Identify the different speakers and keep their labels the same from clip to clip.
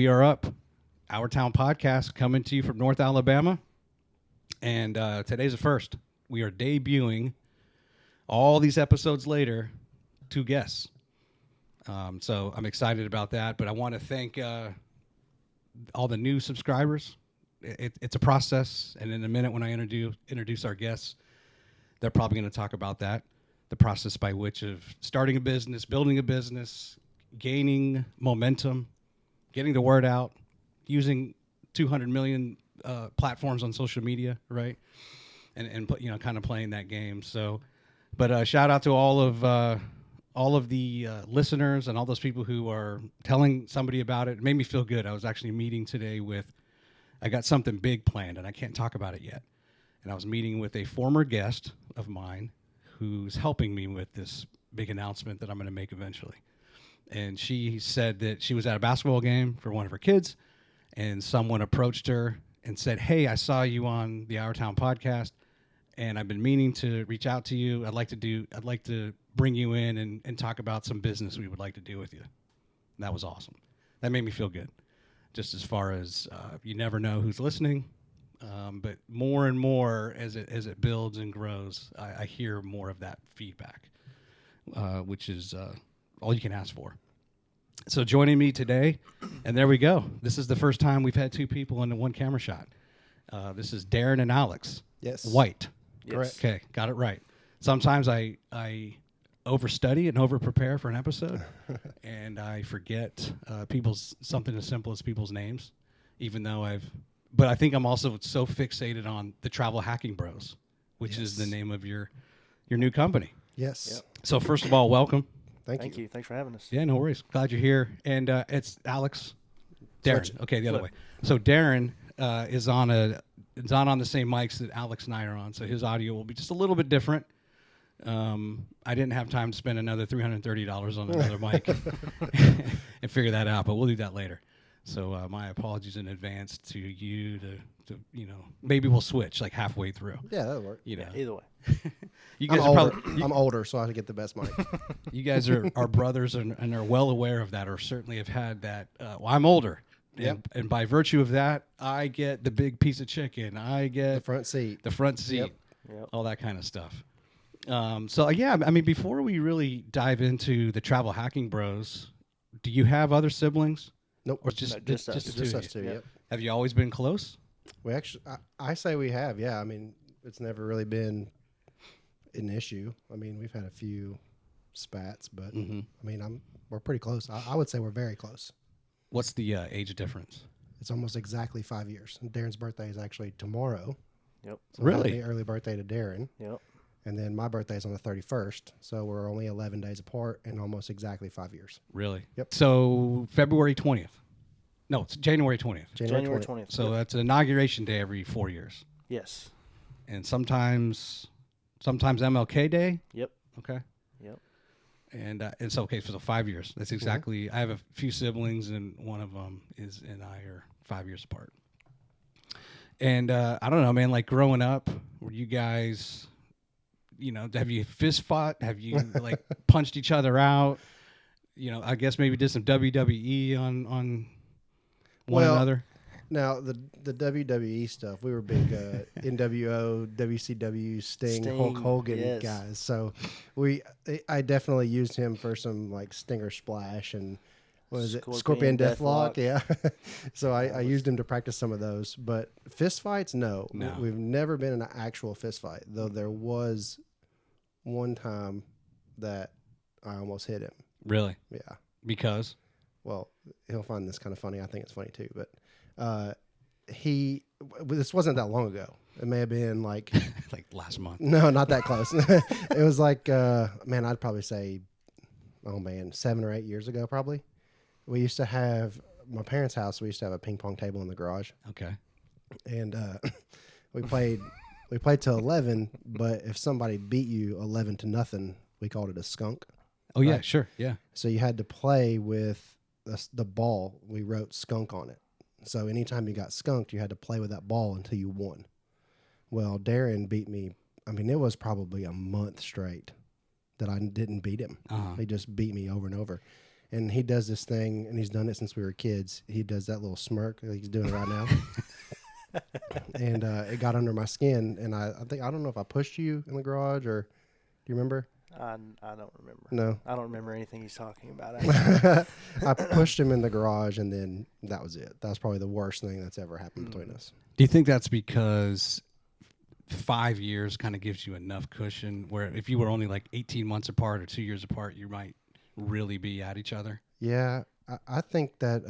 Speaker 1: we are up. Our Town Podcast coming to you from North Alabama. And today's the first. We are debuting all these episodes later, 2 guests. So I'm excited about that. But I want to thank all the new subscribers. It's a process. And in a minute when I introduce our guests, they're probably going to talk about that. The process by which of starting a business, building a business, gaining momentum, getting the word out, using 200 million platforms on social media, right? And kind of playing that game. So, but shout out to all of the listeners and all those people who are telling somebody about it. It made me feel good. I was actually meeting today I got something big planned, and I can't talk about it yet. And I was meeting with a former guest of mine who's helping me with this big announcement that I'm going to make eventually. And she said that she was at a basketball game for one of her kids, and someone approached her and said, "Hey, I saw you on the Our Town podcast, and I've been meaning to reach out to you. I'd like to bring you in and talk about some business we would like to do with you." And that was awesome. That made me feel good. Just as far as you never know who's listening. But more and more as it builds and grows, I hear more of that feedback, which is all you can ask for. So joining me today, and there we go. This is the first time we've had 2 people in one camera shot. This is Darren and Alex.
Speaker 2: Yes.
Speaker 1: White.
Speaker 2: Yes. Correct.
Speaker 1: Okay, got it right. Sometimes I overstudy and overprepare for an episode, and I forget something as simple as people's names, even though But I think I'm also so fixated on the Travel Hacking Bros, which is the name of your new company.
Speaker 2: Yes.
Speaker 1: Yep. So first of all, welcome.
Speaker 2: Thank you.
Speaker 3: Thanks for having us.
Speaker 1: Yeah, no worries. Glad you're here. And it's Alex. Darren.
Speaker 2: Switch.
Speaker 1: Okay, the other way. So Darren is not on the same mics that Alex and I are on, so his audio will be just a little bit different. I didn't have time to spend another $330 on another mic and figure that out, but we'll do that later. So my apologies in advance to you to maybe we'll switch like halfway through.
Speaker 2: Yeah, that'll work.
Speaker 3: Either way.
Speaker 1: You guys
Speaker 2: I'm older, so I can get the best mic.
Speaker 1: You guys are brothers and are well aware of that, or certainly have had that. Well, I'm older.
Speaker 2: Yep.
Speaker 1: And by virtue of that, I get the big piece of chicken. I get
Speaker 2: The front seat.
Speaker 1: Yep.
Speaker 3: Yep.
Speaker 1: All that kind of stuff. So yeah, I mean, before we really dive into the Travel Hacking Bros, do you have other siblings?
Speaker 2: Nope.
Speaker 1: Or just
Speaker 3: No, just us.
Speaker 1: the two
Speaker 2: Just
Speaker 1: of
Speaker 2: us
Speaker 1: you?
Speaker 2: two, yep.
Speaker 1: Have you always been close?
Speaker 2: We actually, I say we have, yeah. I mean, it's never really been an issue. I mean, we've had a few spats, but I mean, we're pretty close. I would say we're very close.
Speaker 1: What's the age difference?
Speaker 2: It's almost exactly 5 years. And Darren's birthday is actually tomorrow.
Speaker 3: Yep.
Speaker 2: So
Speaker 1: Really?
Speaker 2: happy early birthday to Darren.
Speaker 3: Yep.
Speaker 2: And then my birthday is on the 31st, so we're only 11 days apart and almost exactly 5 years.
Speaker 1: Really?
Speaker 2: Yep.
Speaker 1: So February 20th. No, it's January 20th.
Speaker 3: January 20th.
Speaker 1: So that's an inauguration day every 4 years.
Speaker 3: Yes.
Speaker 1: And sometimes MLK Day.
Speaker 3: Yep.
Speaker 1: Okay.
Speaker 3: Yep.
Speaker 1: And it's okay for the 5 years. That's exactly. I have a few siblings, and one of them and I are 5 years apart. And I don't know, man. Like growing up, were you guys, have you fist fought? Have you like punched each other out? I guess maybe did some WWE on one another.
Speaker 2: Now the WWE stuff, we were big NWO, WCW, Sting, Hulk Hogan guys. So I definitely used him for some like Stinger Splash and what is it, Scorpion Deathlock? Yeah. So I used him to practice some of those. But fist fights, no. We've never been in an actual fist fight, though there was one time that I almost hit him.
Speaker 1: Really?
Speaker 2: Yeah.
Speaker 1: Because?
Speaker 2: Well, he'll find this kind of funny. I think it's funny too. But this wasn't that long ago. It may have been like
Speaker 1: like last month.
Speaker 2: No, not that close. It was like I'd probably say 7 or 8 years ago probably. We used to have my parents' house. We used to have a ping pong table in the garage.
Speaker 1: Okay.
Speaker 2: And we played till 11, but if somebody beat you 11-0, we called it a skunk.
Speaker 1: Oh yeah,
Speaker 2: right?
Speaker 1: sure. Yeah.
Speaker 2: So you had to play with the ball. We wrote skunk on it. So anytime you got skunked, you had to play with that ball until you won. Well, Darren beat me. I mean, it was probably a month straight that I didn't beat him.
Speaker 1: Uh-huh.
Speaker 2: He just beat me over and over. And he does this thing, and he's done it since we were kids. He does that little smirk, like he's doing it right now. And it got under my skin, and I don't know if I pushed you in the garage, or do you remember?
Speaker 3: I don't remember.
Speaker 2: No.
Speaker 3: I don't remember anything he's talking about, actually.
Speaker 2: I pushed him in the garage, and then that was it. That was probably the worst thing that's ever happened between us.
Speaker 1: Do you think that's because 5 years kind of gives you enough cushion where if you were only like 18 months apart or 2 years apart, you might really be at each other?
Speaker 2: Yeah, I think that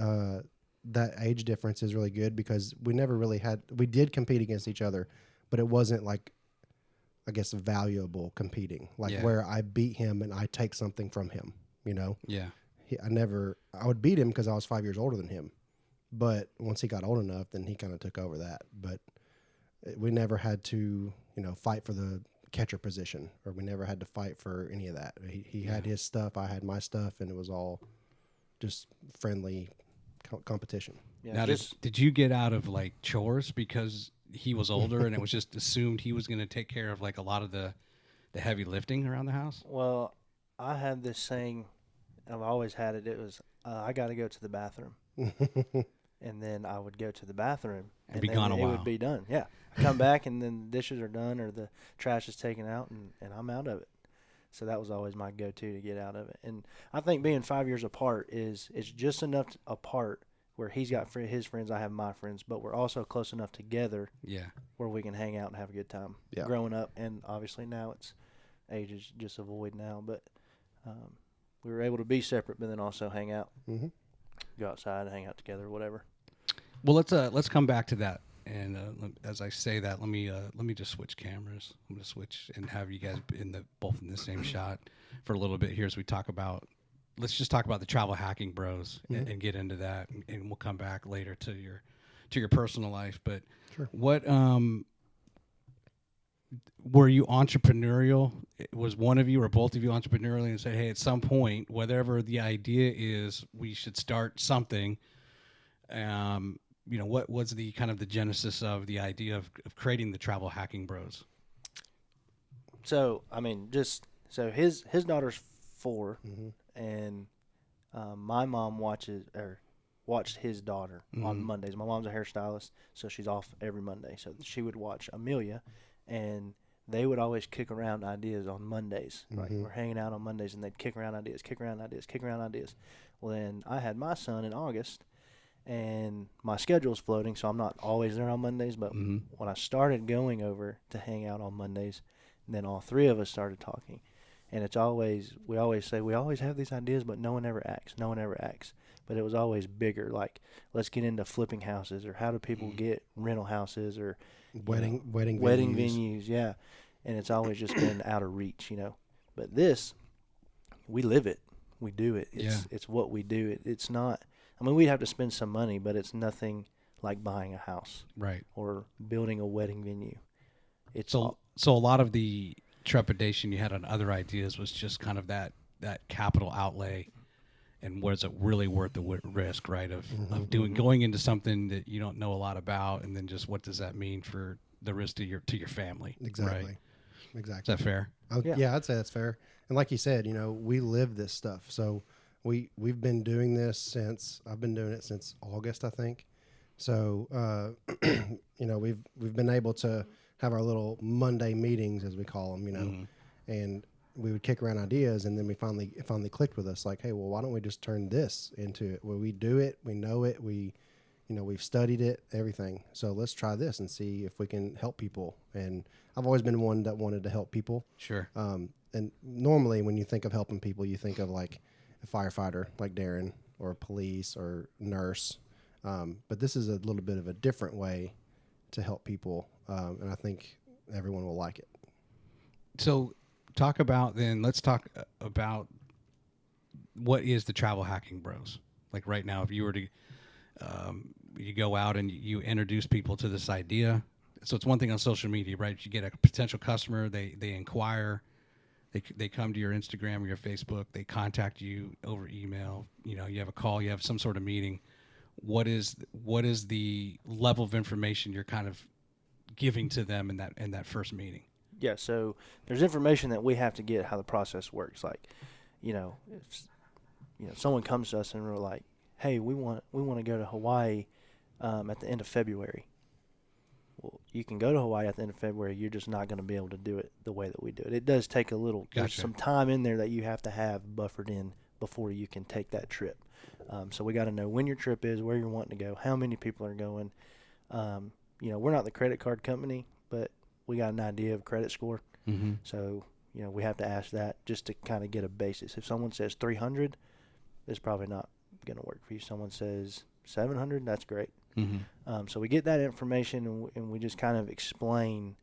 Speaker 2: that age difference is really good because we never really we did compete against each other, but it wasn't like, I guess, valuable competing, like where I beat him and I take something from him, you know?
Speaker 1: Yeah.
Speaker 2: I would beat him because I was 5 years older than him. But once he got old enough, then he kind of took over that. But we never had to, fight for the catcher position, or we never had to fight for any of that. He had his stuff, I had my stuff, and it was all just friendly competition.
Speaker 3: Yeah,
Speaker 1: now, did you get out of like chores because he was older and it was just assumed he was going to take care of like a lot of the heavy lifting around the house?
Speaker 3: Well, I had this saying, I've always had it. It was, I got to go to the bathroom. And then I would go to the bathroom.
Speaker 1: And be gone a while.
Speaker 3: It would be done, yeah. I come back and then the dishes are done or the trash is taken out and I'm out of it. So that was always my go-to to get out of it. And I think being 5 years apart is just enough apart where he's got his friends, I have my friends, but we're also close enough together where we can hang out and have a good time growing up. And obviously now age is just a void now, but we were able to be separate but then also hang out, go outside and hang out together or whatever.
Speaker 1: Well, let's come back to that. And as I say that, let me just switch cameras. I'm gonna switch and have you guys both in the same shot for a little bit here as we talk about. Let's just talk about the travel hacking bros and get into that, and we'll come back later to your personal life. But what were you entrepreneurial? Was one of you or both of you entrepreneurial and said, hey, at some point, whatever the idea is, we should start something? What was the kind of the genesis of the idea of creating the Travel Hacking Bros?
Speaker 3: So, I mean, his daughter's 4, and my mom watched his daughter on Mondays. My mom's a hairstylist, so she's off every Monday. So she would watch Amelia, and they would always kick around ideas on Mondays. Like we're hanging out on Mondays, and they'd kick around ideas. Well, then I had my son in August, and my schedule's floating, so I'm not always there on Mondays. But when I started going over to hang out on Mondays, then all 3 of us started talking. And we always say we always have these ideas, but no one ever acts. But it was always bigger, like let's get into flipping houses, or how do people get rental houses, or
Speaker 2: wedding
Speaker 3: venues, yeah. And it's always just been out of reach, But this, we live it, we do it. It's what we do. It's not. I mean, we'd have to spend some money, but it's nothing like buying a house,
Speaker 1: right,
Speaker 3: or building a wedding venue.
Speaker 1: So a lot of the trepidation you had on other ideas was just kind of that capital outlay, and was it really worth the risk, right? Of going into something that you don't know a lot about, and then just what does that mean for the risk to your family?
Speaker 2: Exactly.
Speaker 1: Right?
Speaker 2: Exactly.
Speaker 1: Is that fair?
Speaker 2: Yeah, I'd say that's fair. And like you said, we live this stuff. So we've been doing this I've been doing it since August, I think. So we've been able to have our little Monday meetings, as we call them, and we would kick around ideas, and then it finally clicked with us, like, hey, well, why don't we just turn this into it? Where we do it, we know it, we've studied it, everything. So let's try this and see if we can help people. And I've always been one that wanted to help people.
Speaker 1: Sure.
Speaker 2: And normally when you think of helping people, you think of like a firefighter like Darren, or a police or nurse. But this is a little bit of a different way to help people. And I think everyone will like it. So
Speaker 1: let's talk about what is the Travel Hacking Bros? Like right now, if you were to, you go out and you introduce people to this idea. So it's one thing on social media, right? You get a potential customer, they inquire, they come to your Instagram or your Facebook, they contact you over email, you have a call, you have some sort of meeting. What is the level of information you're kind of giving to them in that first meeting?
Speaker 3: Yeah, so there's information that we have to get how the process works. Like, someone comes to us and we're like, hey, we want to go to Hawaii at the end of February. Well, you can go to Hawaii at the end of February. You're just not going to be able to do it the way that we do it. It does take there's some time in there that you have to have buffered in before you can take that trip. So we got to know when your trip is, where you're wanting to go, how many people are going. We're not the credit card company, but we got an idea of credit score.
Speaker 1: Mm-hmm.
Speaker 3: So, we have to ask that just to kind of get a basis. If someone says 300, it's probably not going to work for you. Someone says 700, that's great.
Speaker 1: Mm-hmm.
Speaker 3: So we get that information and we just kind of explain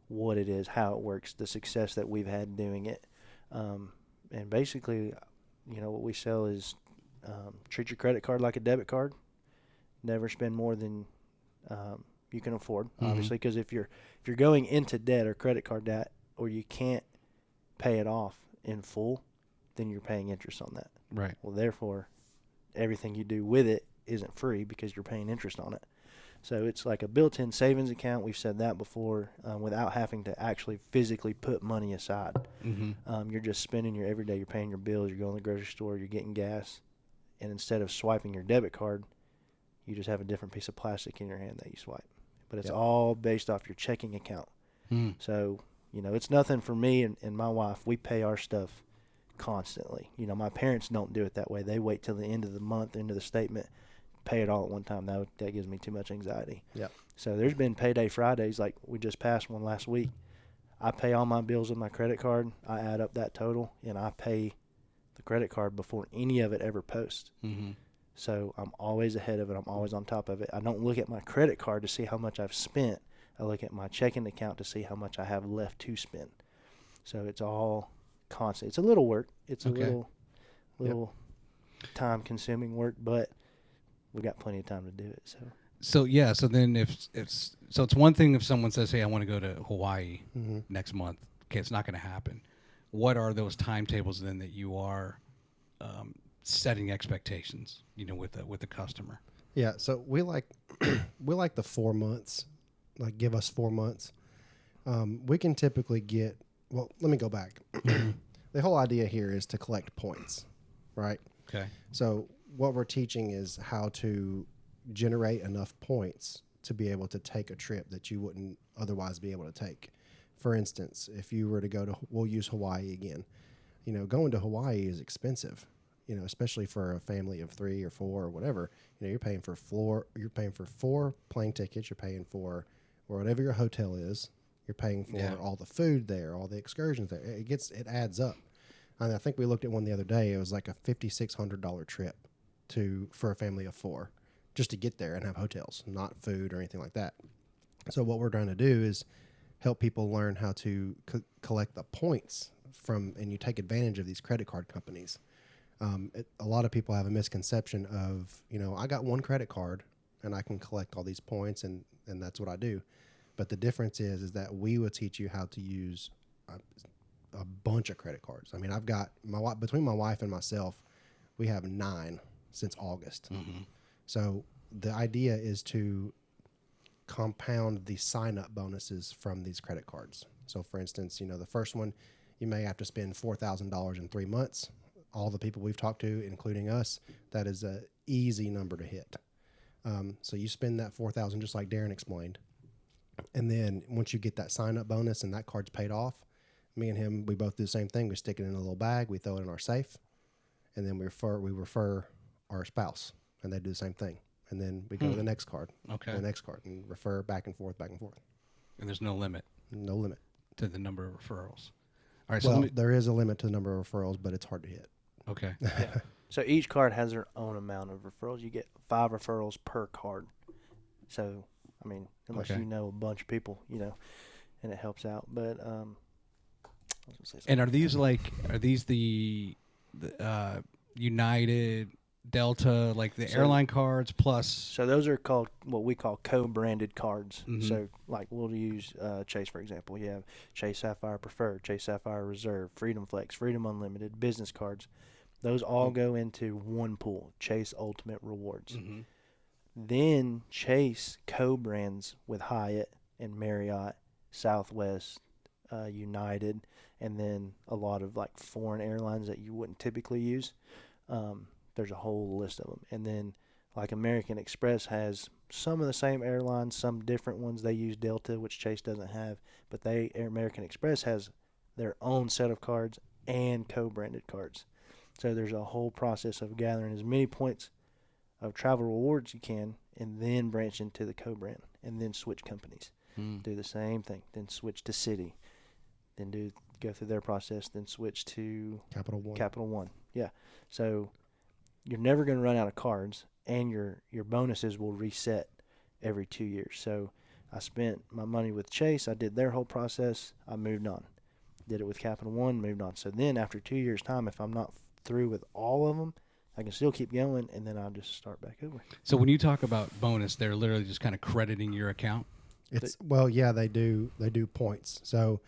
Speaker 3: what it is, how it works, the success that we've had doing it. And basically, what we sell is treat your credit card like a debit card. Never spend more than you can afford, obviously, because if you're going into debt or credit card debt, or you can't pay it off in full, then you're paying interest on that.
Speaker 1: Right.
Speaker 3: Well, therefore, everything you do with it isn't free because you're paying interest on it. So it's like a built-in savings account. We've said that before, without having to actually physically put money aside.
Speaker 1: Mm-hmm.
Speaker 3: You're just spending your every day. You're paying your bills. You're going to the grocery store. You're getting gas. And instead of swiping your debit card, you just have a different piece of plastic in your hand that you swipe. But it's all based off your checking account.
Speaker 1: Mm.
Speaker 3: So, it's nothing for me and my wife. We pay our stuff constantly. My parents don't do it that way. They wait till the end of the month, end of the statement, pay it all at one time. That gives me too much anxiety.
Speaker 2: Yep.
Speaker 3: So there's been payday Fridays, like we just passed one last week. I pay all my bills with my credit card. I add up that total, and I pay the credit card before any of it ever posts.
Speaker 1: Mm-hmm.
Speaker 3: So I'm always ahead of it. I'm always on top of it. I don't look at my credit card to see how much I've spent. I look at my checking account to see how much I have left to spend. So it's all constant. It's a little work. It's a little time-consuming work, but we got plenty of time to do it.
Speaker 1: So then it's one thing if someone says, hey, I want to go to Hawaii next month. Okay, it's not going to happen. What are those timetables then that you are setting expectations, with the customer?
Speaker 2: Yeah, so we like the 4 months. Like, give us 4 months. We can typically get. Well, let me go back. The whole idea here is to collect points, right?
Speaker 1: Okay.
Speaker 2: So what we're teaching is how to generate enough points to be able to take a trip that you wouldn't otherwise be able to take. For instance, if you were to we'll use Hawaii again. Going to Hawaii is expensive. Especially for a family of 3 or 4 or whatever. You're paying for 4 plane tickets. You're paying for whatever your hotel is. You're paying for all the food there, all the excursions there. It adds up. And I think we looked at one the other day. It was like a $5,600 trip for a family of 4, just to get there and have hotels, not food or anything like that. So what we're trying to do is help people learn how to collect the points and you take advantage of these credit card companies. A lot of people have a misconception of, I got one credit card and I can collect all these points and that's what I do. But the difference is that we will teach you how to use a bunch of credit cards. I mean, I've got between my wife and myself, we have 9 since August. Mm-hmm. So the idea is to compound the sign-up bonuses from these credit cards. So for instance, the first one, you may have to spend $4,000 in 3 months. All the people we've talked to, including us, that is an easy number to hit. So you spend that $4,000 just like Darren explained. And then once you get that sign-up bonus and that card's paid off, me and him, we both do the same thing. We stick it in a little bag, we throw it in our safe, and then we refer our spouse, and they do the same thing. And then we go to the next card, the next card, and refer back and forth.
Speaker 1: And there's no limit.
Speaker 2: No limit
Speaker 1: to the number of referrals. All right.
Speaker 2: So there is a limit to the number of referrals, but it's hard to hit.
Speaker 1: Okay.
Speaker 3: Yeah. So each card has their own amount of referrals. You get 5 referrals per card. So, I mean, unless you know a bunch of people, and it helps out. But I was gonna say something.
Speaker 1: And are these the United, Delta, like the airline cards plus?
Speaker 3: So those are called what we call co-branded cards.
Speaker 1: Mm-hmm.
Speaker 3: So like we'll use Chase, for example. You have Chase Sapphire Preferred, Chase Sapphire Reserve, Freedom Flex, Freedom Unlimited, business cards. Those all go into one pool, Chase Ultimate Rewards. Mm-hmm. Then Chase co-brands with Hyatt and Marriott, Southwest, United, and then a lot of like foreign airlines that you wouldn't typically use. There's a whole list of them. And then like American Express has some of the same airlines, some different ones. They use Delta, which Chase doesn't have, but American Express has their own set of cards and co-branded cards. So there's a whole process of gathering as many points of travel rewards you can, and then branch into the co-brand, and then switch companies. Do the same thing, then switch to Citi, then go through their process, then switch to Capital One. Yeah. So you're never going to run out of cards, and your bonuses will reset every 2 years. So I spent my money with Chase. I did their whole process. I moved on. Did it with Capital One, moved on. So then after 2 years' time, if I'm not through with all of them, I can still keep going, and then I'll just start back over.
Speaker 1: So when you talk about bonus, they're literally just kind of crediting your account?
Speaker 2: They do points. So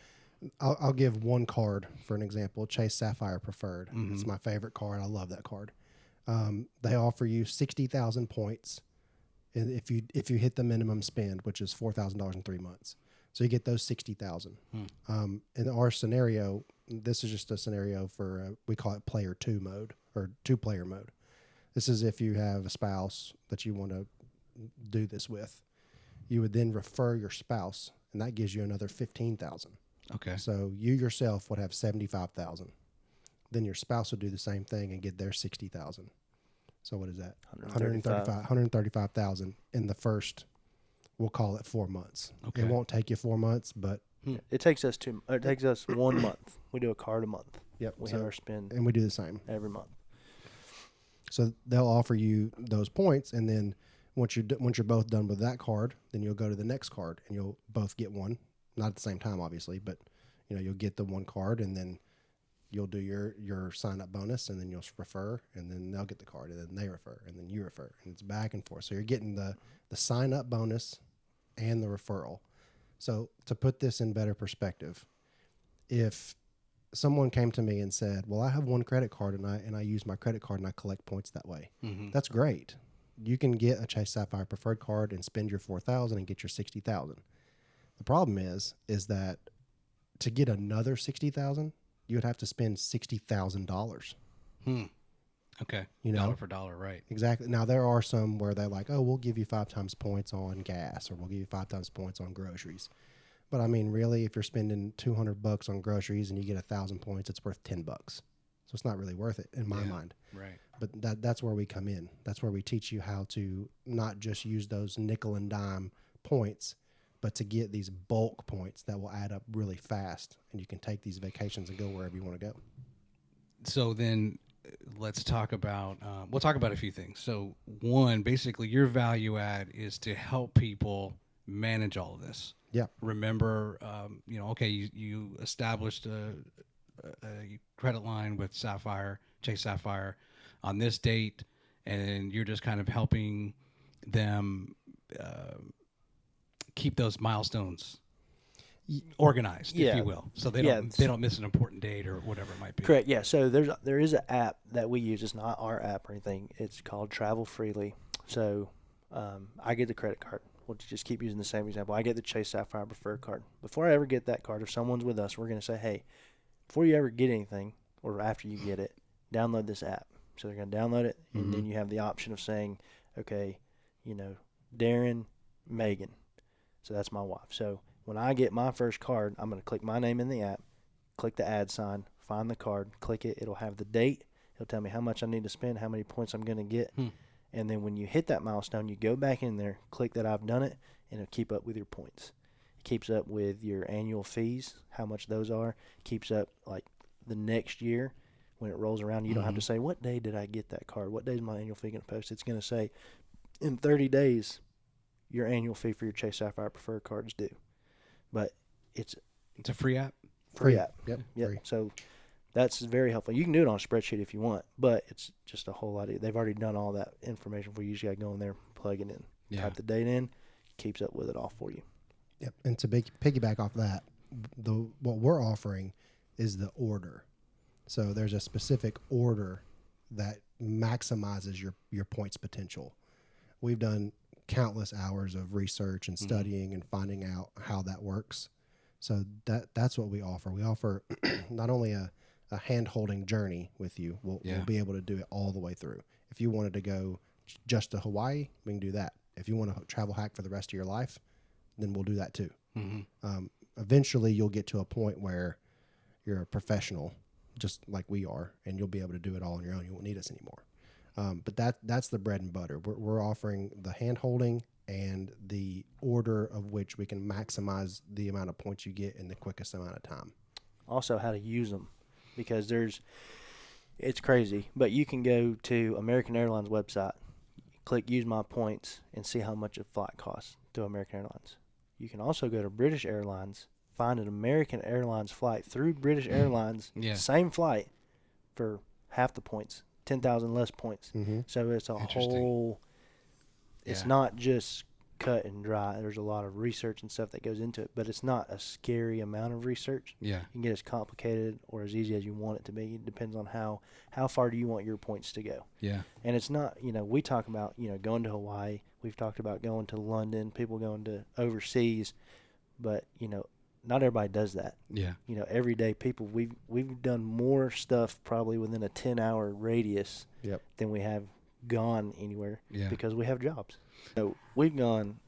Speaker 2: I'll give one card for an example, Chase Sapphire Preferred. It's my favorite card. I love that card. They offer you 60,000 points if you hit the minimum spend, which is $4,000 in 3 months. So you get those 60,000. In our scenario, this is just a scenario for we call it player 2 mode or 2-player mode. This is if you have a spouse that you want to do this with. You would then refer your spouse, and that gives you another 15,000.
Speaker 1: Okay.
Speaker 2: So you yourself would have 75,000. Then your spouse would do the same thing and get their 60,000. So what is that? 135,000 in the first, we'll call it 4 months.
Speaker 1: Okay.
Speaker 2: It won't take you 4 months, but
Speaker 3: it takes us 1 month. We do a card a month.
Speaker 2: Yep.
Speaker 3: We have our spend,
Speaker 2: and we do the same
Speaker 3: every month.
Speaker 2: So they'll offer you those points, and then once you're both done with that card, then you'll go to the next card, and you'll both get one. Not at the same time, obviously, but you'll get the one card, and then you'll do your sign up bonus, and then you'll refer, and then they'll get the card, and then they refer, and then you refer, and it's back and forth. So you're getting the sign up bonus and the referral. So to put this in better perspective, if someone came to me and said, well, I have one credit card and I use my credit card and I collect points that way. That's great. You can get a Chase Sapphire Preferred card and spend your $4,000 and get your $60,000. The problem is that to get another $60,000, you would have to spend $60,000.
Speaker 1: Okay.
Speaker 2: You know,
Speaker 1: dollar for dollar, right?
Speaker 2: Exactly. Now there are some where they're like, oh, we'll give you 5 times points on gas, or we'll give you 5 times points on groceries. But I mean, really, if you're spending $200 on groceries and you get 1,000 points, it's worth $10. So it's not really worth it in my mind.
Speaker 1: Right.
Speaker 2: But that's where we come in. That's where we teach you how to not just use those nickel and dime points, but to get these bulk points that will add up really fast, and you can take these vacations and go wherever you want to go.
Speaker 1: So then let's talk about, we'll talk about a few things. So one, basically your value add is to help people manage all of this.
Speaker 2: Yeah.
Speaker 1: Remember, okay, you established a credit line with Chase Sapphire on this date, and you're just kind of helping them keep those milestones organized, if you will, so they don't miss an important date or whatever it might be.
Speaker 3: Correct. Yeah. So there is an app that we use. It's not our app or anything. It's called Travel Freely. So I get the credit card. We'll just keep using the same example. I get the Chase Sapphire Preferred card. Before I ever get that card, if someone's with us, we're going to say, hey, before you ever get anything or after you get it, download this app. So they're going to download it, and then you have the option of saying, okay, Darren, Megan. So that's my wife. So when I get my first card, I'm going to click my name in the app, click the add sign, find the card, click it. It'll have the date. It'll tell me how much I need to spend, how many points I'm going to get. And then when you hit that milestone, you go back in there, click that I've done it, and it'll keep up with your points. It keeps up with your annual fees, how much those are. It keeps up like the next year when it rolls around. You don't have to say, what day did I get that card? What day is my annual fee going to post? It's going to say, in 30 days, your annual fee for your Chase Sapphire Preferred card is due. But it's
Speaker 1: a free app?
Speaker 3: Free app.
Speaker 2: Yep.
Speaker 3: Free. So that's very helpful. You can do it on a spreadsheet if you want, but it's just a whole lot. They've already done all that information for you. You just got to go in there, plug it in, type the date in, keeps up with it all for you.
Speaker 2: Yep. And to piggyback off that, what we're offering is the order. So there's a specific order that maximizes your points potential. We've done countless hours of research and studying and finding out how that works. So that's what we offer. We offer not only a a hand-holding journey with you. We'll be able to do it all the way through. If you wanted to go just to Hawaii, we can do that. If you want to travel hack for the rest of your life, then we'll do that too. Eventually, you'll get to a point where you're a professional, just like we are, and you'll be able to do it all on your own. You won't need us anymore. But that's the bread and butter. We're offering the hand-holding and the order of which we can maximize the amount of points you get in the quickest amount of time.
Speaker 3: Also, how to use them, because it's crazy, but you can go to American Airlines website, click Use My Points, and see how much a flight costs through American Airlines. You can also go to British Airlines, find an American Airlines flight through British Airlines, same flight, for half the points, 10,000 less points. So it's a whole. It's not just cut and dry. There's a lot of research and stuff that goes into it, but it's not a scary amount of research.
Speaker 1: Yeah.
Speaker 3: You can get as complicated or as easy as you want it to be. It depends on how far do you want your points to go.
Speaker 1: Yeah.
Speaker 3: And it's not, we talk about, going to Hawaii. We've talked about going to London, people going to overseas, but, not everybody does that.
Speaker 1: Yeah.
Speaker 3: Everyday people, we've done more stuff probably within a 10-hour radius than we have gone anywhere because we have jobs. So we've gone,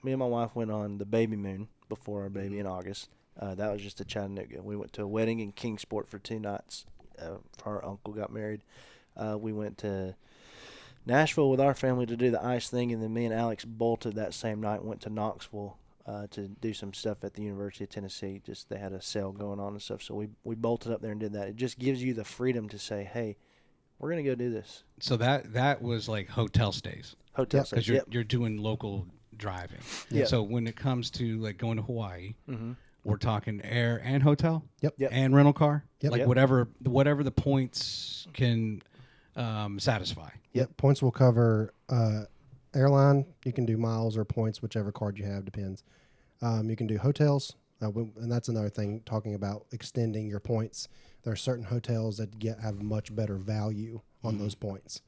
Speaker 3: me and my wife went on the baby moon before our baby in August. That was just a Chattanooga. We went to a wedding in Kingsport for 2 nights. Our uncle got married. We went to Nashville with our family to do the ice thing, and then me and Alex bolted that same night and went to Knoxville to do some stuff at the University of Tennessee. Just they had a sale going on and stuff, so we bolted up there and did that. It just gives you the freedom to say, hey, we're going to go do this.
Speaker 1: So that was like hotel stays.
Speaker 3: Hotel stays,
Speaker 1: because you're doing local driving.
Speaker 3: Yeah.
Speaker 1: So when it comes to like going to Hawaii, we're talking air and hotel.
Speaker 2: Yep.
Speaker 1: And rental car.
Speaker 2: Yep.
Speaker 1: Like whatever the points can satisfy.
Speaker 2: Yep. Points will cover airline. You can do miles or points, whichever card you have, depends. You can do hotels. And that's another thing, talking about extending your points. There are certain hotels that have much better value on those points,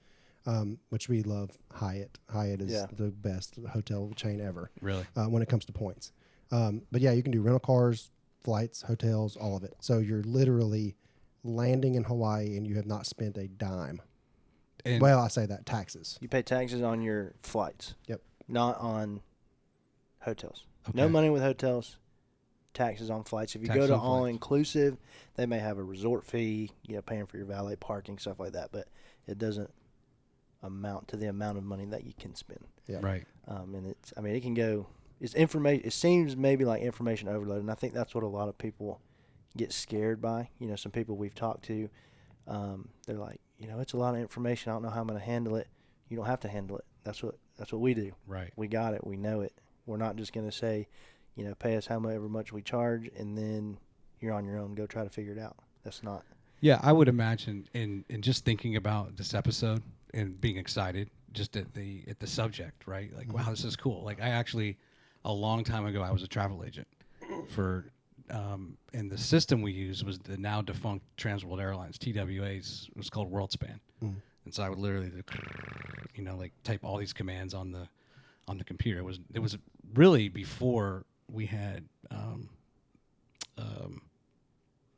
Speaker 2: which we love. Hyatt is the best hotel chain ever.
Speaker 1: Really?
Speaker 2: When it comes to points. But yeah, you can do rental cars, flights, hotels, all of it. So you're literally landing in Hawaii and you have not spent a dime.
Speaker 1: And
Speaker 2: I say that, taxes.
Speaker 3: You pay taxes on your flights.
Speaker 2: Yep.
Speaker 3: Not on hotels.
Speaker 1: Okay.
Speaker 3: No money with hotels. Taxes on flights. If you go to all-inclusive, they may have a resort fee, paying for your valet parking, stuff like that, but it doesn't amount to the amount of money that you can spend.
Speaker 2: Yeah.
Speaker 1: Right.
Speaker 3: And it can go, it's information, it seems maybe like information overload, and I think that's what a lot of people get scared by. Some people we've talked to, they're like, it's a lot of information. I don't know how I'm going to handle it. You don't have to handle it. That's what we do.
Speaker 1: Right.
Speaker 3: We got it. We know it. We're not just going to say, pay us however much we charge, and then you're on your own. Go try to figure it out. That's not.
Speaker 1: Yeah, I would imagine in just thinking about this episode and being excited just at the subject, right? Like, wow, this is cool. Like, I actually, a long time ago, I was a travel agent for, and the system we used was the now defunct Transworld Airlines, TWA's. It was called WorldSpan. And so I would literally, like type all these commands on the computer. It was really before we had,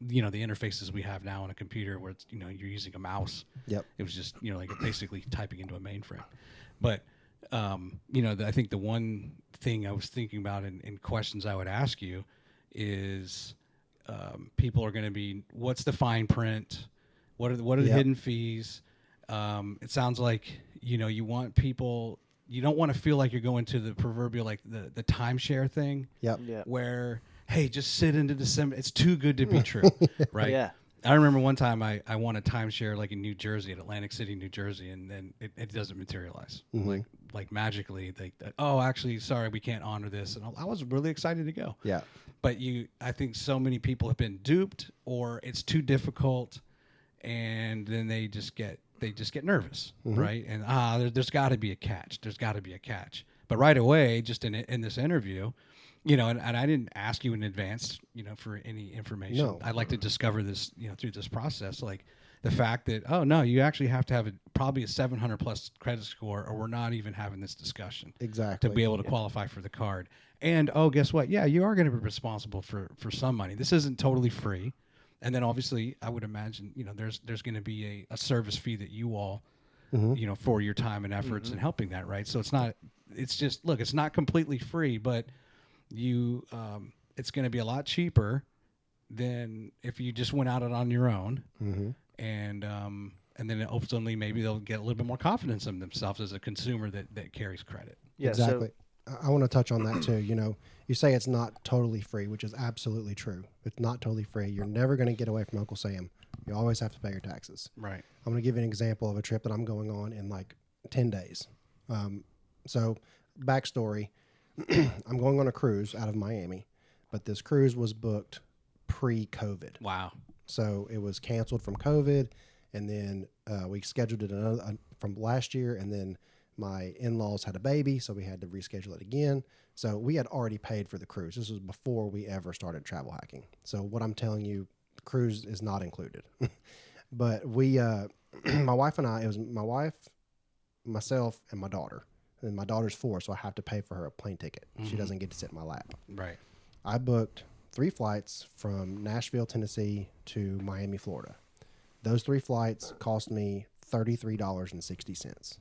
Speaker 1: the interfaces we have now on a computer where it's, you're using a mouse.
Speaker 2: Yep.
Speaker 1: It was just, like basically typing into a mainframe. But, I think the one thing I was thinking about in questions I would ask you is, people are going to be, what's the fine print? What are the hidden fees? It sounds like, you want people, you don't want to feel like you're going to the proverbial, like the timeshare thing.
Speaker 2: Yep.
Speaker 1: Where, hey, just sit into December. It's too good to be true. Right.
Speaker 3: Yeah.
Speaker 1: I remember one time I won a timeshare like in New Jersey, at Atlantic City, New Jersey, and then it doesn't materialize. Like magically, actually, sorry, we can't honor this. And I was really excited to go.
Speaker 2: Yeah.
Speaker 1: But I think so many people have been duped, or it's too difficult, and then they just get nervous, right? And there's got to be a catch. There's got to be a catch. But right away, just in this interview, and I didn't ask you in advance, for any information.
Speaker 2: No.
Speaker 1: I'd like to discover this, through this process, like the fact that, oh no, you actually have to have probably a 700 plus credit score, or we're not even having this discussion.
Speaker 2: Exactly.
Speaker 1: To be able to qualify for the card. And guess what? Yeah, you are going to be responsible for some money. This isn't totally free. And then obviously, I would imagine, there's going to be a service fee that you all, for your time and efforts in helping that, right? So it's not completely free, but it's going to be a lot cheaper than if you just went out it on your own. And then ultimately maybe they'll get a little bit more confidence in themselves as a consumer that carries credit.
Speaker 2: Yeah, exactly. So, I want to touch on that too. You say it's not totally free, which is absolutely true. It's not totally free. You're never going to get away from Uncle Sam. You always have to pay your taxes.
Speaker 1: Right.
Speaker 2: I'm going to give you an example of a trip that I'm going on in like 10 days. So backstory, I'm going on a cruise out of Miami, but this cruise was booked pre-COVID.
Speaker 1: Wow.
Speaker 2: So it was canceled from COVID. And then we scheduled it from last year, and then my in-laws had a baby, so we had to reschedule it again. So we had already paid for the cruise. This was before we ever started travel hacking. So what I'm telling you, the cruise is not included. But we, my wife and I, it was my wife, myself, and my daughter. And my daughter's 4, so I have to pay for her a plane ticket. She doesn't get to sit in my lap.
Speaker 1: Right.
Speaker 2: I booked 3 flights from Nashville, Tennessee to Miami, Florida. Those 3 flights cost me $33.60.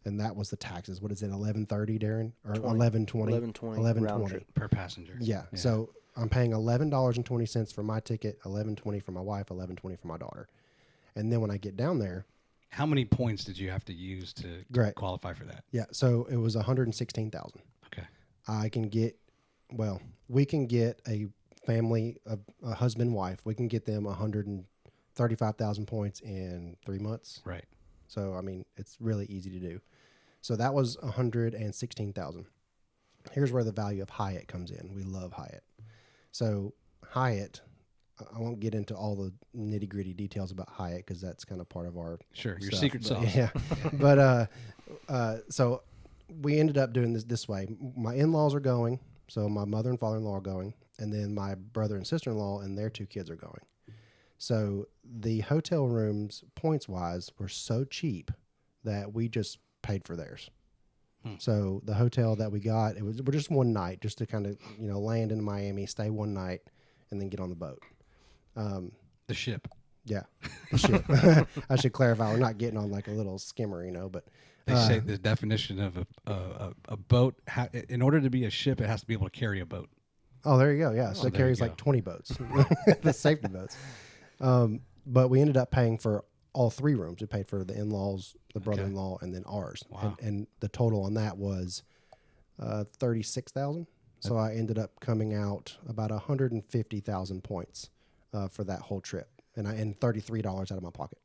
Speaker 2: And that was the taxes. What is it, $11.30, Darren? Or $11.20? $11.20
Speaker 1: per passenger.
Speaker 2: Yeah. So I'm paying $11.20 for my ticket, $11.20 for my wife, $11.20 for my daughter. And then when I get down there,
Speaker 1: how many points did you have to use to qualify for that?
Speaker 2: Yeah. So it was 116,000.
Speaker 1: Okay.
Speaker 2: We can get a family, a husband and wife. We can get them 135,000 points in 3 months.
Speaker 1: Right.
Speaker 2: So, I mean, it's really easy to do. So that was 116,000. Here's where the value of Hyatt comes in. We love Hyatt. So Hyatt, I won't get into all the nitty gritty details about Hyatt because that's kind of part of our
Speaker 1: your
Speaker 2: stuff,
Speaker 1: secret sauce.
Speaker 2: Yeah. But so we ended up doing this way. My in-laws are going. So my mother and father-in-law are going. And then my brother and sister-in-law and their 2 kids are going. So the hotel rooms, points-wise, were so cheap that we just paid for theirs. So the hotel that we got, we're just one night, just to kind of land in Miami, stay one night, and then get on the boat.
Speaker 1: The ship.
Speaker 2: Yeah, the ship. I should clarify, we're not getting on like a little skimmer, but
Speaker 1: they say the definition of a boat. In order to be a ship, it has to be able to carry a boat.
Speaker 2: Oh, there you go. Yeah, so it carries like 20 boats, the safety boats. But we ended up paying for all 3 rooms. We paid for the in-laws, the brother-in-law, and then ours.
Speaker 1: Wow.
Speaker 2: And the total on that was 36,000. So I ended up coming out about 150,000 points for that whole trip, and $33 out of my pocket.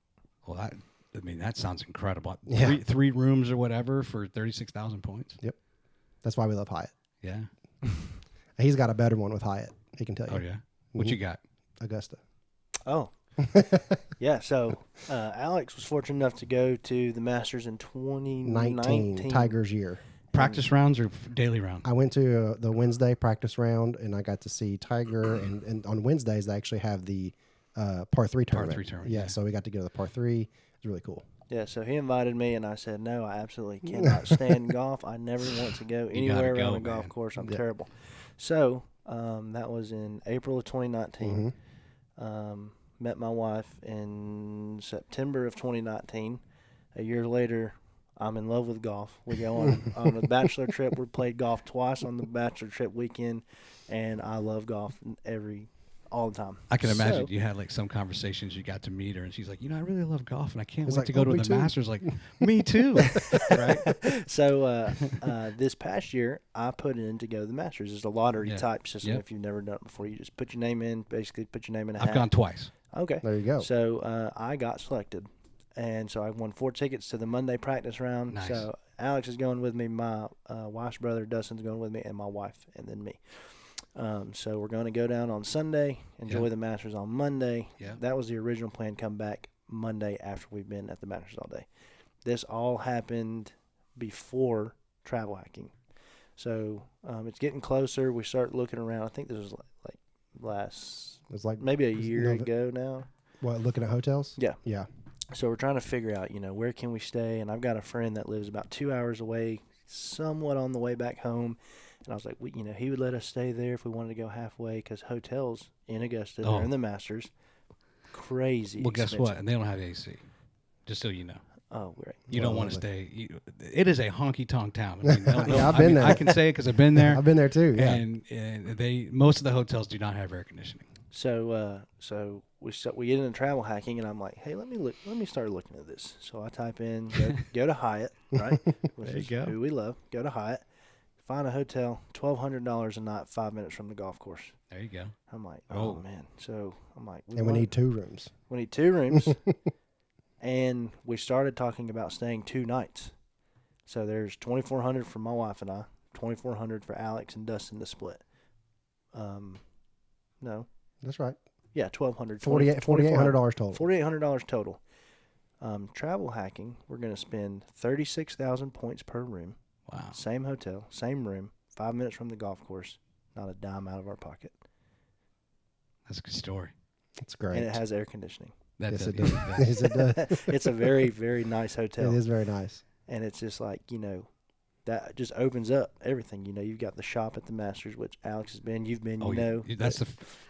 Speaker 1: Well, that sounds incredible.
Speaker 2: Yeah.
Speaker 1: Three rooms or whatever for 36,000 points.
Speaker 2: Yep, that's why we love Hyatt.
Speaker 1: Yeah.
Speaker 2: He's got a better one with Hyatt. He can tell you.
Speaker 1: Oh yeah. What you got?
Speaker 2: Augusta.
Speaker 3: Oh. Yeah, so Alex was fortunate enough to go to the Masters in 2019.
Speaker 2: Tiger's year.
Speaker 1: Practice rounds or daily round?
Speaker 2: I went to the Wednesday practice round, and I got to see Tiger. And on Wednesdays, they actually have the par 3 tournament.
Speaker 1: Par 3 tournament.
Speaker 2: Yeah, so we got to go to the par 3. It was really cool.
Speaker 3: Yeah, so he invited me, and I said, no, I absolutely cannot stand golf. I never want to go anywhere around a golf course. I'm terrible. So that was in April of 2019. Met my wife in September of 2019. A year later, I'm in love with golf. We go on a bachelor trip. We played golf twice on the bachelor trip weekend, and I love golf all the time.
Speaker 1: I can imagine you had like some conversations. You got to meet her, and she's like, I really love golf, and I can't wait to go to the Masters. Like, me too, right?
Speaker 3: So this past year, I put in to go to the Masters. It's a lottery type system.
Speaker 1: Yep.
Speaker 3: If you've never done it before, you just put your name in. Basically, put your name in a hat.
Speaker 1: I've gone twice.
Speaker 3: Okay,
Speaker 2: there you go.
Speaker 3: So I got selected, and so I won 4 tickets to the Monday practice round.
Speaker 1: Nice.
Speaker 3: So Alex is going with me. My wife's brother Dustin's going with me, and my wife, and then me. So we're going to go down on Sunday, enjoy the Masters on Monday.
Speaker 1: Yeah.
Speaker 3: That was the original plan, come back Monday after we've been at the Masters all day. This all happened before travel hacking. So it's getting closer. We start looking around. I think this was like maybe a year ago now.
Speaker 2: What, looking at hotels?
Speaker 3: Yeah.
Speaker 2: Yeah.
Speaker 3: So we're trying to figure out, where can we stay? And I've got a friend that lives about 2 hours away, somewhat on the way back home. And I was like, he would let us stay there if we wanted to go halfway, because hotels in Augusta,
Speaker 1: Oh.
Speaker 3: they're in the Masters, crazy
Speaker 1: Well, guess
Speaker 3: expensive.
Speaker 1: what? And they don't have AC. Just so you know.
Speaker 3: Oh, right.
Speaker 1: You don't want to stay. It is a honky-tonk town. I mean,
Speaker 2: Yeah, I've been there.
Speaker 1: I can say it because I've been there.
Speaker 2: I've been there too. Yeah.
Speaker 1: And most of the hotels do not have air conditioning.
Speaker 3: So we get into travel hacking, and I'm like, hey, let me start looking at this. So I type in go to Hyatt, right? Which
Speaker 1: There you
Speaker 3: is
Speaker 1: go.
Speaker 3: who we love. Go to Hyatt, find a hotel, $1,200 a night, 5 minutes from the golf course.
Speaker 1: There you go.
Speaker 3: I'm like,
Speaker 1: Oh.
Speaker 3: oh man. So I'm like,
Speaker 2: And we need 2 rooms.
Speaker 3: We need 2 rooms. And we started talking about staying 2 nights. So there's $2,400 for my wife and I, $2,400 for Alex and Dustin to split. No.
Speaker 2: That's right.
Speaker 3: Yeah, $1,200.
Speaker 2: $4,800 total.
Speaker 3: $4,800 total. Travel hacking, we're going to spend 36,000 points per room.
Speaker 1: Wow.
Speaker 3: Same hotel, same room, 5 minutes from the golf course, not a dime out of our pocket.
Speaker 1: That's a good story.
Speaker 2: It's great.
Speaker 3: And it has air conditioning.
Speaker 2: Yes, it does. Yes, it does.
Speaker 3: It's a very, very nice hotel.
Speaker 2: It is very nice.
Speaker 3: And it's just like, that just opens up everything. You've got the shop at the Masters, which Alex has been. You've been,
Speaker 1: That's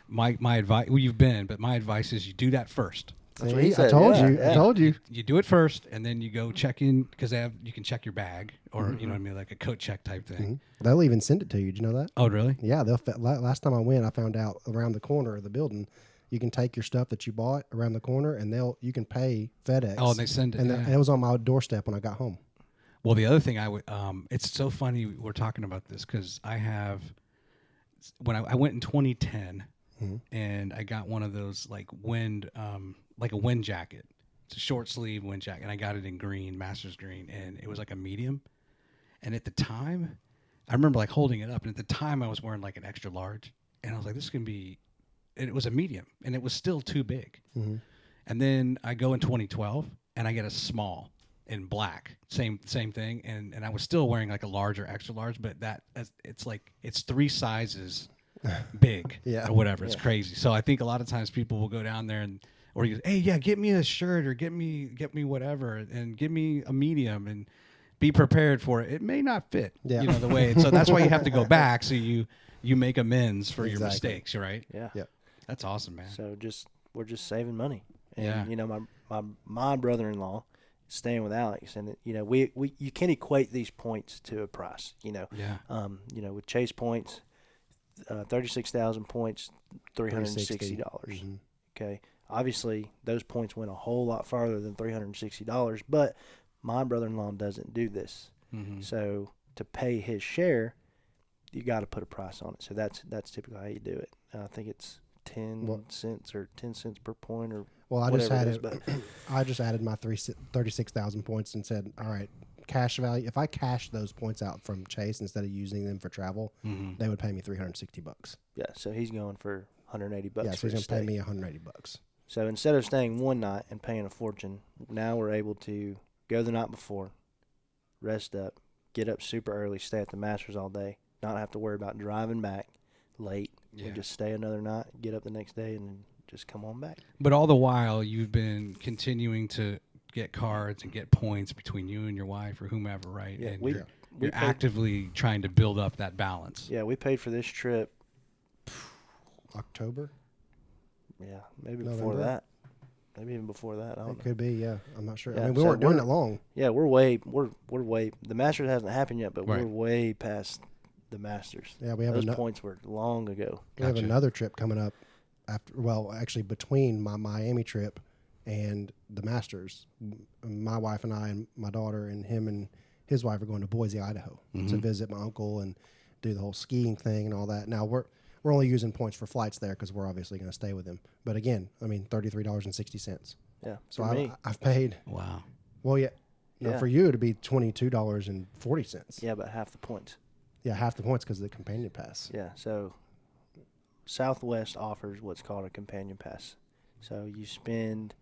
Speaker 1: my advice. Well, you've been, but my advice is you do that first.
Speaker 3: That's what he said.
Speaker 2: I told
Speaker 3: Yeah,
Speaker 2: you.
Speaker 3: yeah.
Speaker 2: I told you.
Speaker 1: You do it first, and then you go check in because you can check your bag, or you know what I mean, like a coat check type thing.
Speaker 2: They'll even send it to you. Did you know that?
Speaker 1: Oh, really?
Speaker 2: Yeah. Last time I went, I found out around the corner of the building, you can take your stuff that you bought around the corner, and you can pay FedEx.
Speaker 1: Oh, and they send it.
Speaker 2: And
Speaker 1: yeah.
Speaker 2: it was on my doorstep when I got home.
Speaker 1: Well, the other thing it's so funny we're talking about this because when I went in 2010 and I got one of those like a wind jacket. It's a short sleeve wind jacket, and I got it in green, Masters green, and it was like a medium. And at the time, I remember like holding it up, and at the time I was wearing like an extra large, and I was like, this can be. It was a medium, and it was still too big. And then I go in 2012, and I get a small in black, same thing, and I was still wearing like a large or extra large, but it's 3 sizes big,
Speaker 2: Yeah.
Speaker 1: or whatever. It's crazy. So I think a lot of times people will go down there or you, hey, yeah, get me a shirt or get me whatever, and give me a medium, and be prepared for it. It may not fit, the way. So that's why you have to go back so you make amends for your mistakes, right?
Speaker 3: Yeah.
Speaker 2: Yeah.
Speaker 1: That's awesome, man.
Speaker 3: So we're just saving money.
Speaker 1: Yeah.
Speaker 3: And, my brother-in-law is staying with Alex, and, you can't equate these points to a price,
Speaker 1: Yeah.
Speaker 3: with Chase points, 36,000 points, $360. Okay. Obviously, those points went a whole lot farther than $360, but my brother-in-law doesn't do this. So to pay his share, you got to put a price on it. So that's typically how you do it. I think it's 10 cents or 10 cents per point or
Speaker 2: I just
Speaker 3: whatever
Speaker 2: had
Speaker 3: it is,
Speaker 2: it.
Speaker 3: but
Speaker 2: I just added my 36,000 points and said, all right, cash value. If I cash those points out from Chase instead of using them for travel, they would pay me $360.
Speaker 3: yeah, so he's going for $180
Speaker 2: Yeah, so
Speaker 3: for
Speaker 2: he's
Speaker 3: his
Speaker 2: gonna pay
Speaker 3: stay.
Speaker 2: me $180.
Speaker 3: So instead of staying one night and paying a fortune, now we're able to go the night before, rest up, get up super early, stay at the Masters all day, not have to worry about driving back late.
Speaker 1: Yeah.
Speaker 3: We just stay another night, get up the next day, and just come on back.
Speaker 1: But all the while, you've been continuing to get cards and get points between you and your wife or whomever, right?
Speaker 3: Yeah,
Speaker 1: and
Speaker 3: we
Speaker 1: you're
Speaker 3: paid-
Speaker 1: actively trying to build up that balance.
Speaker 3: Yeah, we paid for this trip.
Speaker 2: October?
Speaker 3: Yeah, maybe before
Speaker 2: November?
Speaker 3: that. Maybe even before that. I don't
Speaker 2: It
Speaker 3: know.
Speaker 2: could be, yeah. I'm not sure.
Speaker 3: Yeah,
Speaker 2: I mean, we
Speaker 3: so
Speaker 2: weren't doing
Speaker 3: we're-
Speaker 2: it long.
Speaker 3: Yeah, we're way. The Masters hasn't happened yet, but
Speaker 1: Right.
Speaker 3: we're way past the Masters.
Speaker 2: Yeah, we have
Speaker 3: Those points were long ago.
Speaker 2: We have
Speaker 1: Gotcha.
Speaker 2: another trip coming up actually between my Miami trip and the Masters. My wife and I and my daughter and him and his wife are going to Boise, Idaho to visit my uncle and do the whole skiing thing and all that. Now we're only using points for flights there because we're obviously going to stay with him. But again, I mean, $33.60.
Speaker 3: Yeah,
Speaker 2: So
Speaker 3: for me.
Speaker 2: I've paid.
Speaker 1: Wow.
Speaker 2: Well, yeah. No,
Speaker 3: Yeah.
Speaker 2: for you it'd be $22.40.
Speaker 3: Yeah, about half the points.
Speaker 2: Yeah, half the points because of the companion pass.
Speaker 3: Yeah, so Southwest offers what's called a companion pass. So you spend,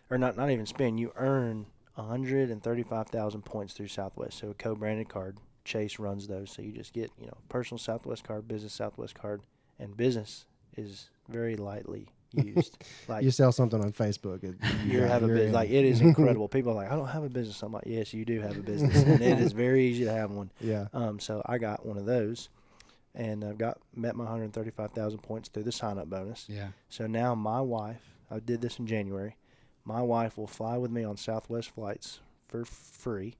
Speaker 3: or not even spend, you earn 135,000 points through Southwest. So a co-branded card. Chase runs those. So you just get, personal Southwest card, business Southwest card, and business is very lightly used. Like
Speaker 2: You sell something on Facebook.
Speaker 3: you have a business.
Speaker 2: in.
Speaker 3: Like, it is incredible. People are like, I don't have a business. I'm like, yes, you do have a business, and it is very easy to have one.
Speaker 2: Yeah.
Speaker 3: So I got one of those, and I've met my 135,000 points through the sign-up bonus.
Speaker 1: Yeah.
Speaker 3: So now my wife, I did this in January, my wife will fly with me on Southwest flights for free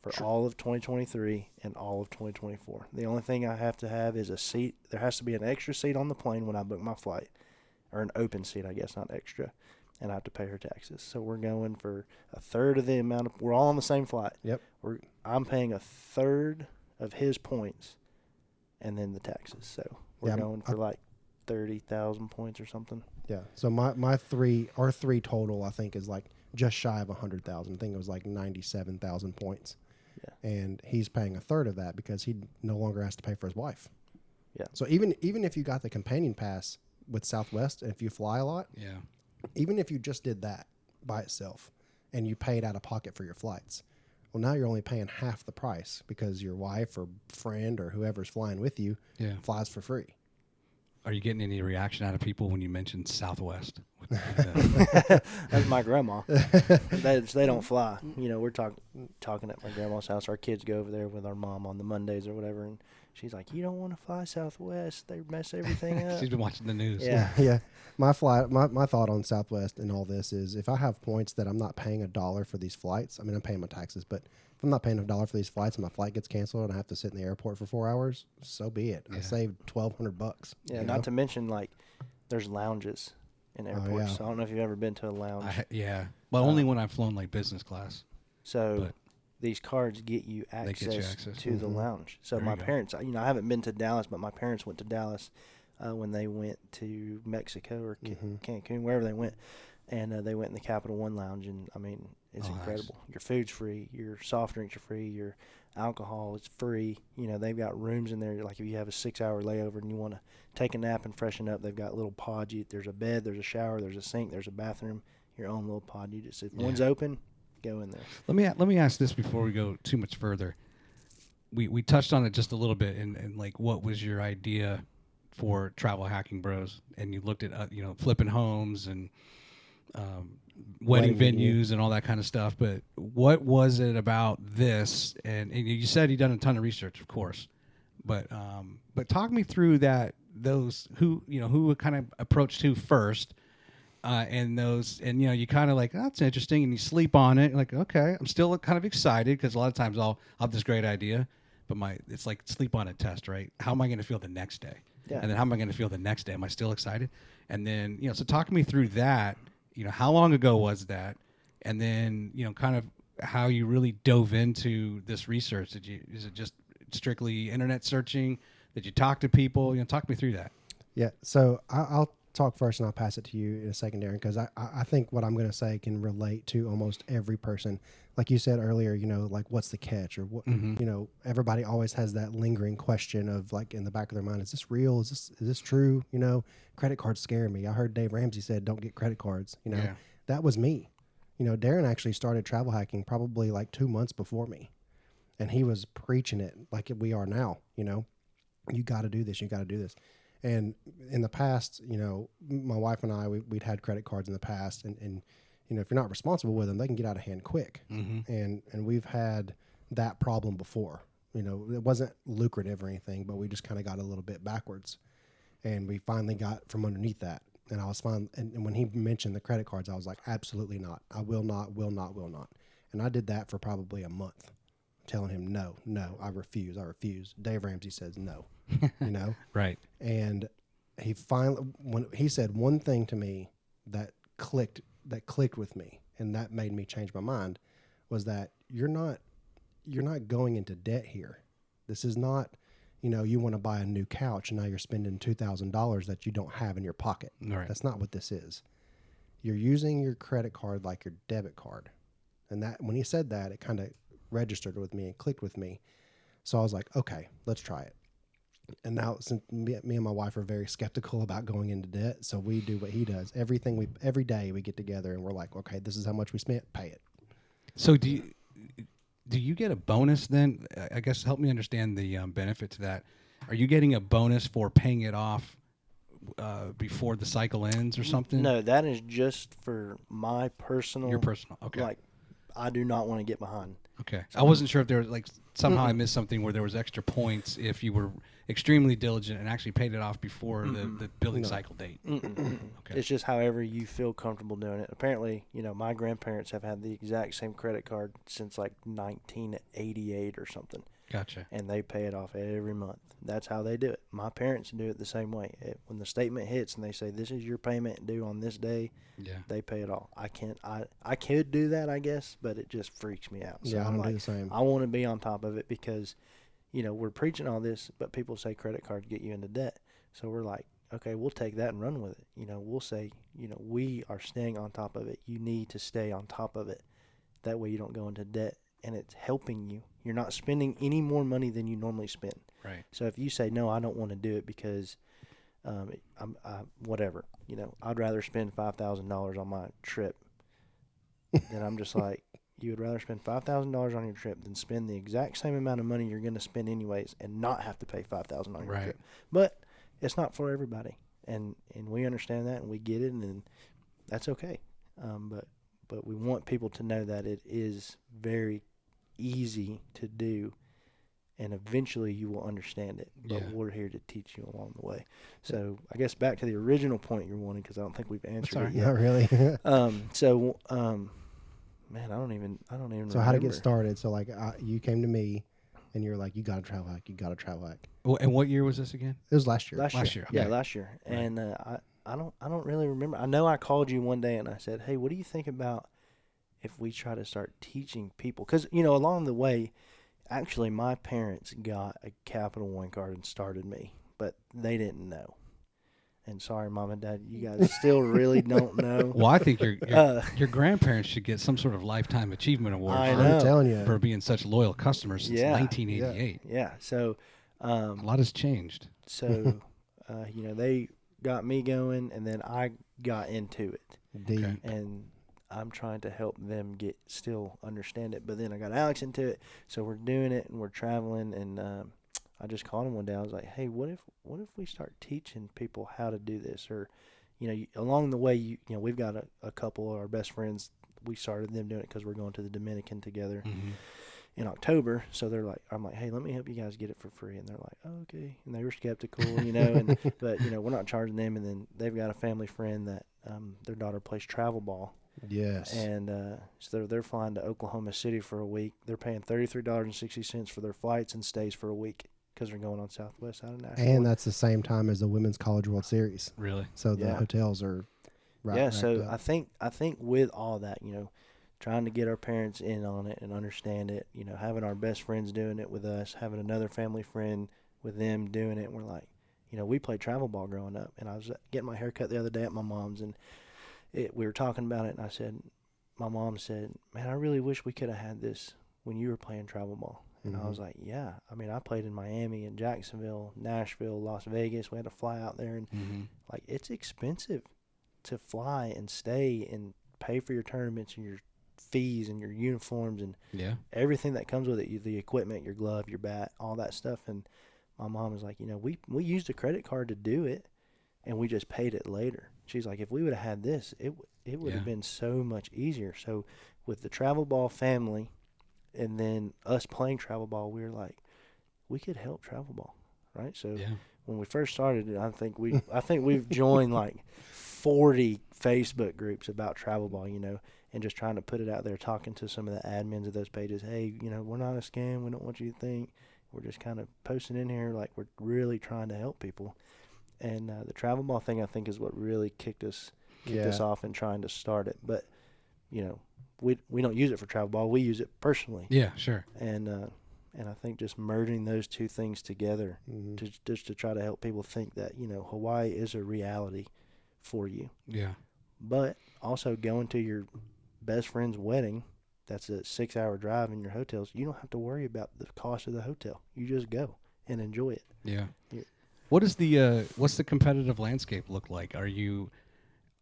Speaker 3: for all of 2023 and all of 2024. The only thing I have to have is a seat. There has to be an extra seat on the plane when I book my flight, or an open seat, I guess, not extra, and I have to pay her taxes. So we're going for a third of the amount of, we're all on the same flight.
Speaker 2: Yep.
Speaker 3: I'm paying a third of his points and then the taxes. So we're going for like 30,000 points or something.
Speaker 2: Yeah. So our three total, I think, is like just shy of 100,000. I think it was like 97,000 points. Yeah. And he's paying a third of that because he no longer has to pay for his wife.
Speaker 3: Yeah.
Speaker 2: So even if you got the companion pass with Southwest and if you fly a lot,
Speaker 1: yeah,
Speaker 2: even if you just did that by itself and you paid out of pocket for your flights, well, now you're only paying half the price because your wife or friend or whoever's flying with you flies for free.
Speaker 1: Are you getting any reaction out of people when you mentioned Southwest?
Speaker 3: That's my grandma. They don't fly. We're talking at my grandma's house. Our kids go over there with our mom on the Mondays or whatever, and she's like, "You don't want to fly Southwest. They mess everything up."
Speaker 1: She's been watching the news.
Speaker 3: Yeah.
Speaker 2: Yeah. My thought on Southwest and all this is if I have points that I'm not paying $1 for these flights, I mean, I'm paying my taxes, but if I'm not paying $1 for these flights and my flight gets canceled and I have to sit in the airport for 4 hours, so be it. I saved $1,200.
Speaker 3: Yeah. Not to mention, like, there's lounges in airports. So I don't know if you've ever been to a lounge.
Speaker 1: Well, only when I've flown like business class.
Speaker 3: So these cards get you access to the lounge. So my parents, I haven't been to Dallas, but my parents went to Dallas when they went to Mexico or Cancun, wherever they went, and they went in the Capital One Lounge, and I mean, it's incredible. Nice. Your food's free, your soft drinks are free, your alcohol is free. They've got rooms in there. Like if you have a 6-hour layover and you want to take a nap and freshen up, they've got little pods. There's a bed, there's a shower, there's a sink, there's a bathroom. Your own little pod. You just if one's open, go in there.
Speaker 1: Let me ask this before we go too much further. We touched on it just a little bit, and like, what was your idea for Travel Hacking Bros? And you looked at flipping homes and wedding venues and all that kind of stuff. But what was it about this? And you said you've done a ton of research, of course. But talk me through that. Those who kind of approached who first. And you kind of like, oh, that's interesting, and you sleep on it. Like, okay, I'm still kind of excited because a lot of times I'll have this great idea, but it's like sleep on a test, right? How am I going to feel the next day?
Speaker 3: Yeah.
Speaker 1: And then how am I going to feel the next day? Am I still excited? And then so talk me through that. How long ago was that? And then kind of how you really dove into this research. Is it just strictly internet searching? Did you talk to people? Talk me through that.
Speaker 2: Yeah. So I'll talk first and I'll pass it to you in a second, Darren, because I think what I'm going to say can relate to almost every person. Like you said earlier, like what's the catch, or what, everybody always has that lingering question of like in the back of their mind, is this real? Is this true? Credit cards scare me. I heard Dave Ramsey said, don't get credit cards. That was me. Darren actually started travel hacking probably like 2 months before me, and he was preaching it like we are now. You got to do this. You got to do this. And in the past, my wife and I, we'd had credit cards in the past, and if you're not responsible with them, they can get out of hand quick. Mm-hmm. And we've had that problem before. It wasn't lucrative or anything, but we just kind of got a little bit backwards, and we finally got from underneath that. And I was fine. And when he mentioned the credit cards, I was like, absolutely not. I will not. And I did that for probably a month, telling him, no, I refuse. Dave Ramsey says no.
Speaker 1: Right.
Speaker 2: And he finally, when he said one thing to me that clicked with me, and that made me change my mind, was that you're not going into debt here. This is not, you want to buy a new couch and now you're spending $2,000 that you don't have in your pocket.
Speaker 1: Right.
Speaker 2: That's not what this is. You're using your credit card like your debit card. And that, when he said that, it kind of registered with me and clicked with me. So I was like, okay, let's try it. And now, since me and my wife are very skeptical about going into debt, so we do what he does. Every day we get together and we're like, okay, this is how much we spent, pay it.
Speaker 1: So do you get a bonus then? I guess help me understand the benefit to that. Are you getting a bonus for paying it off before the cycle ends or something?
Speaker 3: No, that is just for my personal.
Speaker 1: Your personal, okay.
Speaker 3: Like, I do not want to get behind.
Speaker 1: Okay, I wasn't sure if there was like somehow I missed something where there was extra points if extremely diligent and actually paid it off before the billing cycle date.
Speaker 3: Okay. It's just however you feel comfortable doing it. Apparently, my grandparents have had the exact same credit card since like 1988 or something.
Speaker 1: Gotcha.
Speaker 3: And they pay it off every month. That's how they do it. My parents do it the same way. When the statement hits and they say, this is your payment due on this day, they pay it all. I could do that, I guess, but it just freaks me out. So
Speaker 2: I'm
Speaker 3: like,
Speaker 2: do the same.
Speaker 3: I want to be on top of it because, we're preaching all this, but people say credit cards get you into debt. So we're like, okay, we'll take that and run with it. We'll say, we are staying on top of it. You need to stay on top of it. That way you don't go into debt. And it's helping you. You're not spending any more money than you normally spend.
Speaker 1: Right.
Speaker 3: So if you say, no, I don't want to do it because whatever, I'd rather spend $5,000 on my trip. Then I'm just like, you would rather spend $5,000 on your trip than spend the exact same amount of money you're going to spend anyways and not have to pay $5,000 on your trip. But it's not for everybody. And we understand that and we get it and that's okay. But we want people to know that it is very easy to do, and eventually you will understand it. But we're here to teach you along the way. So I guess back to the original point you're wanting, because I don't think we've answered it yet.
Speaker 2: Not really.
Speaker 3: Man, I don't even.
Speaker 2: So
Speaker 3: remember.
Speaker 2: how to get started? So like, you came to me, and you're like, you got to travel hack. You got to travel hack.
Speaker 1: Well, and what year was this again?
Speaker 2: It was last year.
Speaker 1: Last year.
Speaker 3: Yeah,
Speaker 1: Okay.
Speaker 3: last year.
Speaker 1: Right.
Speaker 3: And I don't really remember. I know I called you one day and I said, hey, what do you think about if we try to start teaching people? Because, along the way, actually, my parents got a Capital One card and started me, but they didn't know. And sorry, Mom and Dad, you guys still really don't know.
Speaker 1: Well, I think your grandparents should get some sort of lifetime achievement award
Speaker 2: I'm telling you.
Speaker 1: for being such loyal customers since 1988.
Speaker 3: Yeah. So
Speaker 1: a lot has changed.
Speaker 3: So, they got me going, and then I got into it.
Speaker 2: Deep.
Speaker 1: Okay.
Speaker 3: And I'm trying to help them still understand it. But then I got Alex into it, so we're doing it and we're traveling. And I just called him one day. I was like, "Hey, what if we start teaching people how to do this?" Or, along the way, we've got a couple of our best friends. We started them doing it because we're going to the Dominican together in October. So I'm like, "Hey, let me help you guys get it for free." And they're like, "Oh, okay." And they were skeptical, but we're not charging them. And then they've got a family friend that their daughter plays travel ball.
Speaker 2: Yes.
Speaker 3: And so they're flying to Oklahoma City for a week. They're paying $33.60 for their flights and stays for a week because they're going on Southwest out of Nashville.
Speaker 2: And that's the same time as the Women's College World Series.
Speaker 1: Really?
Speaker 2: So the hotels are
Speaker 3: So
Speaker 2: up.
Speaker 3: I think with all that, trying to get our parents in on it and understand it, having our best friends doing it with us, having another family friend with them doing it. And we're like, we played travel ball growing up. And I was getting my hair cut the other day at my mom's, and we were talking about it, and my mom said, man, I really wish we could have had this when you were playing travel ball. And I was like, yeah. I mean, I played in Miami and Jacksonville, Nashville, Las Vegas. We had to fly out there, and it's expensive to fly and stay and pay for your tournaments and your fees and your uniforms and everything that comes with it, the equipment, your glove, your bat, all that stuff. And my mom was like, we used a credit card to do it, and we just paid it later. She's like, if we would have had this, it would have been so much easier. So with the travel ball family and then us playing travel ball, we were like, we could help travel ball, right? So when we first started it, I think we've joined like 40 Facebook groups about travel ball, and just trying to put it out there, talking to some of the admins of those pages. Hey, we're not a scam. We don't want you to think. We're just kind of posting in here like we're really trying to help people. And the travel ball thing, I think, is what really kicked us off in trying to start it. But, we don't use it for travel ball. We use it personally.
Speaker 1: Yeah, sure.
Speaker 3: And I think just merging those two things together to try to help people think that, Hawaii is a reality for you.
Speaker 1: Yeah.
Speaker 3: But also going to your best friend's wedding, that's a 6-hour drive in your hotels. You don't have to worry about the cost of the hotel. You just go and enjoy it.
Speaker 1: Yeah. What's the competitive landscape look like? Are you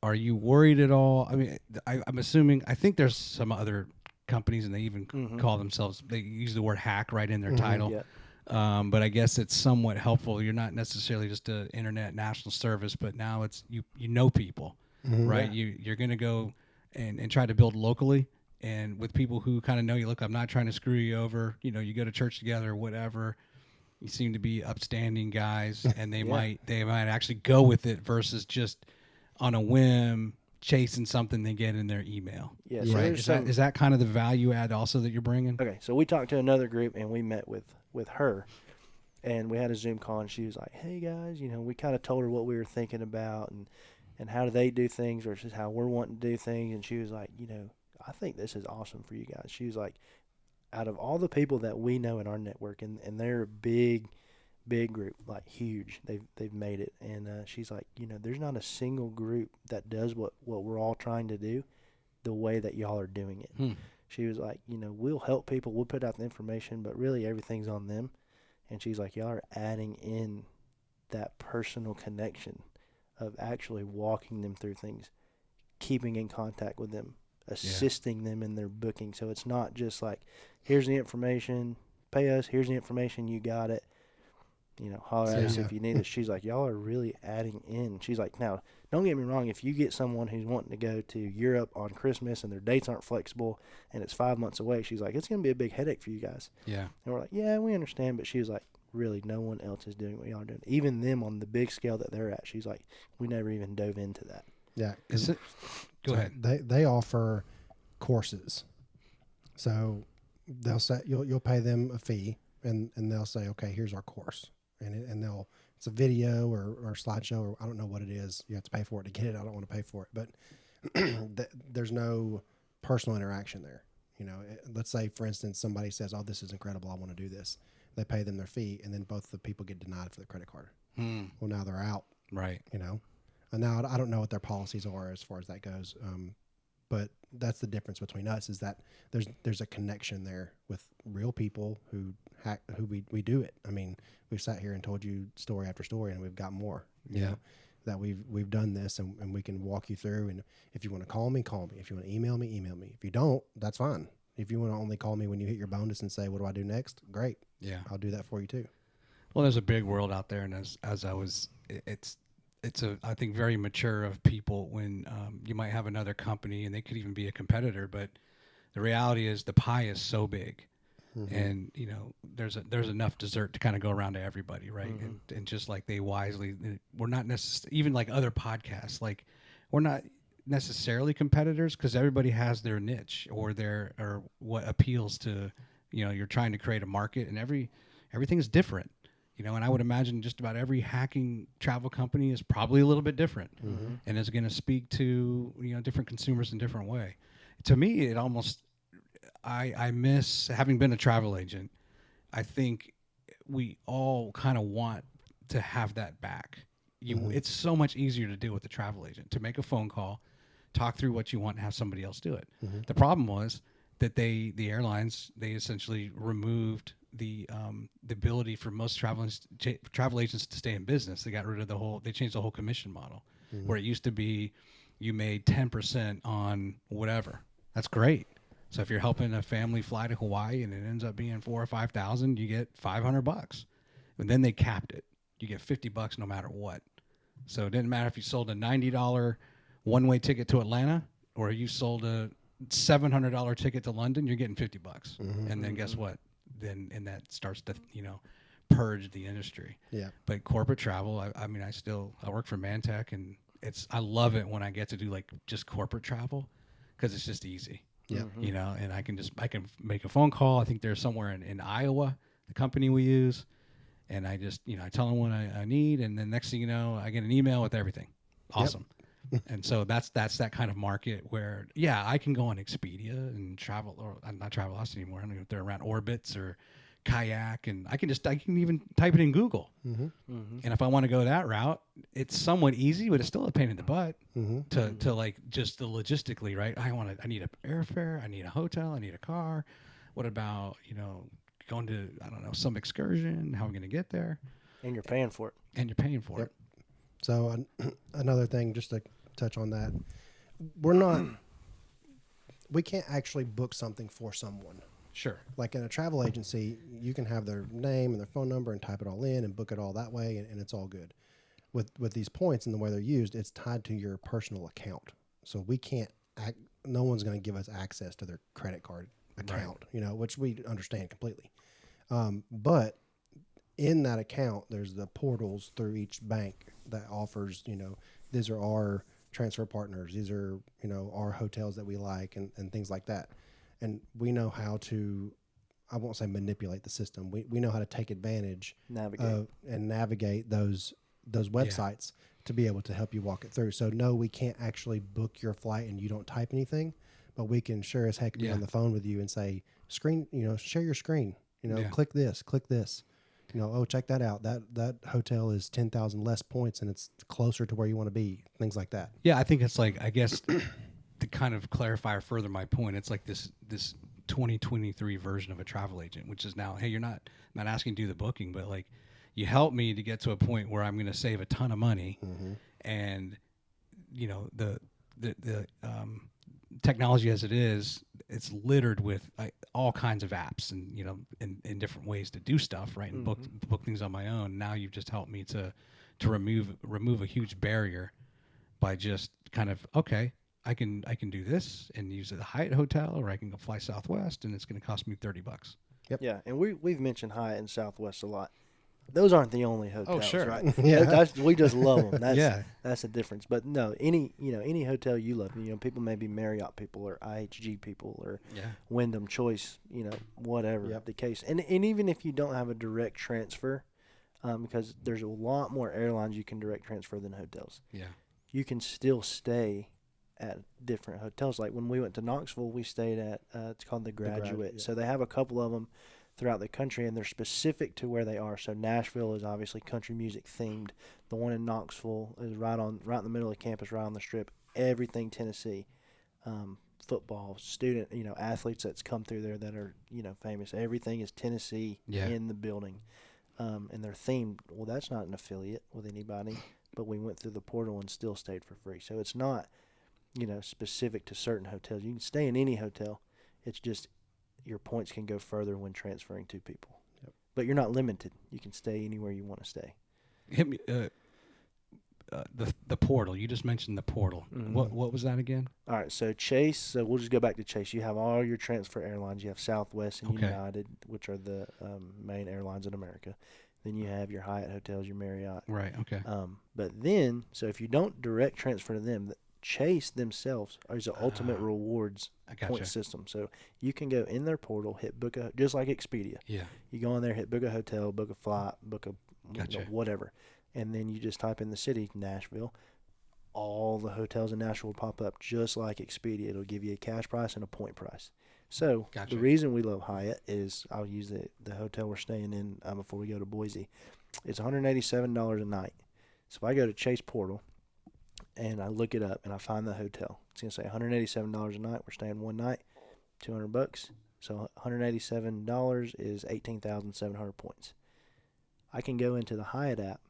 Speaker 1: worried at all? I mean, I'm assuming. I think there's some other companies, and they even call themselves. They use the word hack right in their title.
Speaker 3: Yeah.
Speaker 1: But I guess it's somewhat helpful. You're not necessarily just an internet national service, but now it's you know people, right?
Speaker 3: Yeah.
Speaker 1: You're going to go and try to build locally and with people who kind of know you. Look, I'm not trying to screw you over. You go to church together or whatever. You seem to be upstanding guys, and they might actually go with it versus just on a whim chasing something they get in their email.
Speaker 3: Yeah, so
Speaker 1: right. Is that kind of the value add also that you're bringing?
Speaker 3: Okay, so we talked to another group, and we met with her, and we had a Zoom call, and she was like, "Hey guys, we kind of told her what we were thinking about, and how do they do things versus how we're wanting to do things." And she was like, "I think this is awesome for you guys." She was like, out of all the people that we know in our network, and they're a big group, like huge, they've made it, and she's like, there's not a single group that does what we're all trying to do the way that y'all are doing it. She was like, we'll help people, we'll put out the information, but really everything's on them. And she's like, y'all are adding in that personal connection of actually walking them through things, keeping in contact with them, assisting them in their booking. So it's not just like, here's the information, pay us, here's the information, you got it. Holler at us if you need us. She's like, y'all are really adding in. She's like, now, don't get me wrong. If you get someone who's wanting to go to Europe on Christmas and their dates aren't flexible and it's 5 months away, she's like, it's going to be a big headache for you guys.
Speaker 1: Yeah.
Speaker 3: And we're like, yeah, we understand. But she was like, really, no one else is doing what y'all are doing. Even them on the big scale that they're at. She's like, we never even dove into that.
Speaker 2: Yeah.
Speaker 1: Is it? Go ahead.
Speaker 2: They offer courses. So they'll say, you'll pay them a fee, and they'll say, okay, here's our course. And it's a video or slideshow, or I don't know what it is. You have to pay for it to get it. I don't want to pay for it, but there's no personal interaction there. Let's say, for instance, somebody says, "Oh, this is incredible. I want to do this." They pay them their fee, and then both the people get denied for the credit card. Well, now they're out.
Speaker 1: Right.
Speaker 2: And now I don't know what their policies are as far as that goes. But that's the difference between us, is that there's a connection there with real people who we do it. I mean, we've sat here and told you story after story, and we've got more. That we've done this, and we can walk you through. And if you want to call me, call me. If you want to email me, email me. If you don't, that's fine. If you want to only call me when you hit your bonus and say, "What do I do next?" Great.
Speaker 1: Yeah,
Speaker 2: I'll do that for you too.
Speaker 1: Well, there's a big world out there, and as I was, it's a, I think, very mature of people when you might have another company and they could even be a competitor, but the reality is the pie is so big, and there's enough dessert to kind of go around to everybody, right? And just like they wisely, we're not necessarily, even like other podcasts, like we're not necessarily competitors, because everybody has their niche or what appeals to, you're trying to create a market, and everything's different. And I would imagine just about every hacking travel company is probably a little bit different, and is going to speak to different consumers in a different way. To me, it almost, I miss having been a travel agent. I think we all kind of want to have that back. It's so much easier to do with a travel agent, to make a phone call, talk through what you want, and have somebody else do it. The problem was that the airlines, they essentially removed the ability for most travel agents to stay in business. They got rid of they changed the whole commission model, where it used to be you made 10% on whatever. That's great. So if you're helping a family fly to Hawaii and it ends up being $4,000 or $5,000, you get $500. And then they capped it. You get $50 no matter what. So it didn't matter if you sold a $90 one-way ticket to Atlanta or you sold a $700 ticket to London, you're getting $50. And then guess what? And that starts to, purge the industry.
Speaker 2: Yeah. But
Speaker 1: corporate travel, I work for Mantech, and I love it when I get to do like just corporate travel, because it's just easy.
Speaker 2: Yeah.
Speaker 1: And I can make a phone call. I think there's somewhere in Iowa, the company we use, and I just, I tell them what I need, and then next thing you know, I get an email with everything. Awesome. Yep. And so that's that kind of market where, I can go on Expedia and travel, or not Travelocity anymore. I don't know if they're around Orbitz or Kayak, and I can even type it in Google. And if I want to go that route, it's somewhat easy, but it's still a pain in the butt to like just the logistically, right? I need a airfare, I need a hotel, I need a car. What about, going to, I don't know, some excursion? How am I going to get there?
Speaker 3: And you're paying for it.
Speaker 2: Yep. So another thing, just to touch on that, we can't actually book something for someone.
Speaker 1: Sure.
Speaker 2: Like in a travel agency, you can have their name and their phone number and type it all in and book it all that way, and it's all good. With these points and the way they're used, it's tied to your personal account. So we can't no one's going to give us access to their credit card account, which we understand completely. But in that account, there's the portals through each bank that offers, these are our transfer partners. These are, our hotels that we like and things like that. And we know how to, I won't say manipulate the system. We know how to take advantage of and navigate those websites to be able to help you walk it through. So no, we can't actually book your flight and you don't type anything, but we can sure as heck be on the phone with you and say, share your screen, click this. Check that out. That hotel is 10,000 less points and it's closer to where you want to be. Things like that.
Speaker 1: Yeah, I think it's like, I guess to kind of clarify or further my point, it's like this 2023 version of a travel agent, which is now, hey, you're not asking to do the booking, but like you help me to get to a point where I'm going to save a ton of money, and the technology as it is, it's littered with all kinds of apps and in different ways to do stuff, right? And book things on my own. Now you've just helped me to remove a huge barrier by just kind of, okay, I can do this and use the Hyatt hotel, or I can go fly Southwest and it's going to cost me $30.
Speaker 2: Yep.
Speaker 3: Yeah, and we've mentioned Hyatt and Southwest a lot. Those aren't the only hotels, right?
Speaker 2: Yeah.
Speaker 3: We just love them. That's the difference. But no, any hotel you love, people may be Marriott people or IHG people or Wyndham Choice, whatever the case. And even if you don't have a direct transfer, because there's a lot more airlines you can direct transfer than hotels.
Speaker 1: Yeah.
Speaker 3: You can still stay at different hotels. Like when we went to Knoxville, we stayed at it's called the Graduate. So they have a couple of them throughout the country, and they're specific to where they are. So Nashville is obviously country music themed. The one in Knoxville is right in the middle of campus, right on the strip. Everything Tennessee, football, student, athletes that's come through there that are famous. Everything is Tennessee in the building, and they're themed. Well, that's not an affiliate with anybody, but we went through the portal and still stayed for free. So it's not specific to certain hotels. You can stay in any hotel. It's just your points can go further when transferring to people. Yep. But you're not limited. You can stay anywhere you want to stay.
Speaker 1: Hit me the portal. You just mentioned the portal.
Speaker 3: Mm-hmm.
Speaker 1: What was that again?
Speaker 3: All right, so Chase, so we'll just go back to Chase. You have all your transfer airlines. You have Southwest and United, which are the main airlines in America. Then you have your Hyatt hotels, your Marriott.
Speaker 1: Right, okay.
Speaker 3: But then, so if you don't direct transfer to them, Chase themselves is an ultimate rewards point system. So you can go in their portal, hit book just like Expedia.
Speaker 1: Yeah.
Speaker 3: You go in there, hit book a hotel, book a flight, book a whatever, and then you just type in the city, Nashville. All the hotels in Nashville will pop up just like Expedia. It'll give you a cash price and a point price. So the reason we love Hyatt is, I'll use the hotel we're staying in before we go to Boise. It's $187 a night. So if I go to Chase Portal and I look it up and I find the hotel, it's going to say $187 a night. We're staying one night, $200. So $187 is 18,700 points. I can go into the Hyatt app,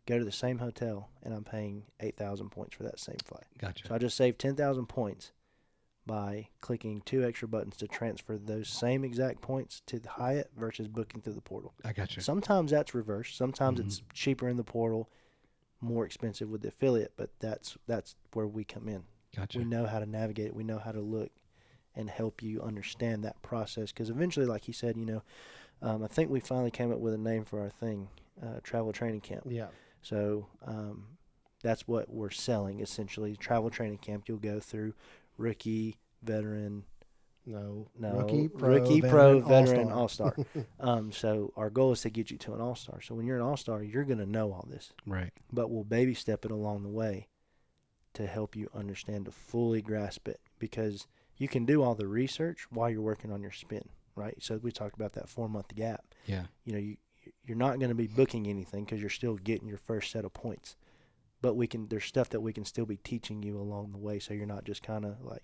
Speaker 3: go to the same hotel, and I'm paying 8,000 points for that same flight.
Speaker 1: Gotcha.
Speaker 3: So I just saved 10,000 points by clicking 2 extra buttons to transfer those same exact points to the Hyatt versus booking through the portal.
Speaker 1: I gotcha.
Speaker 3: Sometimes that's reversed. Sometimes it's cheaper in the portal, more expensive with the affiliate, but that's where we come in.
Speaker 1: Gotcha.
Speaker 3: We know how to navigate it. We know how to look and help you understand that process. Because eventually, like he said, I think we finally came up with a name for our thing, travel training camp.
Speaker 2: Yeah.
Speaker 3: So that's what we're selling, essentially. Travel training camp. You'll go through rookie, veteran.
Speaker 2: No.
Speaker 3: Rookie,
Speaker 2: Pro,
Speaker 3: veteran, all-star. So our goal is to get you to an all-star. So when you're an all-star, you're going to know all this.
Speaker 1: Right.
Speaker 3: But we'll baby step it along the way to help you understand, to fully grasp it. Because you can do all the research while you're working on your spin, right? So we talked about that 4-month gap.
Speaker 1: Yeah.
Speaker 3: You're not going to be booking anything because you're still getting your first set of points. But there's stuff that we can still be teaching you along the way, so you're not just kind of like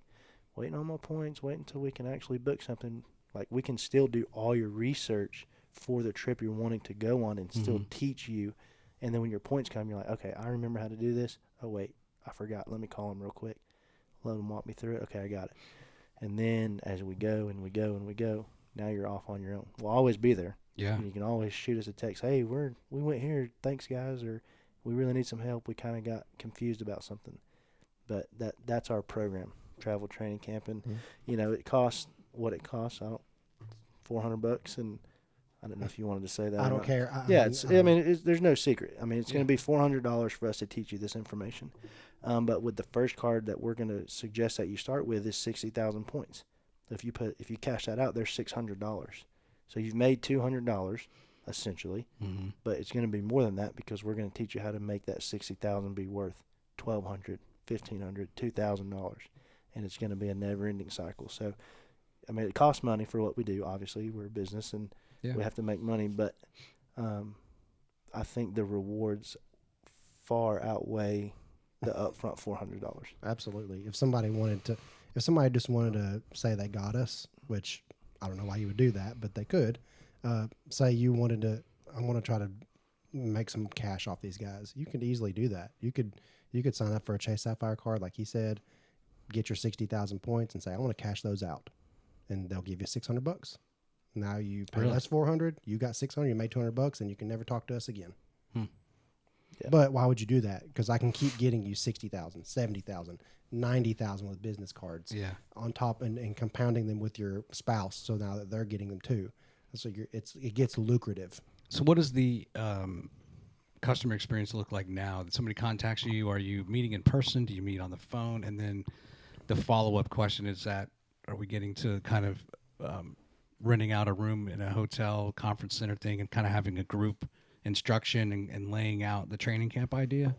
Speaker 3: waiting on my points, waiting until we can actually book something. Like, we can still do all your research for the trip you're wanting to go on and still teach you. And then when your points come, you're like, okay, I remember how to do this. Oh, wait, I forgot. Let me call them real quick. Let them walk me through it. Okay, I got it. And then as we go and we go and we go, now you're off on your own. We'll always be there.
Speaker 1: Yeah.
Speaker 3: And you can always shoot us a text. Hey, we went here. Thanks, guys. Or we really need some help. We kind of got confused about something. But that's our program, travel training camp. And, it costs what it costs. $400, and I don't know if you wanted to say that.
Speaker 2: I don't care.
Speaker 3: There's no secret. I mean, it's going to be $400 for us to teach you this information. But with the first card that we're going to suggest that you start with is 60,000 points. If you cash that out, there's $600. So you've made $200 essentially, but it's going to be more than that because we're going to teach you how to make that 60,000 be worth $1,200, $1,500, $2,000, and it's going to be a never-ending cycle. So, I mean, it costs money for what we do. Obviously, we're a business and we have to make money, but I think the rewards far outweigh the upfront $400.
Speaker 2: Absolutely. If somebody just wanted to say they got us, which I don't know why you would do that, but they could. Say I want to try to make some cash off these guys. You could easily do that. You could sign up for a Chase Sapphire card, like he said, get your 60,000 points, and say I want to cash those out, and they'll give you $600. Now you pay us $400, you got $600, you made $200, and you can never talk to us again. Yeah. But why would you do that? Because I can keep getting you 60,000, 70,000, 90,000 with business cards.
Speaker 1: Yeah.
Speaker 2: On top and compounding them with your spouse, so now that they're getting them too. So it gets lucrative.
Speaker 1: So what does the customer experience look like now? That somebody contacts you, are you meeting in person? Do you meet on the phone? And then the follow-up question is that, are we getting to kind of renting out a room in a hotel conference center thing and kind of having a group instruction and laying out the training camp idea?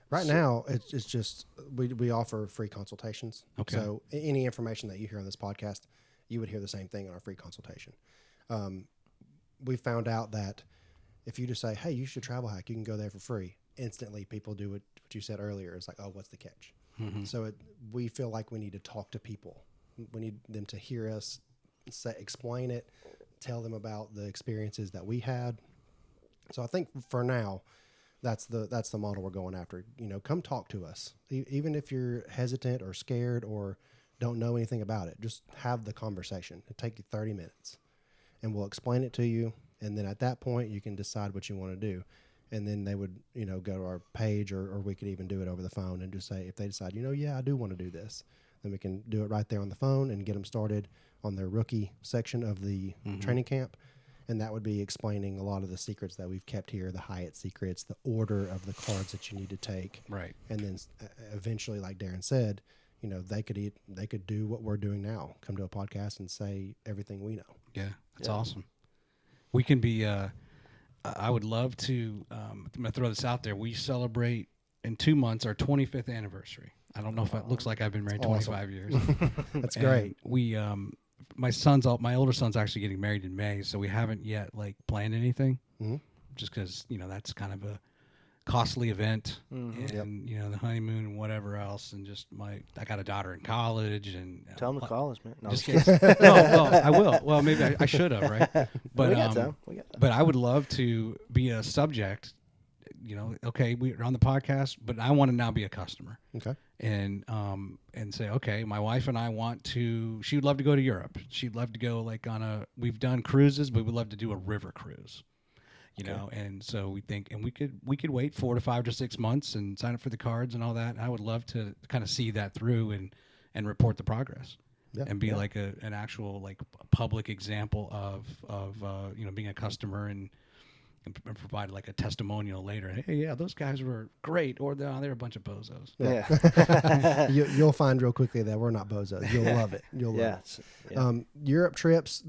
Speaker 2: Right now, it's just we offer free consultations.
Speaker 1: Okay.
Speaker 2: So any information that you hear on this podcast, you would hear the same thing in our free consultation. We found out that if you just say, hey, you should travel hack, you can go there for free. Instantly, people do what you said earlier. It's like, oh, what's the catch? So we feel like we need to talk to people. We need them to hear us, explain it, tell them about the experiences that we had. So I think for now, that's the model we're going after. Come talk to us. Even if you're hesitant or scared or don't know anything about it, just have the conversation. It'll take you 30 minutes, and we'll explain it to you. And then at that point, you can decide what you want to do. And then they would, go to our page, or we could even do it over the phone and just say, if they decide, yeah, I do want to do this, then we can do it right there on the phone and get them started on their rookie section of the training camp. And that would be explaining a lot of the secrets that we've kept here, the Hyatt secrets, the order of the cards that you need to take.
Speaker 1: Right.
Speaker 2: And then eventually, like Darren said, they could do what we're doing now, come to a podcast and say everything we know.
Speaker 1: Yeah, that's awesome. We can be, I would love to, I'm going to throw this out there. We celebrate in 2 months our 25th anniversary. I don't know if it looks like I've been married 25 years.
Speaker 2: That's great.
Speaker 1: We, my older son's actually getting married in May, so we haven't yet planned anything, just because that's kind of a costly event, and the honeymoon and whatever else, and just I got a daughter in college, and
Speaker 3: tell them to call us, man. No,
Speaker 1: just no, well, I will. Well, maybe I should have, right? But
Speaker 3: we got time.
Speaker 1: But I would love to be a subject. Okay, we're on the podcast, but I want to now be a customer.
Speaker 2: Okay.
Speaker 1: And say, okay, my wife and I she would love to go to Europe. She'd love to go we've done cruises, but we'd love to do a river cruise, and so we think, and we could wait 4 to 5 to 6 months and sign up for the cards and all that. And I would love to kind of see that through and report the progress and be an actual public example of being a customer and provide a testimonial later. Hey, yeah, those guys were great, or they're a bunch of bozos.
Speaker 2: Yeah. You'll find real quickly that we're not bozos. You'll love it. You'll love it. Yeah. Europe trips,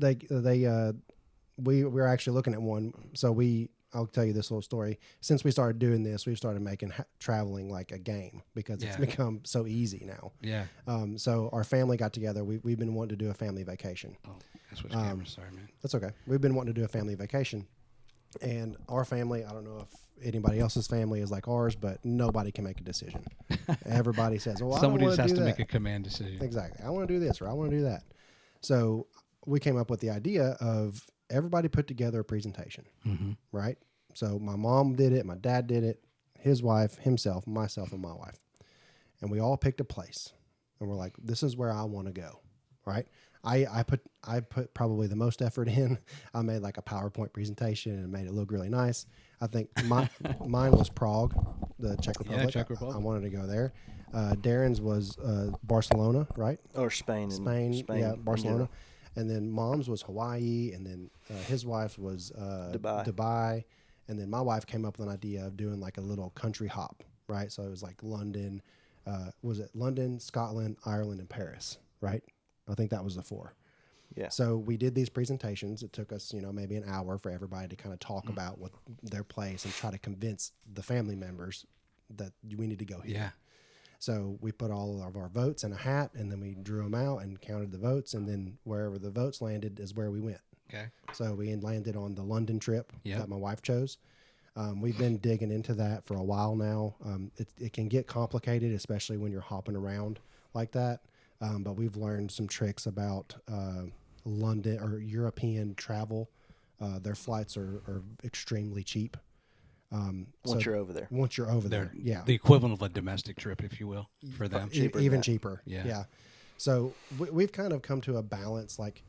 Speaker 2: we're actually looking at one. So I'll tell you this little story. Since we started doing this, we've started making traveling like a game because it's become so easy now. Yeah. So our family got together. We've been wanting to do a family vacation.
Speaker 1: Oh, I switched cameras. Sorry, man.
Speaker 2: That's okay. We've been wanting to do a family vacation. And our family, I don't know if anybody else's family is like ours, but nobody can make a decision. Everybody says, well,
Speaker 1: somebody just has to
Speaker 2: that.
Speaker 1: make a command decision.
Speaker 2: Exactly. I want to do this or I want to do that. So we came up with the idea of everybody put together a presentation, right? So my mom did it, my dad did it, his wife, himself, myself, and my wife. And we all picked a place. And we're like, this is where I want to go, right? I put probably the most effort in. I made a PowerPoint presentation and made it look really nice. I think mine was Prague, the Czech Republic.
Speaker 1: Yeah, Czech Republic.
Speaker 2: I wanted to go there. Darren's was Barcelona, right?
Speaker 3: Or Spain.
Speaker 2: Spain, yeah, Barcelona. And then mom's was Hawaii, and then his wife was Dubai. And then my wife came up with an idea of doing like a little country hop, right? So it was like London, was it London, Scotland, Ireland, and Paris, right? I think that was the 4.
Speaker 3: Yeah.
Speaker 2: So we did these presentations. It took us, maybe an hour for everybody to kind of talk about what their place and try to convince the family members that we need to go here.
Speaker 1: Yeah.
Speaker 2: So we put all of our votes in a hat, and then we drew them out and counted the votes, and then wherever the votes landed is where we went.
Speaker 1: Okay.
Speaker 2: So we landed on the London trip
Speaker 1: Yep.
Speaker 2: that my wife chose. We've been digging into that for a while now. It can get complicated, especially when you're hopping around like that. But we've learned some tricks about London or European travel. Their flights are extremely cheap.
Speaker 3: Once you're over there.
Speaker 2: Once you're over
Speaker 1: They're
Speaker 2: there, yeah.
Speaker 1: the equivalent of a domestic trip, if you will, for them.
Speaker 2: Even cheaper.
Speaker 1: Yeah.
Speaker 2: So we've kind of come to a balance. Like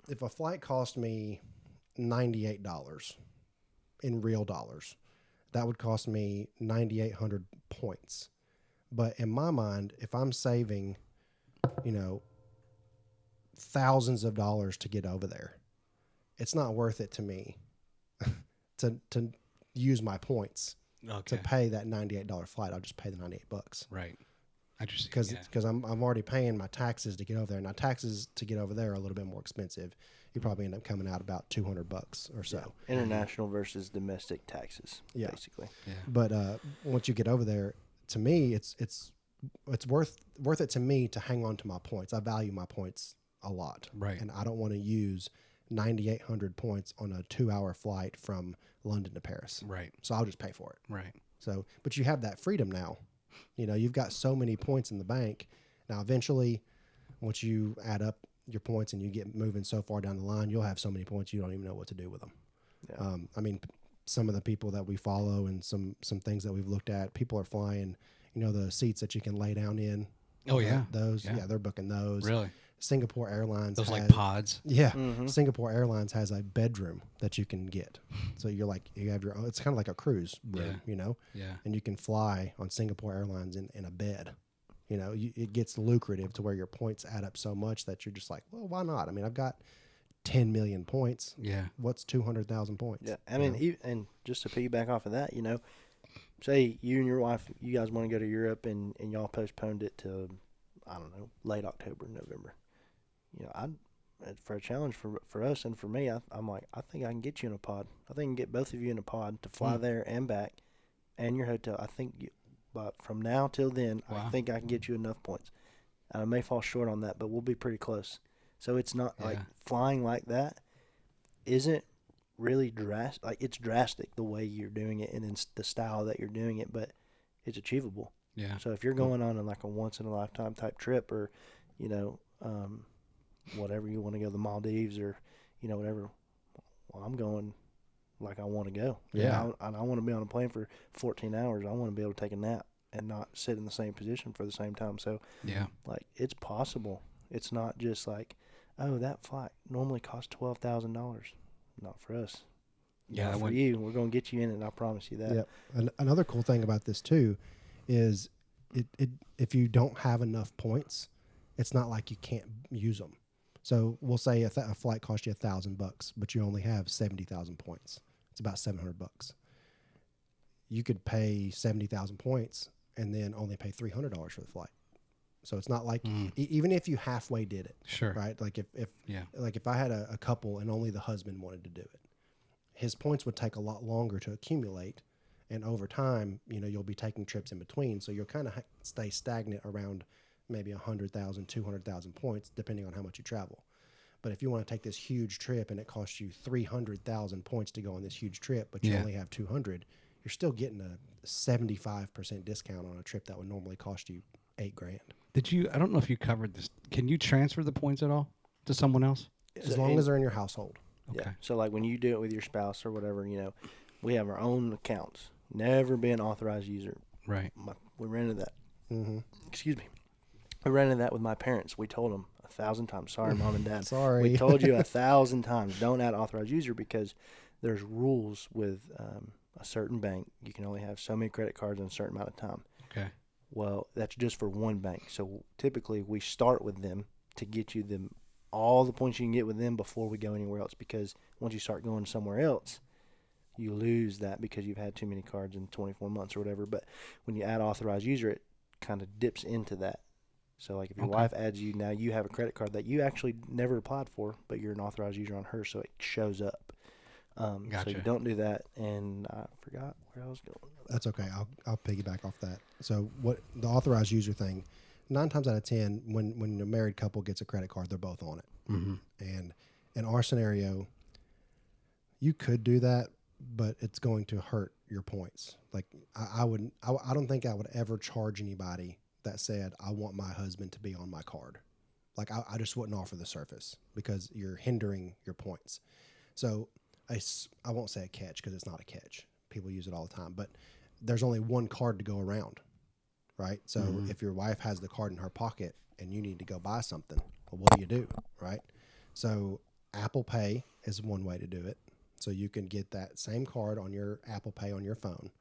Speaker 2: if a flight cost me $98 in real dollars, that would cost me 9,800 points. But in my mind, if I'm saving, thousands of dollars to get over there, it's not worth it to me to use my points to pay that $98 flight. I'll just pay the $98.
Speaker 1: Right. Interesting.
Speaker 2: Because I'm already paying my taxes to get over there. Now taxes to get over there are a little bit more expensive. You probably end up coming out about $200 or so.
Speaker 3: Yeah. International versus domestic taxes, basically.
Speaker 1: Yeah.
Speaker 2: But once you get over there, to me, it's worth it to me to hang on to my points. I value my points a lot,
Speaker 1: Right.
Speaker 2: And I don't want to use 9,800 points on a 2-hour flight from London to Paris.
Speaker 1: Right.
Speaker 2: So I'll just pay for it.
Speaker 1: Right.
Speaker 2: So, but you have that freedom now. You've got so many points in the bank. Now, eventually, once you add up your points and you get moving so far down the line, you'll have so many points you don't even know what to do with them. Yeah. Some of the people that we follow and some things that we've looked at, people are flying, the seats that you can lay down in.
Speaker 1: Oh, yeah.
Speaker 2: Those. Yeah, they're booking those.
Speaker 1: Really?
Speaker 2: Singapore Airlines.
Speaker 1: Those like pods.
Speaker 2: Yeah. Mm-hmm. Singapore Airlines has a bedroom that you can get. So you have your own, it's kind of like a cruise room,
Speaker 1: Yeah.
Speaker 2: And you can fly on Singapore Airlines in a bed. It gets lucrative to where your points add up so much that you're just like, well, why not? I've got 10 million points.
Speaker 1: Yeah.
Speaker 2: What's 200,000 points?
Speaker 3: Yeah. And just to piggyback off of that, say you and your wife, you guys want to go to Europe and y'all postponed it to, I don't know, late October, November. For a challenge for us and for me, I'm like, I think I can get you in a pod. I think I can get both of you in a pod to fly there and back and your hotel. I think but from now till then, wow. I think I can get you enough points. And I may fall short on that, but we'll be pretty close. So it's not like flying like that isn't really drastic. Like it's drastic the way you're doing it and in the style that you're doing it, but it's achievable.
Speaker 1: Yeah.
Speaker 3: So if you're going on like a once in a lifetime type trip or, whatever you want to go to the Maldives or, whatever, well, I'm going like I want to go.
Speaker 2: Yeah.
Speaker 3: I want to be on a plane for 14 hours. I want to be able to take a nap and not sit in the same position for the same time. So, like, it's possible. It's not just like, oh, that flight normally costs $12,000. Not for us.
Speaker 1: Yeah.
Speaker 3: Not for you. We're going to get you in it, and I promise you that.
Speaker 2: Yeah. Another cool thing about this, too, is if you don't have enough points, it's not like you can't use them. So we'll say a flight costs you $1,000, but you only have 70,000 points. It's about $700. You could pay 70,000 points and then only pay $300 for the flight. So it's not like even if you halfway did it,
Speaker 1: sure,
Speaker 2: right? Like if I had a couple and only the husband wanted to do it, his points would take a lot longer to accumulate, and over time, you'll be taking trips in between, so you'll kind of stay stagnant around maybe 100,000, 200,000 points, depending on how much you travel. But if you want to take this huge trip and it costs you 300,000 points to go on this huge trip, but you only have 200, you're still getting a 75% discount on a trip that would normally cost you $8,000.
Speaker 1: I don't know if you covered this. Can you transfer the points at all to someone else?
Speaker 2: As long as they're in your household.
Speaker 3: Okay. Yeah. So like when you do it with your spouse or whatever, we have our own accounts. Never been authorized user.
Speaker 1: Right.
Speaker 3: We rented that.
Speaker 2: Mm-hmm.
Speaker 3: Excuse me. We rented that with my parents. We told them 1,000 times. Sorry, Mom and Dad.
Speaker 2: Sorry.
Speaker 3: We told you 1,000 times. Don't add authorized user because there's rules with a certain bank. You can only have so many credit cards in a certain amount of time.
Speaker 1: Okay.
Speaker 3: Well, that's just for one bank. So typically we start with them to get you all the points you can get with them before we go anywhere else, because once you start going somewhere else, you lose that because you've had too many cards in 24 months or whatever. But when you add authorized user, it kind of dips into that. So like if your wife adds you, now you have a credit card that you actually never applied for, but you're an authorized user on her, so it shows up.
Speaker 1: Gotcha.
Speaker 3: So you don't do that. And I forgot where I was going.
Speaker 2: That's okay. I'll piggyback off that. So what the authorized user thing, 9 times out of 10, when a married couple gets a credit card, they're both on it.
Speaker 1: Mm-hmm.
Speaker 2: And in our scenario, you could do that, but it's going to hurt your points. Like I don't think I would ever charge anybody that said, I want my husband to be on my card. Like I just wouldn't offer the service because you're hindering your points. So I won't say a catch because it's not a catch. People use it all the time, but there's only one card to go around, right? So if your wife has the card in her pocket and you need to go buy something, well, what do? Right? So Apple Pay is one way to do it. So you can get that same card on your Apple Pay on your phone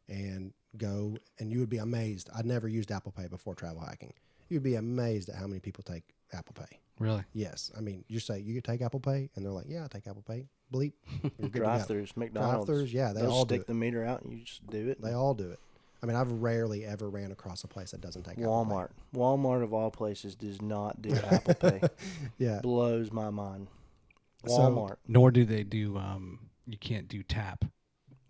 Speaker 2: and go, and you would be amazed. I'd never used Apple Pay before travel hacking. You'd be amazed at how many people take Apple Pay.
Speaker 1: Really?
Speaker 2: Yes. I mean, you say, you take Apple Pay? And they're like, yeah, I take Apple Pay. Bleep.
Speaker 3: Drive-thrus, McDonald's.
Speaker 2: Drive-thrus, yeah, they
Speaker 3: They'll
Speaker 2: all do
Speaker 3: stick
Speaker 2: it.
Speaker 3: the meter out and you just do it.
Speaker 2: They all do it. I mean, I've rarely ever ran across a place that doesn't take Apple Pay.
Speaker 3: Walmart of all places does not do Apple Pay.
Speaker 2: Yeah.
Speaker 3: Blows my mind.
Speaker 2: So-
Speaker 3: Walmart.
Speaker 1: Nor do they do. You can't do tap.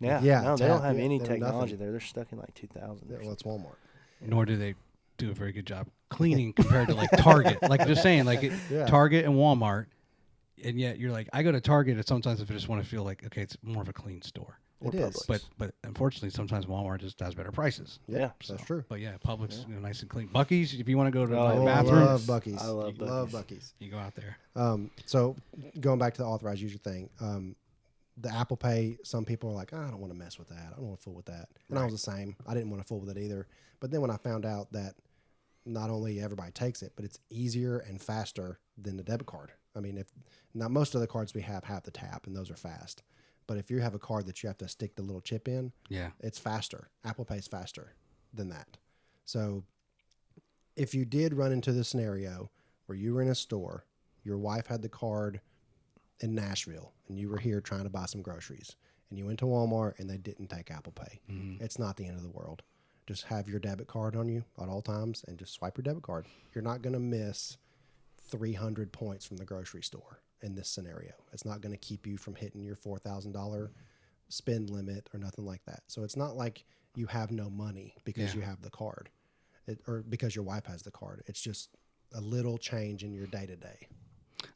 Speaker 3: Yeah.
Speaker 2: Yeah,
Speaker 3: No, they don't
Speaker 2: tap,
Speaker 3: have
Speaker 2: yeah,
Speaker 3: any
Speaker 2: they have
Speaker 3: technology
Speaker 2: nothing.
Speaker 3: there. They're stuck in like 2000.
Speaker 2: Yeah, well, it's Walmart.
Speaker 1: Nor do they do a very good job cleaning compared to like Target. Like just saying, like
Speaker 2: Yeah.
Speaker 1: Target and Walmart, and yet you're like, I go to Target, and sometimes if I just want to feel like, okay, it's more of a clean store.
Speaker 3: Or
Speaker 2: It is.
Speaker 3: Publix.
Speaker 1: But unfortunately, sometimes Walmart just has better prices.
Speaker 3: Yeah,
Speaker 2: That's true.
Speaker 1: But yeah, Publix, nice and clean. Buc-ee's, if you want to go to
Speaker 3: Oh,
Speaker 1: the
Speaker 3: I
Speaker 1: bathroom,
Speaker 2: I love Buc-ee's.
Speaker 3: I love
Speaker 2: Love
Speaker 3: Buc-ee's.
Speaker 2: Buc-ee's.
Speaker 1: you go out there.
Speaker 2: So going back to the authorized user thing, the Apple Pay, some people are like, I don't want to mess with that. I don't want to fool with that. And I was the same. I didn't want to fool with it either. But then when I found out that not only everybody takes it, but it's easier and faster than the debit card. I mean, if now most of the cards we have the tap, and those are fast. But if you have a card that you have to stick the little chip in,
Speaker 1: Yeah.
Speaker 2: it's faster. Apple Pay is faster than that. So if you did run into the scenario where you were in a store, your wife had the card in Nashville, and you were here trying to buy some groceries, and you went to Walmart and they didn't take Apple Pay, it's not the end of the world. Just have your debit card on you at all times and just swipe your debit card. You're not going to miss 300 points from the grocery store in this scenario. It's not going to keep you from hitting your $4,000 spend limit or nothing like that. So it's not like you have no money because you have the card or because your wife has the card. It's just a little change in your day-to-day.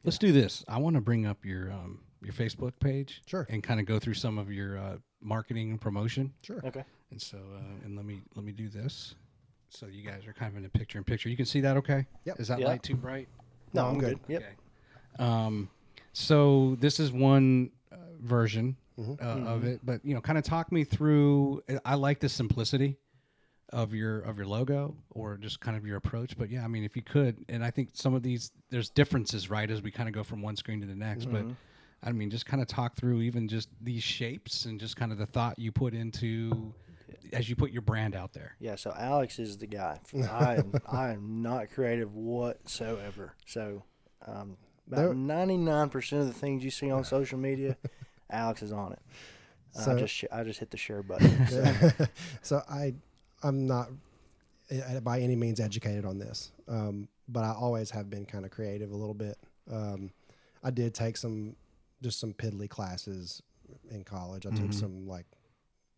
Speaker 1: Let's do this. I want to bring up your Facebook page.
Speaker 2: Sure.
Speaker 1: And kind of go through some of your marketing and promotion.
Speaker 2: Sure.
Speaker 3: Okay.
Speaker 1: And so, and let me do this. So you guys are kind of in a picture-in-picture. You can see that okay?
Speaker 2: Yep.
Speaker 1: Is that
Speaker 3: Yeah.
Speaker 1: light too bright?
Speaker 2: No, I'm good.
Speaker 3: Yep.
Speaker 1: Okay. So this is one version of it, but kind of talk me through. I like the simplicity of your logo, or just kind of your approach. But yeah, I mean, if you could, and I think some of these there's differences, right, as we kind of go from one screen to the next. But I mean, just kind of talk through even just these shapes and just kind of the thought you put into as you put your brand out there.
Speaker 3: Yeah, so Alex is the guy. I am not creative whatsoever. So about 99% of the things you see on social media, Alex is on it.
Speaker 2: So-
Speaker 3: I just hit the share button.
Speaker 2: So I'm not by any means educated on this, but I always have been kind of creative a little bit. I did take some piddly classes in college. I took some like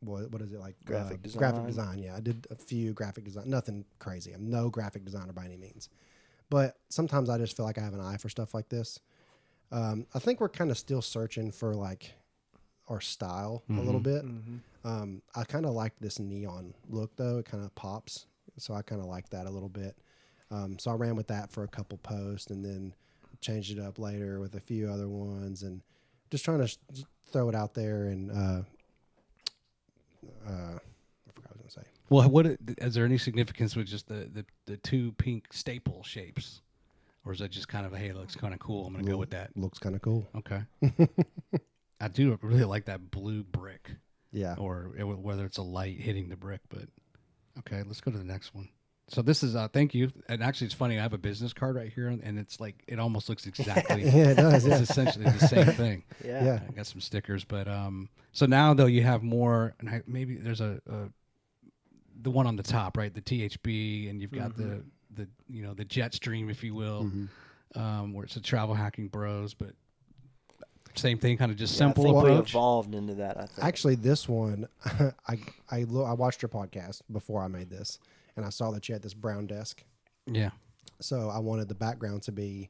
Speaker 2: what is it like
Speaker 3: Graphic design.
Speaker 2: Graphic design. Yeah, I did a few graphic design. Nothing crazy. I'm no graphic designer by any means, but sometimes I just feel like I have an eye for stuff like this. I think we're kind of still searching for like our style a little bit. I kind of like this neon look though. It kind of pops. So I kind of like that a little bit. So I ran with that for a couple posts and then changed it up later with a few other ones and just trying to throw it out there. And I forgot what I was going to say.
Speaker 1: Well, is there any significance with just the two pink staple shapes? Or is that just kind of hey, it looks kind of cool, I'm going to go with that?
Speaker 2: Looks kind of cool.
Speaker 1: Okay. I do really like that blue brick.
Speaker 2: Yeah.
Speaker 1: Or whether it's a light hitting the brick, but okay, let's go to the next one. So this is thank you. And actually, it's funny. I have a business card right here, and it's like it almost looks exactly.
Speaker 2: Yeah, it does.
Speaker 1: It's essentially the same thing.
Speaker 3: Yeah.
Speaker 1: I got some stickers, but so now though you have more, and maybe there's the one on the top, right? The THB, and you've got the the jet stream, if you will, where it's a travel hacking bros, but same thing, kind of just simple
Speaker 3: I think we
Speaker 1: approach.
Speaker 3: evolved into that. I think
Speaker 2: Actually, this one, I watched your podcast before I made this, and I saw that you had this brown desk.
Speaker 1: Yeah.
Speaker 2: So I wanted the background to be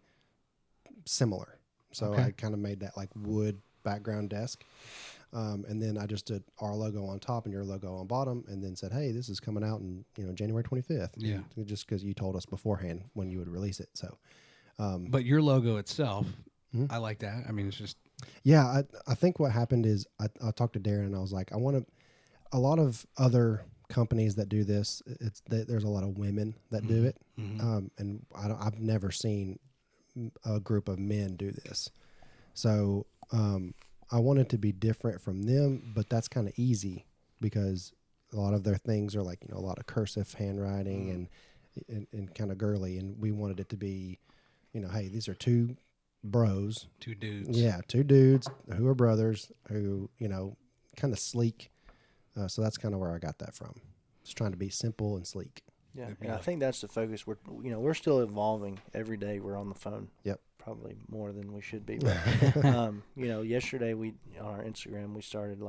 Speaker 2: similar. So
Speaker 1: Okay.
Speaker 2: I kind of made that like wood background desk. And then I just did our logo on top and your logo on bottom, and then said, "Hey, this is coming out in January 25th."
Speaker 1: Yeah.
Speaker 2: Just because you told us beforehand when you would release it. So,
Speaker 1: But your logo itself, I like that. I mean, it's just
Speaker 2: yeah, I think what happened is I talked to Darren and I was like, I want to. A lot of other companies that do this, there's a lot of women that do it, and I've never seen a group of men do this. So I wanted to be different from them, but that's kind of easy because a lot of their things are like a lot of cursive handwriting and kind of girly, and we wanted it to be, hey, these are two bros,
Speaker 1: two dudes.
Speaker 2: yeah, two dudes who are brothers who kind of sleek. So that's kind of where I got that from. Just trying to be simple and sleek.
Speaker 3: Yeah, and I think that's the focus. We're still evolving every day. We're on the phone.
Speaker 2: Yep.
Speaker 3: Probably more than we should be. But, yesterday on our Instagram we started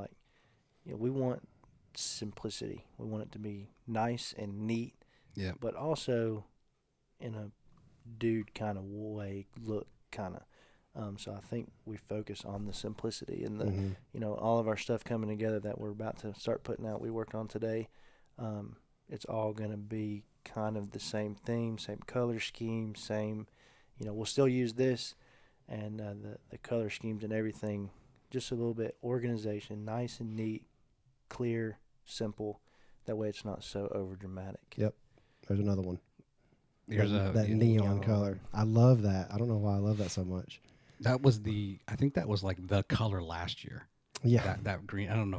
Speaker 3: we want simplicity. We want it to be nice and neat.
Speaker 1: Yeah.
Speaker 3: But also in a dude kind of way, look kind of. So I think we focus on the simplicity and the, all of our stuff coming together that we're about to start putting out. We worked on today. It's all going to be kind of the same theme, same color scheme, same, we'll still use this and the color schemes and everything, just a little bit organization, nice and neat, clear, simple. That way it's not so over dramatic.
Speaker 2: Yep. There's another one.
Speaker 1: Here's
Speaker 2: that neon color. I love that. I don't know why I love that so much.
Speaker 1: That was I think that was like the color last year.
Speaker 2: Yeah.
Speaker 1: That green. I don't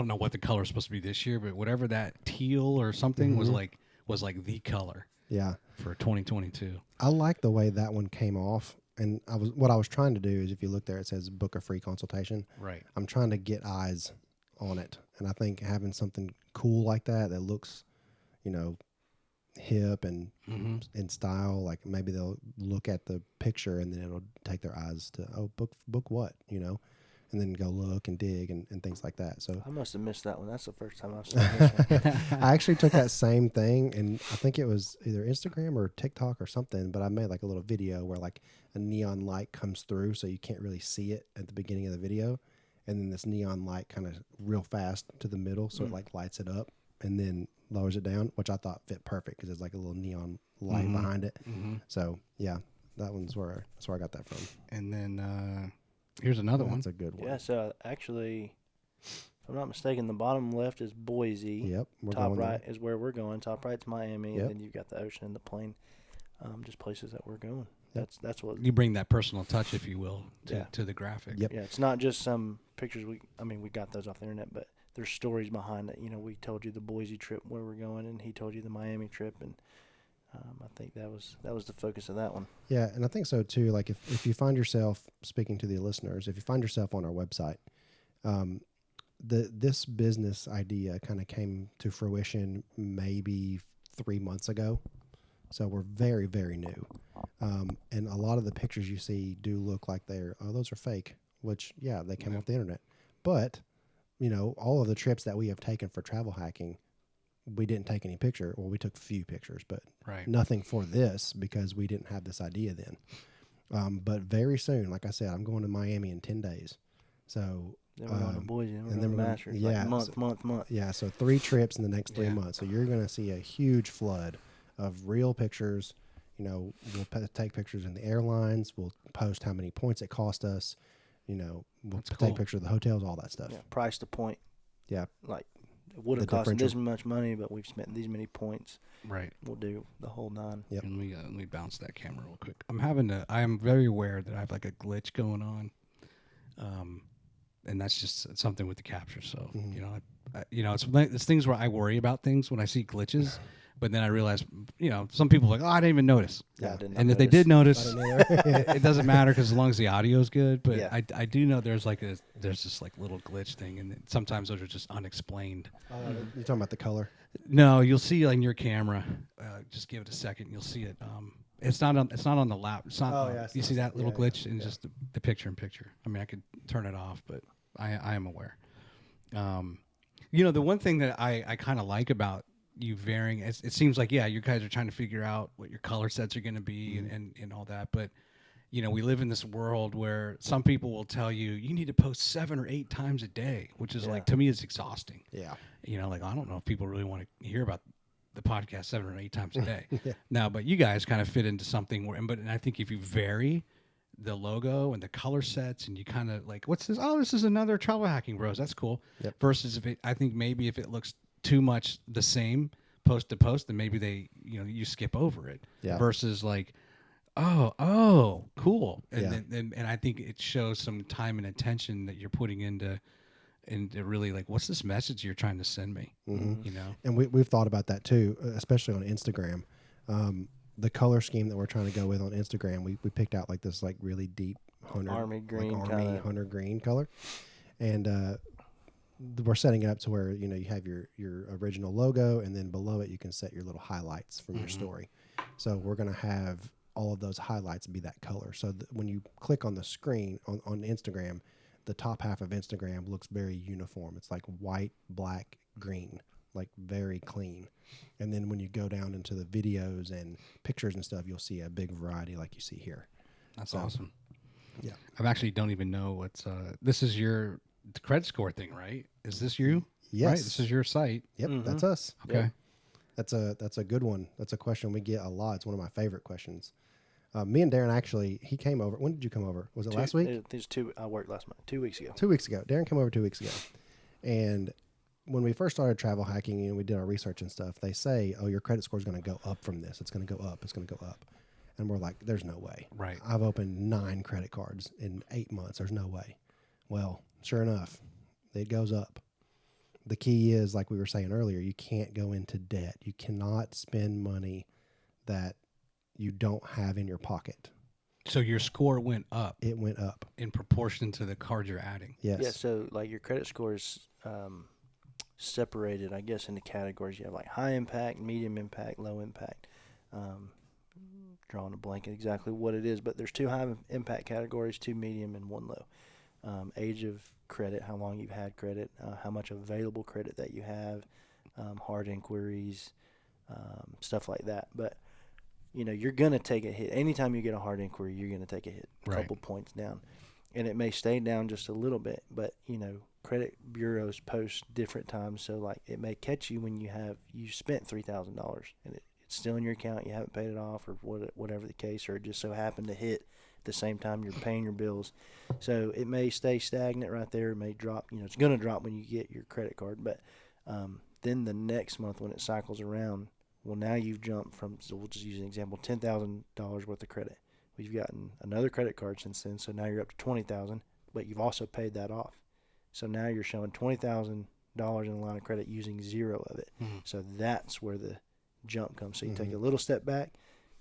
Speaker 1: know what the color is supposed to be this year, but whatever that teal or something was like the color.
Speaker 2: Yeah.
Speaker 1: For 2022.
Speaker 2: I like the way that one came off. And what I was trying to do is, if you look there, it says book a free consultation.
Speaker 1: Right.
Speaker 2: I'm trying to get eyes on it. And I think having something cool like that looks, hip and in style, like maybe they'll look at the picture and then it'll take their eyes to, book what, and then go look and dig and things like that. So
Speaker 3: I must have missed that one. That's the first time I've seen this one.
Speaker 2: I actually took that same thing, and I think it was either Instagram or TikTok or something, but I made like a little video where like a neon light comes through so you can't really see it at the beginning of the video, and then this neon light kind of real fast to the middle, so it like lights it up and then lowers it down, which I thought fit perfect because there's like a little neon light behind it. So yeah, that's where I got that from.
Speaker 1: And then here's another one.
Speaker 2: That's a good one.
Speaker 3: Yeah, so actually, if I'm not mistaken, the bottom left is Boise.
Speaker 2: Yep.
Speaker 3: Top right is where we're going. Top right's Miami,
Speaker 2: Yep.
Speaker 3: and then you've got the ocean and the plain. Just places that we're going. That's what
Speaker 1: You bring that personal touch, if you will,
Speaker 3: Yeah.
Speaker 1: to the graphic.
Speaker 2: Yep.
Speaker 3: Yeah, it's not just some pictures. We got those off the internet, but there's stories behind it. We told you the Boise trip where we're going, and he told you the Miami trip, and I think that was the focus of that one.
Speaker 2: Yeah, and I think so too. Like if you find yourself, speaking to the listeners, if you find yourself on our website, this business idea kind of came to fruition maybe 3 months ago. So we're very, very new. And a lot of the pictures you see do look like those are fake, which, yeah, they came off the internet. But, all of the trips that we have taken for travel hacking, we didn't take any picture. Well, we took a few pictures, but nothing for this because we didn't have this idea then. But very soon, like I said, I'm going to Miami in 10 days. So
Speaker 3: Then we're going to Boise, and we're
Speaker 2: and
Speaker 3: going
Speaker 2: then
Speaker 3: to Masters.
Speaker 2: yeah,
Speaker 3: Month.
Speaker 2: Yeah, so 3 trips in the next 3 months. So you're going to see a huge flood of real pictures. We'll take pictures in the airlines. We'll post how many points it cost us. We'll take pictures of the hotels, all that stuff.
Speaker 3: Yeah, price to point.
Speaker 2: Yeah.
Speaker 3: Like, it would have cost this much money, but we've spent these many points.
Speaker 1: Right.
Speaker 3: We'll do the whole 9.
Speaker 2: Yep.
Speaker 1: And let me bounce that camera real quick. I am very aware that I have like a glitch going on. And that's just something with the capture. So, it's things where I worry about things when I see glitches, But then I realized, some people are like, oh, I didn't even notice.
Speaker 3: Yeah, I did not
Speaker 1: And if
Speaker 3: notice.
Speaker 1: they did
Speaker 2: I
Speaker 1: notice,
Speaker 2: didn't either.
Speaker 1: it doesn't matter because as long as the audio is good. But
Speaker 3: Yeah.
Speaker 1: I do know there's this like little glitch thing, and sometimes those are just unexplained.
Speaker 2: You're talking about the color.
Speaker 1: No, you'll see like in your camera. Just give it a second. You'll see it. It's not on the lap. It's not.
Speaker 2: Oh, yeah, I
Speaker 1: you see that little
Speaker 2: yeah,
Speaker 1: glitch
Speaker 2: yeah,
Speaker 1: in
Speaker 2: yeah.
Speaker 1: just the picture in picture. I mean, I could turn it off, but I am aware. The one thing that I kind of like about you varying, it seems like, you guys are trying to figure out what your color sets are going to be and all that. But, we live in this world where some people will tell you need to post 7 or 8 times a day, which is like, to me, it's exhausting.
Speaker 2: Yeah.
Speaker 1: Like, I don't know if people really want to hear about the podcast 7 or 8 times a day.
Speaker 2: Yeah.
Speaker 1: Now, but you guys kind of fit into something where, and I think if you vary the logo and the color sets, and you kind of like, what's this? Oh, this is another Travel Hacking Bros. That's cool.
Speaker 2: Yep.
Speaker 1: Versus I think maybe if it looks too much the same post to post, then maybe you skip over it.
Speaker 2: Yeah.
Speaker 1: Versus like, oh, cool. And
Speaker 2: Yeah.
Speaker 1: then and I think it shows some time and attention that you're putting into really like, what's this message you're trying to send me?
Speaker 2: And we've thought about that too, especially on Instagram. The color scheme that we're trying to go with on Instagram, we picked out like this like really deep
Speaker 3: army green,
Speaker 2: hunter green color, and we're setting it up to where you have your original logo, and then below it you can set your little highlights from your story. So we're gonna have all of those highlights be that color. So when you click on the screen on Instagram, the top half of Instagram looks very uniform. It's like white, black, green, like very clean. And then when you go down into the videos and pictures and stuff, you'll see a big variety like you see here.
Speaker 1: That's awesome.
Speaker 2: Yeah.
Speaker 1: I actually don't even know what's this is your credit score thing, right? Is this you?
Speaker 2: Yes.
Speaker 1: Right? This is your site.
Speaker 2: Yep, that's us.
Speaker 1: Okay.
Speaker 2: Yep. That's a good one. That's a question we get a lot. It's one of my favorite questions. Me and Darren actually, he came over. When did you come over? Was it last week?
Speaker 3: I worked last month. 2 weeks ago.
Speaker 2: 2 weeks ago. Darren came over 2 weeks ago. And when we first started travel hacking and we did our research and stuff, they say, oh, your credit score is going to go up from this. It's going to go up. It's going to go up. And we're like, there's no way.
Speaker 1: Right.
Speaker 2: I've opened 9 credit cards in 8 months. There's no way. Well, sure enough, it goes up. The key is, like we were saying earlier, you can't go into debt. You cannot spend money that you don't have in your pocket.
Speaker 1: So your score went up.
Speaker 2: It went up
Speaker 1: in proportion to the card you're adding.
Speaker 2: Yes.
Speaker 3: Yeah. So like your credit score is separated, I guess, into categories. You have like high impact, medium impact, low impact. Drawing a blank exactly what it is, but there's 2 high impact categories, 2 medium, and 1 low. Age of credit, how long you've had credit, how much available credit that you have, hard inquiries, stuff like that. But you're going to take a hit. Anytime you get a hard inquiry, you're going to take a hit, a couple points down. And it may stay down just a little bit, but, credit bureaus post different times. So, like, it may catch you when you spent $3,000 and it's still in your account, you haven't paid it off or whatever the case, or it just so happened to hit at the same time you're paying your bills. So it may stay stagnant right there. It may drop. It's going to drop when you get your credit card. But then the next month when it cycles around, well, now you've jumped from, so we'll just use an example, $10,000 worth of credit. We've gotten another credit card since then, so now you're up to $20,000, but you've also paid that off. So now you're showing $20,000 in the line of credit using 0 of it. Mm-hmm. So that's where the jump comes. So you take a little step back,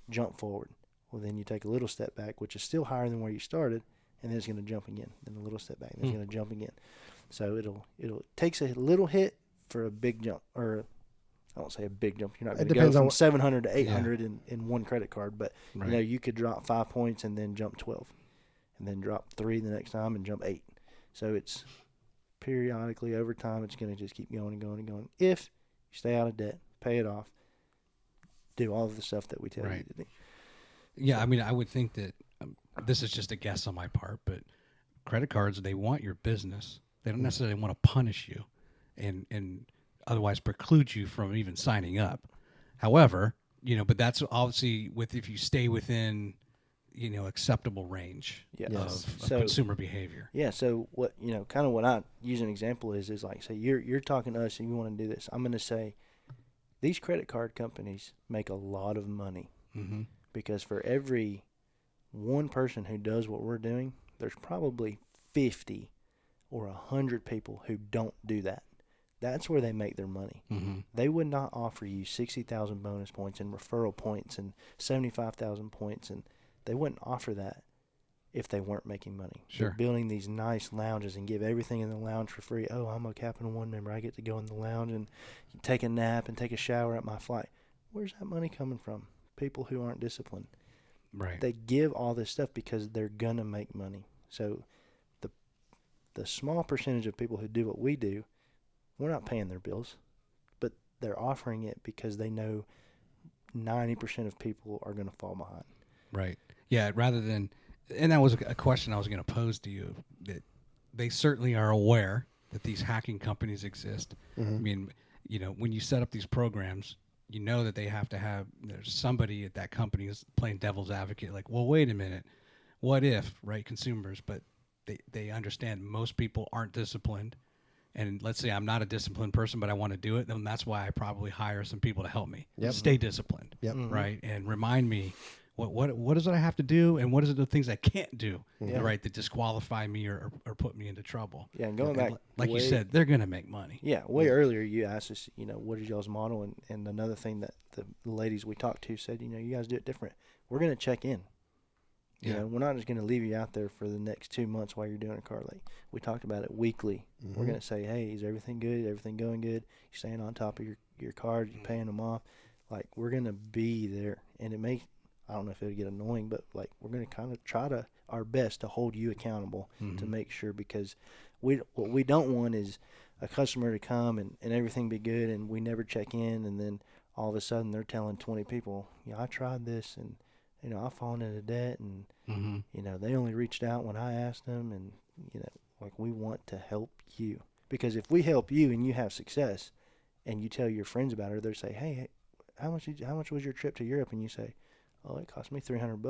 Speaker 3: jump forward. Well, then you take a little step back, which is still higher than where you started, and then it's going to jump again. Then a little step back, and it's going to jump again. So it takes a little hit for a big jump, or I won't say a big jump. You're not going to go from 700 to 800 in one credit card, but you could drop 5 points and then jump 12, and then drop 3 the next time and jump 8. So it's periodically over time. It's going to just keep going and going and going. If you stay out of debt, pay it off, do all of the stuff that we tell you to do.
Speaker 1: Yeah, I mean, I would think that this is just a guess on my part, but credit cards, they want your business. They don't necessarily want to punish you and otherwise preclude you from even signing up. However, but that's obviously if you stay within, acceptable range of consumer behavior.
Speaker 3: Yeah. So what, kind of what I use an example is like, say you're talking to us and you want to do this. I'm going to say these credit card companies make a lot of money because for every one person who does what we're doing, there's probably 50 or 100 people who don't do that. That's where they make their money.
Speaker 1: Mm-hmm.
Speaker 3: They would not offer you 60,000 bonus points and referral points and 75,000 points, and they wouldn't offer that if they weren't making money.
Speaker 1: Sure.
Speaker 3: They're building these nice lounges and give everything in the lounge for free. Oh, I'm a Capital One member. I get to go in the lounge and take a nap and take a shower at my flight. Where's that money coming from? People who aren't disciplined.
Speaker 1: Right.
Speaker 3: They give all this stuff because they're going to make money. So the small percentage of people who do what we do, we're not paying their bills, but they're offering it because they know 90% of people are going to fall behind.
Speaker 1: Right. Yeah, rather than, and that was a question I was going to pose to you, that they certainly are aware that these hacking companies exist.
Speaker 2: Mm-hmm.
Speaker 1: I mean, you know, when you set up these programs, you know that they have to have, there's somebody at that company is playing devil's advocate, like, well, wait a minute, what if, right, consumers, but they understand most people aren't disciplined. And let's say I'm not a disciplined person, but I want to do it, then that's why I probably hire some people to help me.
Speaker 2: Yep.
Speaker 1: Stay disciplined,
Speaker 2: Yep.
Speaker 1: right? And remind me what is it I have to do, and what is it the things I can't do,
Speaker 3: Yeah.
Speaker 1: right, that disqualify me or put me into trouble.
Speaker 3: Yeah, and going back,
Speaker 1: Like you said, they're going to make money.
Speaker 3: Yeah, way earlier you asked us, you know, what is y'all's model? And another thing that the ladies we talked to said, you know, you guys do it different. We're going to check in. You
Speaker 1: Yeah.
Speaker 3: know, we're not just going to leave you out there for the next 2 months while you're doing a car lake. We talked about it weekly.
Speaker 2: Mm-hmm.
Speaker 3: We're going to say, hey, is everything good? Everything going good? You're staying on top of your cars? You're paying them off? Like, we're going to be there. And it may, I don't know if it'll get annoying, but, like, we're going to kind of try our best to hold you accountable to make sure, because what we don't want is a customer to come and everything be good and we never check in, and then all of a sudden they're telling 20 people, yeah, I tried this and, you know, I've fallen into debt, and, you know, they only reached out when I asked them, and, you know, like, we want to help you. Because if we help you and you have success and you tell your friends about it, they'll say, hey, how much was your trip to Europe? And you say, oh, it cost me $300. And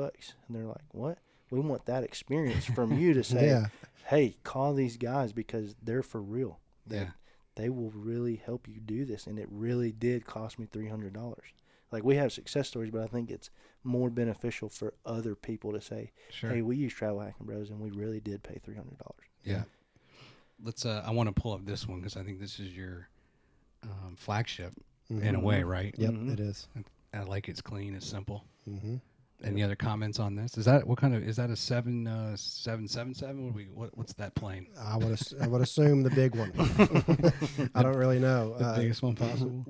Speaker 3: they're like, what? We want that experience from you to say,
Speaker 2: Yeah.
Speaker 3: hey, call these guys because they're for real.
Speaker 1: Yeah.
Speaker 3: They will really help you do this. And it really did cost me $300. Like, we have success stories, but I think it's more beneficial for other people to say,
Speaker 1: Sure.
Speaker 3: hey, we use Travel Hacking Bros, and we really did pay $300.
Speaker 1: Yeah. Let's. I want to pull up this one because I think this is your flagship in a way, right?
Speaker 2: Yep,
Speaker 3: Mhm.
Speaker 2: it is.
Speaker 1: I like it's clean, it's simple.
Speaker 2: Mm-hmm.
Speaker 1: Any other comments on this? Is that what kind of is that a 777? What's that plane?
Speaker 2: I would assume the big one. I don't really know.
Speaker 1: The biggest one possible.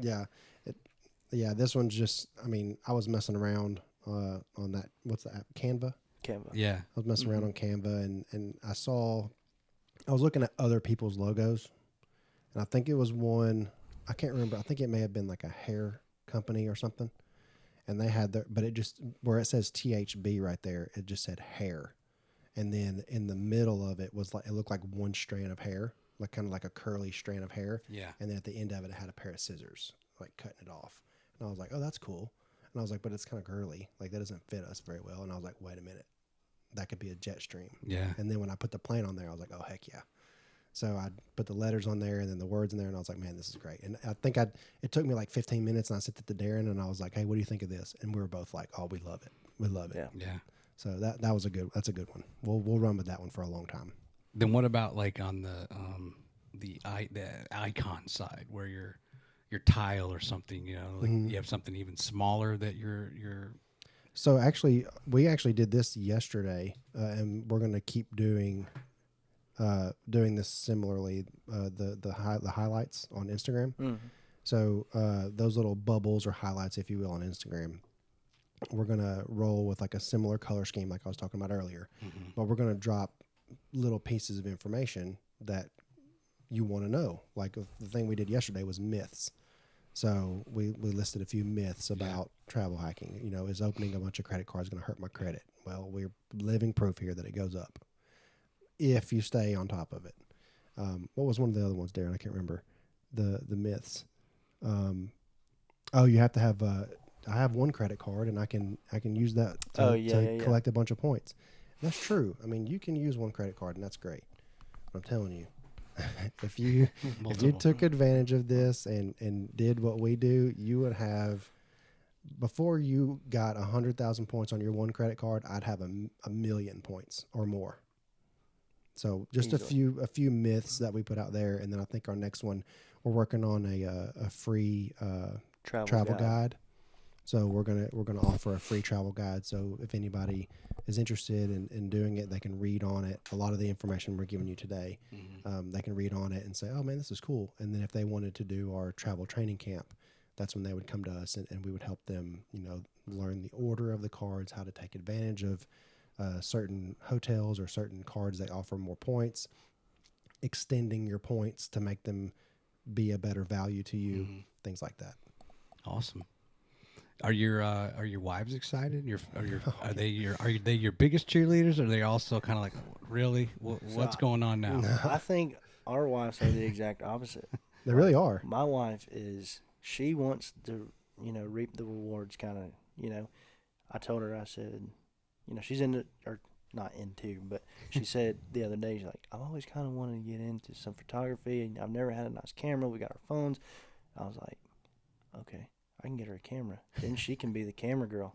Speaker 2: Yeah, this one's just. I mean, I was messing around on that. What's the app? Canva.
Speaker 3: Canva.
Speaker 1: Yeah.
Speaker 2: I was messing around on Canva, and I was looking at other people's logos, and I think it was one. I can't remember. I think it may have been like a hair company or something. And they had but it just, where it says THB right there, it just said hair. And then in the middle of it was like, it looked like one strand of hair, like kind of like a curly strand of hair.
Speaker 1: Yeah.
Speaker 2: And then at the end of it, it had a pair of scissors, like cutting it off. And I was like, oh, that's cool. And I was like, but it's kind of girly. Like, that doesn't fit us very well. And I was like, wait a minute. That could be a jet stream.
Speaker 1: Yeah.
Speaker 2: And then when I put the plane on there, I was like, oh, heck yeah. So I put the letters on there and then the words in there, and I was like, man, this is great. And I think it took me like 15 minutes, and I sent it to Darren, and I was like, hey, what do you think of this? And we were both like, oh, we love it. We love it.
Speaker 3: Yeah.
Speaker 1: Yeah.
Speaker 2: So that's a good one. We'll run with that one for a long time.
Speaker 1: Then what about like on the icon side where your tile or something, you know, like you have something even smaller that you're
Speaker 2: So we actually did this yesterday, and we're going to keep doing this similarly, the highlights on Instagram. So those little bubbles or highlights, if you will, on Instagram, we're going to roll with like a similar color scheme like I was talking about earlier, but we're going to drop little pieces of information that you want to know. Like the thing we did yesterday was myths. So we listed a few myths about travel hacking. You know, is opening a bunch of credit cards going to hurt my credit? Well, we're living proof here that it goes up if you stay on top of it. What was one of the other ones, Darren? I can't remember the myths. You have to have. I have one credit card, and I can use that to collect a bunch of points. And that's true. I mean, you can use one credit card, and that's great. But I'm telling you, if you took advantage of this and did what we do, you would have. Before you got 100,000 points on your one credit card, I'd have a million points or more. So just a few myths that we put out there, and then I think our next one, we're working on a free travel guide. So we're gonna offer a free travel guide. So if anybody is interested in doing it, they can read on it. A lot of the information we're giving you today, they can read on it and say, "Oh man, this is cool." And then if they wanted to do our travel training camp, that's when they would come to us and we would help them, learn the order of the cards, how to take advantage of certain hotels or certain cards that offer more points, extending your points to make them be a better value to you, things like that.
Speaker 1: Awesome. Are your wives excited? Are they your biggest cheerleaders? Or are they also kind of like, really? What's going on now?
Speaker 3: I think our wives are the exact opposite.
Speaker 2: They really are.
Speaker 3: My wife she wants to, reap the rewards kind of, I told her, I said, she's into, or not into, but she said the other day, she's like, I've always kind of wanted to get into some photography, and I've never had a nice camera. We got our phones. I was like, okay, I can get her a camera. Then she can be the camera girl,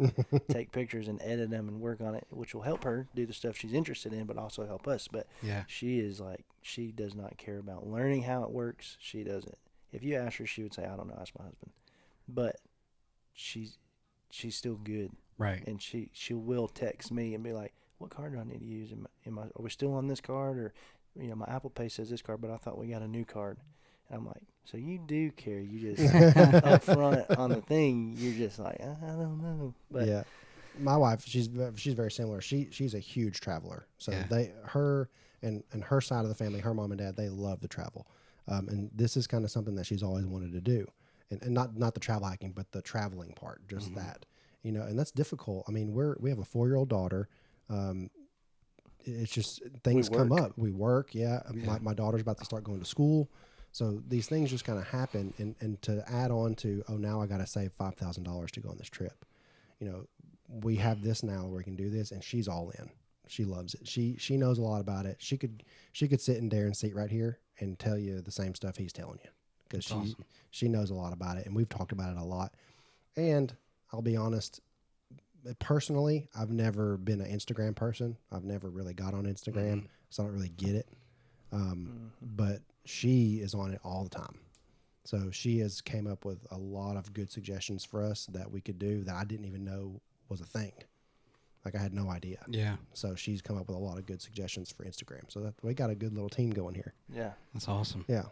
Speaker 3: take pictures and edit them and work on it, which will help her do the stuff she's interested in, but also help us. But she is like, she does not care about learning how it works. She doesn't. If you ask her, she would say, I don't know, ask my husband. But she's still good.
Speaker 1: Right.
Speaker 3: And she will text me and be like, what card do I need to use? Are we still on this card? Or, my Apple Pay says this card, but I thought we got a new card. And I'm like, so you do care. You just up front on the thing, you're just like, I don't know. But
Speaker 2: yeah. My wife, she's very similar. She's a huge traveler. So her her side of the family, her mom and dad, they love to travel. And this is kind of something that she's always wanted to do. And not the travel hacking, but the traveling part, just that. And that's difficult. I mean, we have a 4-year-old daughter. It's just things come up. We work. My daughter's about to start going to school. So these things just kind of happen. And to add on to, now I got to save $5,000 to go on this trip. We have this now where we can do this, and she's all in. She loves it. She knows a lot about it. She could sit in Darren's seat right here and tell you the same stuff he's telling you, because she knows a lot about it, and we've talked about it a lot. And I'll be honest, personally, I've never been an Instagram person. I've never really got on Instagram, so I don't really get it. But she is on it all the time. So she has came up with a lot of good suggestions for us that we could do that I didn't even know was a thing. Like, I had no idea. Yeah. So she's come up with a lot of good suggestions for Instagram. So that we got a good little team going here.
Speaker 3: Yeah.
Speaker 1: That's awesome.
Speaker 2: Yeah.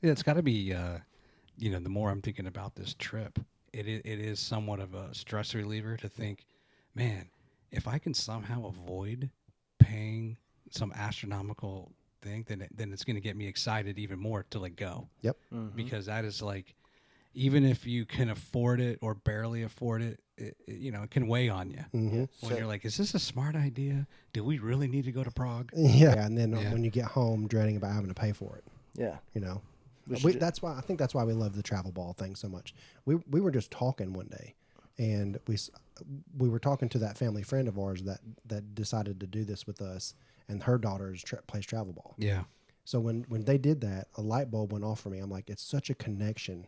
Speaker 1: It's got to be, the more I'm thinking about this trip, it is somewhat of a stress reliever to think, man, if I can somehow avoid paying some astronomical thing, then it's going to get me excited even more to go.
Speaker 2: Yep.
Speaker 1: Because that is like, even if you can afford it or barely afford it, it can weigh on you. When you're like, is this a smart idea? Do we really need to go to Prague?
Speaker 2: Yeah. And then when you get home, dreading about having to pay for it.
Speaker 3: Yeah.
Speaker 2: That's why we love the travel ball thing so much. We were just talking one day, and we were talking to that family friend of ours that decided to do this with us, and her daughter plays travel ball. Yeah. So when they did that, a light bulb went off for me. I'm like, it's such a connection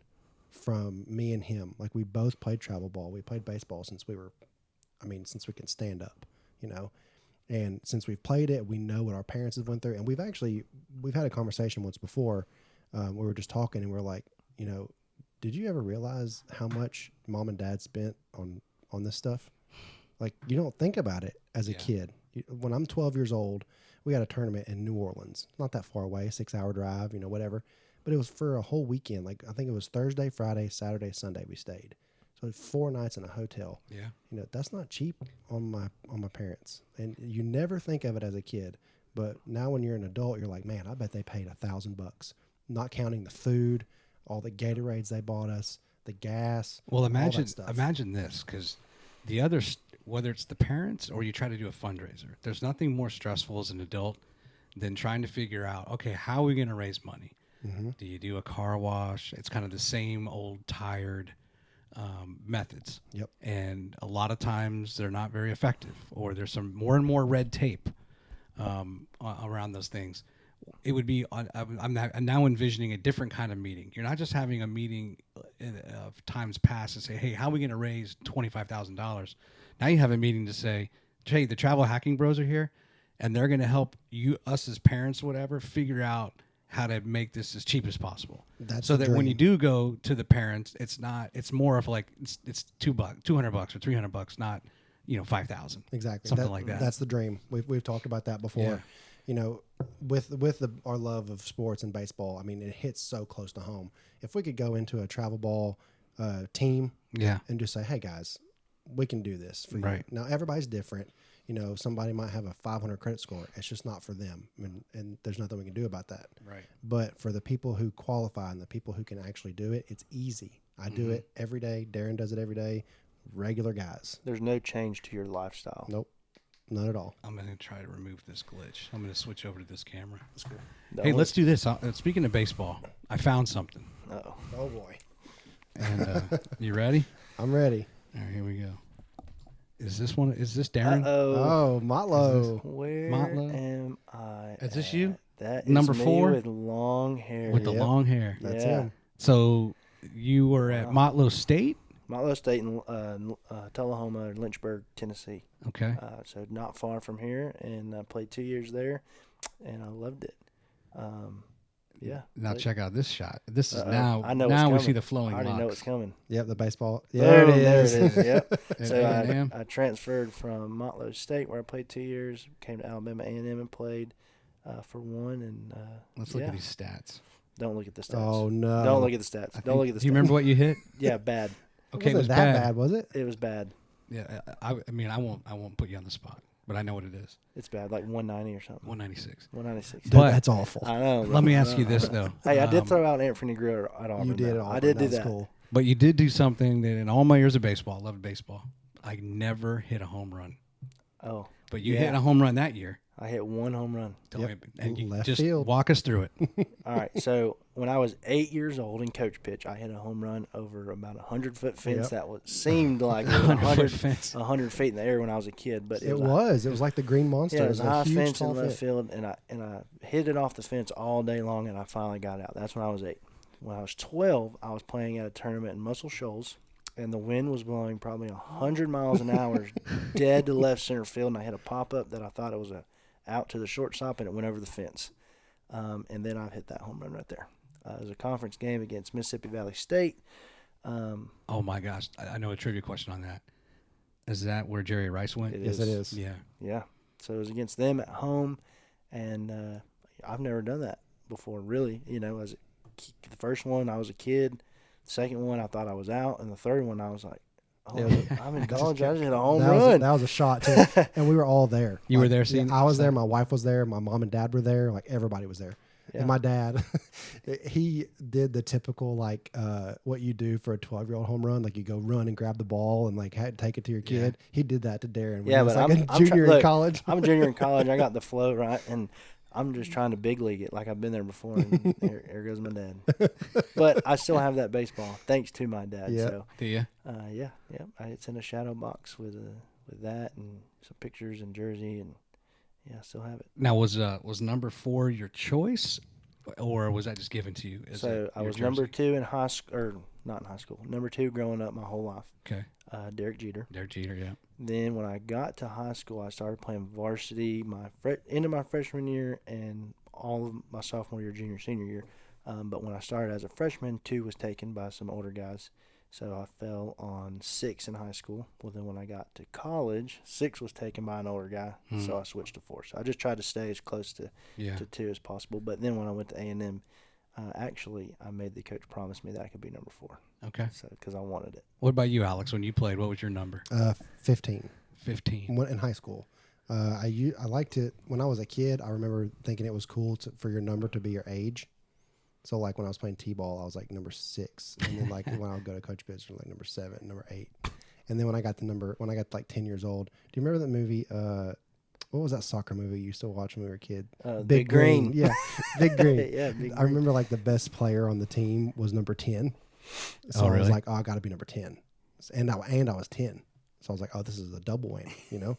Speaker 2: from me and him. Like, we both played travel ball. We played baseball since we can stand up, and since we've played it, we know what our parents have went through. And we've had a conversation once before. We were just talking, and we're like, did you ever realize how much mom and dad spent on this stuff? Like, you don't think about it as a kid. When I'm 12 years old, we had a tournament in New Orleans, not that far away, 6-hour drive, whatever. But it was for a whole weekend. Like, I think it was Thursday, Friday, Saturday, Sunday we stayed. So 4 nights in a hotel. Yeah. That's not cheap on my parents. And you never think of it as a kid. But now when you're an adult, you're like, man, I bet they paid $1,000, not counting the food, all the Gatorades they bought us, the gas.
Speaker 1: Well,
Speaker 2: all that stuff.
Speaker 1: Imagine this, because the other, whether it's the parents or you try to do a fundraiser, there's nothing more stressful as an adult than trying to figure out, okay, how are we going to raise money? Do you do a car wash? It's kind of the same old tired methods. Yep. And a lot of times they're not very effective, or there's some more and more red tape around those things. It would be, I'm now envisioning a different kind of meeting. You're not just having a meeting of times past and say, hey, how are we going to raise $25,000? Now you have a meeting to say, hey, the travel hacking bros are here, and they're going to help us as parents, whatever, figure out how to make this as cheap as possible.
Speaker 2: That's
Speaker 1: so
Speaker 2: the
Speaker 1: that when
Speaker 2: dream.
Speaker 1: you do go to the parents, it's more of like it's $200 or $300, not 5,000.
Speaker 2: Exactly.
Speaker 1: Something like that.
Speaker 2: That's the dream. We've talked about that before.
Speaker 1: Yeah.
Speaker 2: You know, with our love of sports and baseball, I mean, it hits so close to home. If we could go into a travel ball team, and just say, hey guys, we can do this for you. Now everybody's different. You know, somebody might have a 500 credit score. It's just not for them, and there's nothing we can do about that.
Speaker 1: Right.
Speaker 2: But for the people who qualify and the people who can actually do it, it's easy. I do it every day. Darren does it every day. Regular guys.
Speaker 3: There's no change to your lifestyle.
Speaker 2: Nope. Not at all.
Speaker 1: I'm going to try to remove this glitch. I'm going to switch over to this camera.
Speaker 3: The
Speaker 1: Hey,
Speaker 3: only-
Speaker 1: let's do this. Speaking of baseball, I found something.
Speaker 3: Uh-oh.
Speaker 2: Oh boy.
Speaker 1: And you ready?
Speaker 2: I'm ready.
Speaker 1: All right, here we go. Is this Darren?
Speaker 2: Oh, Motlow.
Speaker 3: Where
Speaker 1: Motlow?
Speaker 3: am I?
Speaker 1: Is this you?
Speaker 3: That is
Speaker 1: Number
Speaker 3: me
Speaker 1: 4?
Speaker 3: with long hair.
Speaker 1: With the
Speaker 2: Yep.
Speaker 1: long hair.
Speaker 2: That's
Speaker 3: Yeah.
Speaker 2: him.
Speaker 1: So you were at Motlow State?
Speaker 3: Motlow State in Tullahoma, Lynchburg, Tennessee.
Speaker 1: Okay.
Speaker 3: So not far from here, and I played 2 years there, and I loved it. Yeah.
Speaker 1: Now
Speaker 3: played-
Speaker 1: check out this shot. This is
Speaker 3: Uh-oh.
Speaker 1: now.
Speaker 3: I know
Speaker 1: now
Speaker 3: what's
Speaker 1: we see
Speaker 3: coming.
Speaker 1: the flowing
Speaker 3: I already
Speaker 1: locks.
Speaker 3: know it's coming.
Speaker 2: Yep, the baseball.
Speaker 3: Boom,
Speaker 2: There it
Speaker 3: There
Speaker 2: is.
Speaker 3: it is. Yep.
Speaker 1: At
Speaker 3: So
Speaker 1: A&M?
Speaker 3: I transferred from Motlow State, where I played 2 years, came to Alabama A&M and played for 1. And
Speaker 1: Let's look at these stats.
Speaker 3: Don't look at the stats.
Speaker 2: Oh no.
Speaker 3: Don't look at the stats. Don't look at the stats.
Speaker 1: Do you remember what you hit?
Speaker 3: Yeah, bad.
Speaker 1: Okay,
Speaker 2: It
Speaker 1: it was
Speaker 2: wasn't that bad, was it?
Speaker 3: It was bad.
Speaker 1: Yeah, I mean, I won't put you on the spot, but I know what it is.
Speaker 3: It's bad, like 190 or something.
Speaker 1: 196.
Speaker 3: 196.
Speaker 2: Dude,
Speaker 1: But-
Speaker 2: that's awful.
Speaker 3: I know.
Speaker 1: Let me
Speaker 3: I
Speaker 1: ask you
Speaker 3: know.
Speaker 1: this though.
Speaker 3: Hey, I did throw out Anthony Greer at Auburn.
Speaker 2: You did it
Speaker 3: though.
Speaker 2: all.
Speaker 3: I did do
Speaker 2: was
Speaker 3: that.
Speaker 2: Cool.
Speaker 1: But you did do something that in all my years of baseball, I loved baseball. I never hit a home run.
Speaker 3: Oh,
Speaker 1: But you
Speaker 3: Yeah.
Speaker 1: hit a home run that year.
Speaker 3: I hit 1 home run.
Speaker 1: Tell
Speaker 2: Yep.
Speaker 1: me, and you
Speaker 2: Left
Speaker 1: just
Speaker 2: field.
Speaker 1: walk us through it.
Speaker 3: All right. So when I was 8 years old in coach pitch, I hit a home run over about a 100-foot fence.
Speaker 2: Yep.
Speaker 3: That was seemed like it was
Speaker 1: 100-foot fence.
Speaker 3: 100 feet in the air when I was a kid. But
Speaker 2: It was. It was like the Green Monster.
Speaker 3: Yeah, it
Speaker 2: it
Speaker 3: was
Speaker 2: was
Speaker 3: a high
Speaker 2: a huge
Speaker 3: fence
Speaker 2: tall
Speaker 3: in left
Speaker 2: fence.
Speaker 3: field, and I hit it off the fence all day long, and I finally got out. That's when I was 8. When I was 12, I was playing at a tournament in Muscle Shoals, and the wind was blowing probably 100 miles an hour, dead to left center field, and I hit a pop up that I thought it was out to the shortstop, and it went over the fence. And then I hit that home run right there. It was a conference game against Mississippi Valley State.
Speaker 1: Oh my gosh, I know a trivia question on that. Is that where Jerry Rice went?
Speaker 3: It
Speaker 2: Yes, it is.
Speaker 1: Yeah.
Speaker 3: Yeah. So it was against them at home, and I've never done that before, really. You know, as the first one, I was a kid. The second one, I thought I was out, and the third one, I was like, "Oh, I'm in college. I just hit a home run."
Speaker 2: That was a shot too, and we were all there.
Speaker 1: You were
Speaker 2: Like,
Speaker 1: there
Speaker 2: yeah,
Speaker 1: seeing
Speaker 2: I was
Speaker 1: stuff?
Speaker 2: there. My wife was there. My mom and dad were there. Like everybody was there.
Speaker 3: Yeah.
Speaker 2: And my dad, he did the typical like what you do for a 12-year-old home run, like you go run and grab the ball and like take it to your kid. He did that to Darren. When
Speaker 3: Yeah,
Speaker 2: he was
Speaker 3: but
Speaker 2: like
Speaker 3: I'm
Speaker 2: a junior in
Speaker 3: look,
Speaker 2: college.
Speaker 3: I'm a junior in college. I got the flow right, and I'm just trying to big league it like I've been there before. And here goes my dad. But I still have that baseball, thanks to my dad.
Speaker 2: Yeah.
Speaker 3: So
Speaker 1: Do you?
Speaker 3: yeah. It's in a shadow box with that and some pictures and jersey, and yeah, I still have it.
Speaker 1: Now, was number 4 your choice, or was that just given to you? as
Speaker 3: So I
Speaker 1: your
Speaker 3: was number
Speaker 1: jersey?
Speaker 3: 2 in high school, or not in high school. Number 2 growing up my whole life.
Speaker 1: Okay.
Speaker 3: Derek Jeter.
Speaker 1: Derek Jeter, yeah.
Speaker 3: Then when I got to high school, I started playing varsity end of my freshman year and all of my sophomore year, junior, senior year. But when I started as a freshman, 2 was taken by some older guys. So I fell on 6 in high school. Well, then when I got to college, 6 was taken by an older guy. So I switched to 4. So I just tried to stay as close to 2 as possible. But then when I went to A&M, actually, I made the coach promise me that I could be number 4.
Speaker 1: Okay.
Speaker 3: So because I wanted it.
Speaker 1: What about you, Alex? When you played, what was your number?
Speaker 2: 15.
Speaker 1: 15.
Speaker 2: In high school. I liked it when I was a kid. I remember thinking it was cool for your number to be your age. So like when I was playing t-ball, I was like number 6, and then like when I would go to coach pitch, like number 7, number 8, and then when I got like 10 years old, do you remember that movie? What was that soccer movie you used to watch when we were a kid?
Speaker 3: Big Green.
Speaker 2: Yeah, Big Green.
Speaker 3: Yeah, Big
Speaker 2: I remember like the best player on the team was number 10. So
Speaker 1: Oh,
Speaker 2: I was
Speaker 1: really?
Speaker 2: like, oh, I got to be number 10, and I was 10. So I was like, oh, this is a double whammy, you know?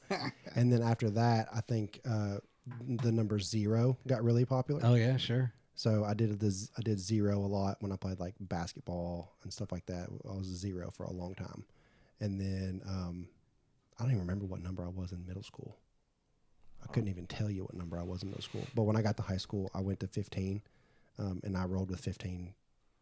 Speaker 2: And then after that, I think the number 0 got really popular.
Speaker 1: Oh yeah, sure.
Speaker 2: So I did 0 a lot when I played like basketball and stuff like that. I was a 0 for a long time. And then I don't even remember what number I was in middle school. I couldn't even tell you what number I was in middle school. But when I got to high school, I went to 15. and I rolled with 15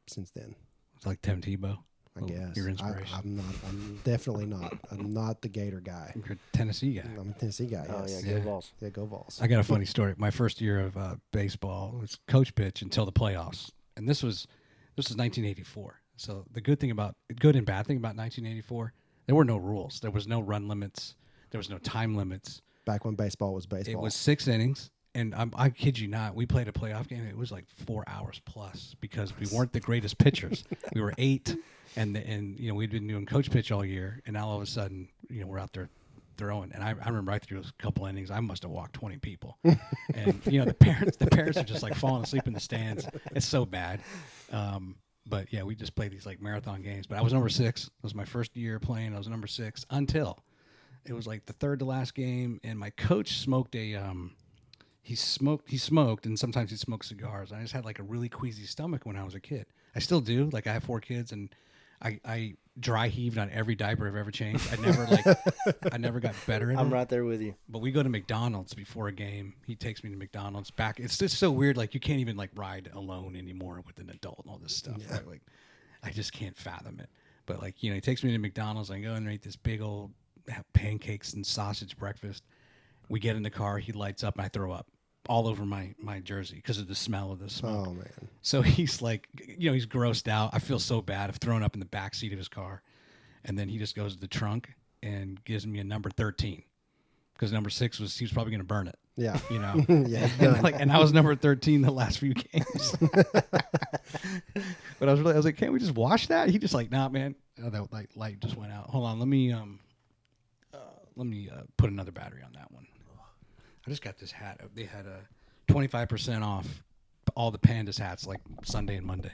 Speaker 2: since then.
Speaker 1: It's like Tim Tebow.
Speaker 2: I guess.
Speaker 1: Your inspiration.
Speaker 2: I'm not. I'm definitely not. I'm not the Gator guy.
Speaker 1: You're a Tennessee guy.
Speaker 2: I'm a Tennessee guy.
Speaker 3: Oh
Speaker 2: Yes.
Speaker 3: yeah, go Vols.
Speaker 2: Yeah, go Vols.
Speaker 1: I got a funny story. My first year of baseball was coach pitch until the playoffs, and this was 1984. So the good and bad thing about 1984, there were no rules. There was no run limits. There was no time limits.
Speaker 2: Back when baseball was baseball.
Speaker 1: It was 6 innings, and I kid you not, we played a playoff game. It was like 4 hours plus because we weren't the greatest pitchers. We were 8, and we'd been doing coach pitch all year, and now all of a sudden, we're out there throwing. And I remember right through a couple innings, I must have walked 20 people, and the parents are just like falling asleep in the stands. It's so bad. But yeah, we just played these like marathon games. But I was number 6. It was my first year playing. I was number 6 until it was like the third to last game, and my coach smoked he smoked, and sometimes he smoked cigars. I just had like a really queasy stomach when I was a kid. I still do. Like I have 4 kids, and I dry heaved on every diaper I've ever changed. I never got better at it.
Speaker 3: I'm right there with you.
Speaker 1: But we go to McDonald's before a game. He takes me to McDonald's back. It's just so weird. Like you can't even like ride alone anymore with an adult and all this stuff.
Speaker 2: Yeah.
Speaker 1: Right? Like I just can't fathom it. But like, he takes me to McDonald's. I go and eat this big old pancakes and sausage breakfast. We get in the car. He lights up and I throw up all over my jersey because of the smell of the smoke.
Speaker 2: Oh man.
Speaker 1: So he's like, he's grossed out. I feel so bad. I've thrown up in the back seat of his car. And then he just goes to the trunk and gives me a number 13 because number 6 he was probably going to burn it.
Speaker 2: Yeah.
Speaker 1: Yeah. and I was number 13 the last few games. But I was like, can't we just wash that? He just like, nah, man. Oh, that light just went out. Hold on. Let me put another battery on that one. I just got this hat. They had a 25% off all the Pandas hats like Sunday and Monday.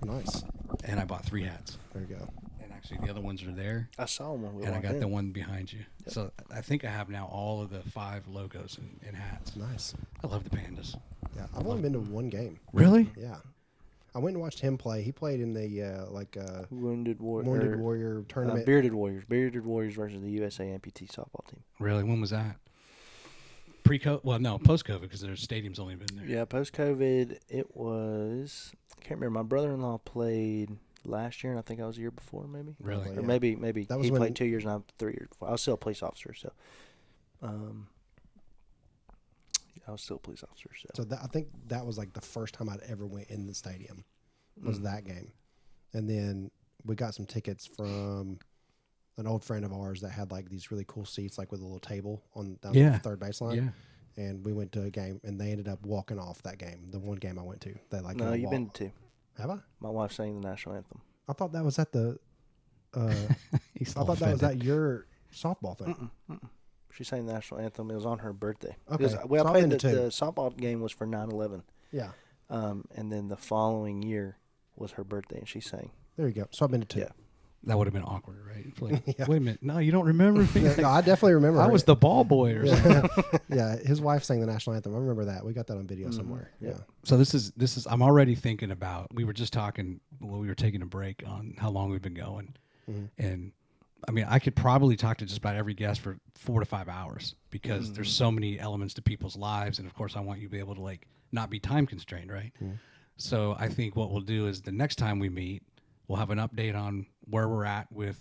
Speaker 2: Nice.
Speaker 1: And I bought 3 hats.
Speaker 2: There you go.
Speaker 1: And actually the other ones are there.
Speaker 3: I saw one.
Speaker 1: And I got the one behind you. Yep. So I think I have now all of the 5 logos and hats.
Speaker 2: Nice.
Speaker 1: I love the Pandas.
Speaker 2: Yeah, I've only been to one game.
Speaker 1: Really?
Speaker 2: Yeah. I went and watched him play. He played in the
Speaker 3: Wounded
Speaker 2: Warrior tournament.
Speaker 3: Bearded Warriors versus the USA amputee softball team.
Speaker 1: Really? When was that? Pre-COVID? Well, no, post-COVID because their stadium's only been there.
Speaker 3: Yeah, post-COVID, it was. I can't remember. My brother-in-law played last year, and I think I was the year before, maybe.
Speaker 1: Really?
Speaker 3: Or maybe
Speaker 2: that was
Speaker 3: he
Speaker 2: when
Speaker 3: played 2 years and I'm 3 years before. I was still a police officer, so. I was still a police officer, so.
Speaker 2: I think that was like the first time I'd ever went in the stadium was that game. And then we got some tickets from an old friend of ours that had like these really cool seats, like with a little table down the third baseline.
Speaker 1: Yeah.
Speaker 2: And we went to a game, and they ended up walking off that game. The one game I went to, they like
Speaker 3: No, you've been to 2.
Speaker 2: Have I?
Speaker 3: My wife sang the national anthem.
Speaker 2: I thought that was at the. I thought that was at your softball thing.
Speaker 3: She sang the national anthem. It was on her birthday.
Speaker 2: Okay.
Speaker 3: Well,
Speaker 2: So
Speaker 3: I played
Speaker 2: I've
Speaker 3: the
Speaker 2: been to 2.
Speaker 3: softball game was for 9/11.
Speaker 2: Yeah.
Speaker 3: And then the following year was her birthday, and she sang.
Speaker 2: There you go. So I've been to 2.
Speaker 3: Yeah.
Speaker 1: That would have been awkward, right? Like,
Speaker 2: Yeah.
Speaker 1: Wait a minute. No, you don't remember me?
Speaker 2: No, I definitely remember.
Speaker 1: I was the ball boy or something.
Speaker 2: Yeah, his wife sang the national anthem. I remember that. We got that on video somewhere.
Speaker 3: Yeah.
Speaker 1: So this is I'm already thinking about, we were just talking while we were taking a break on how long we've been going. And I mean, I could probably talk to just about every guest for 4 to 5 hours because there's so many elements to people's lives. And of course I want you to be able to like not be time constrained. Right. So I think what we'll do is the next time we meet, we'll have an update on where we're at with,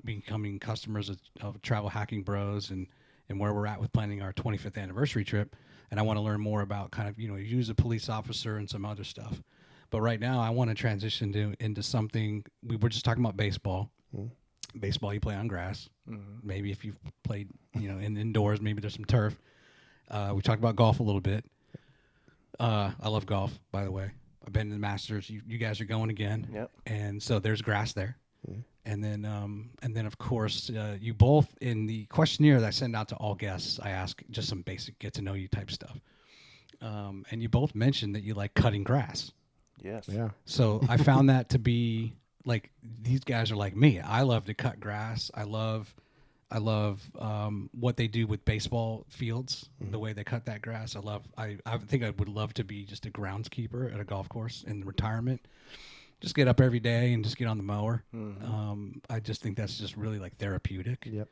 Speaker 1: becoming customers of Travel Hacking Bros and where we're at with planning our 25th anniversary trip. And I want to learn more about kind of, you as a police officer and some other stuff. But right now I want to transition into something. We were just talking about baseball. Baseball, you play on grass. Maybe if you've played, in indoors, maybe there's some turf. We talked about golf a little bit. I love golf, by the way. I've been to the Masters. You guys are going again.
Speaker 3: Yep.
Speaker 1: And so there's grass there. And then of course, you both, in the questionnaire that I send out to all guests, I ask just some basic get to know you type stuff. And you both mentioned that you like cutting grass.
Speaker 3: Yes.
Speaker 2: Yeah.
Speaker 1: So I found that to be like, these guys are like me. I love to cut grass. I love what they do with baseball fields, the way they cut that grass. I think I would love to be just a groundskeeper at a golf course in retirement. Just get up every day and just get on the mower. I just think that's just really like therapeutic.
Speaker 2: Yep.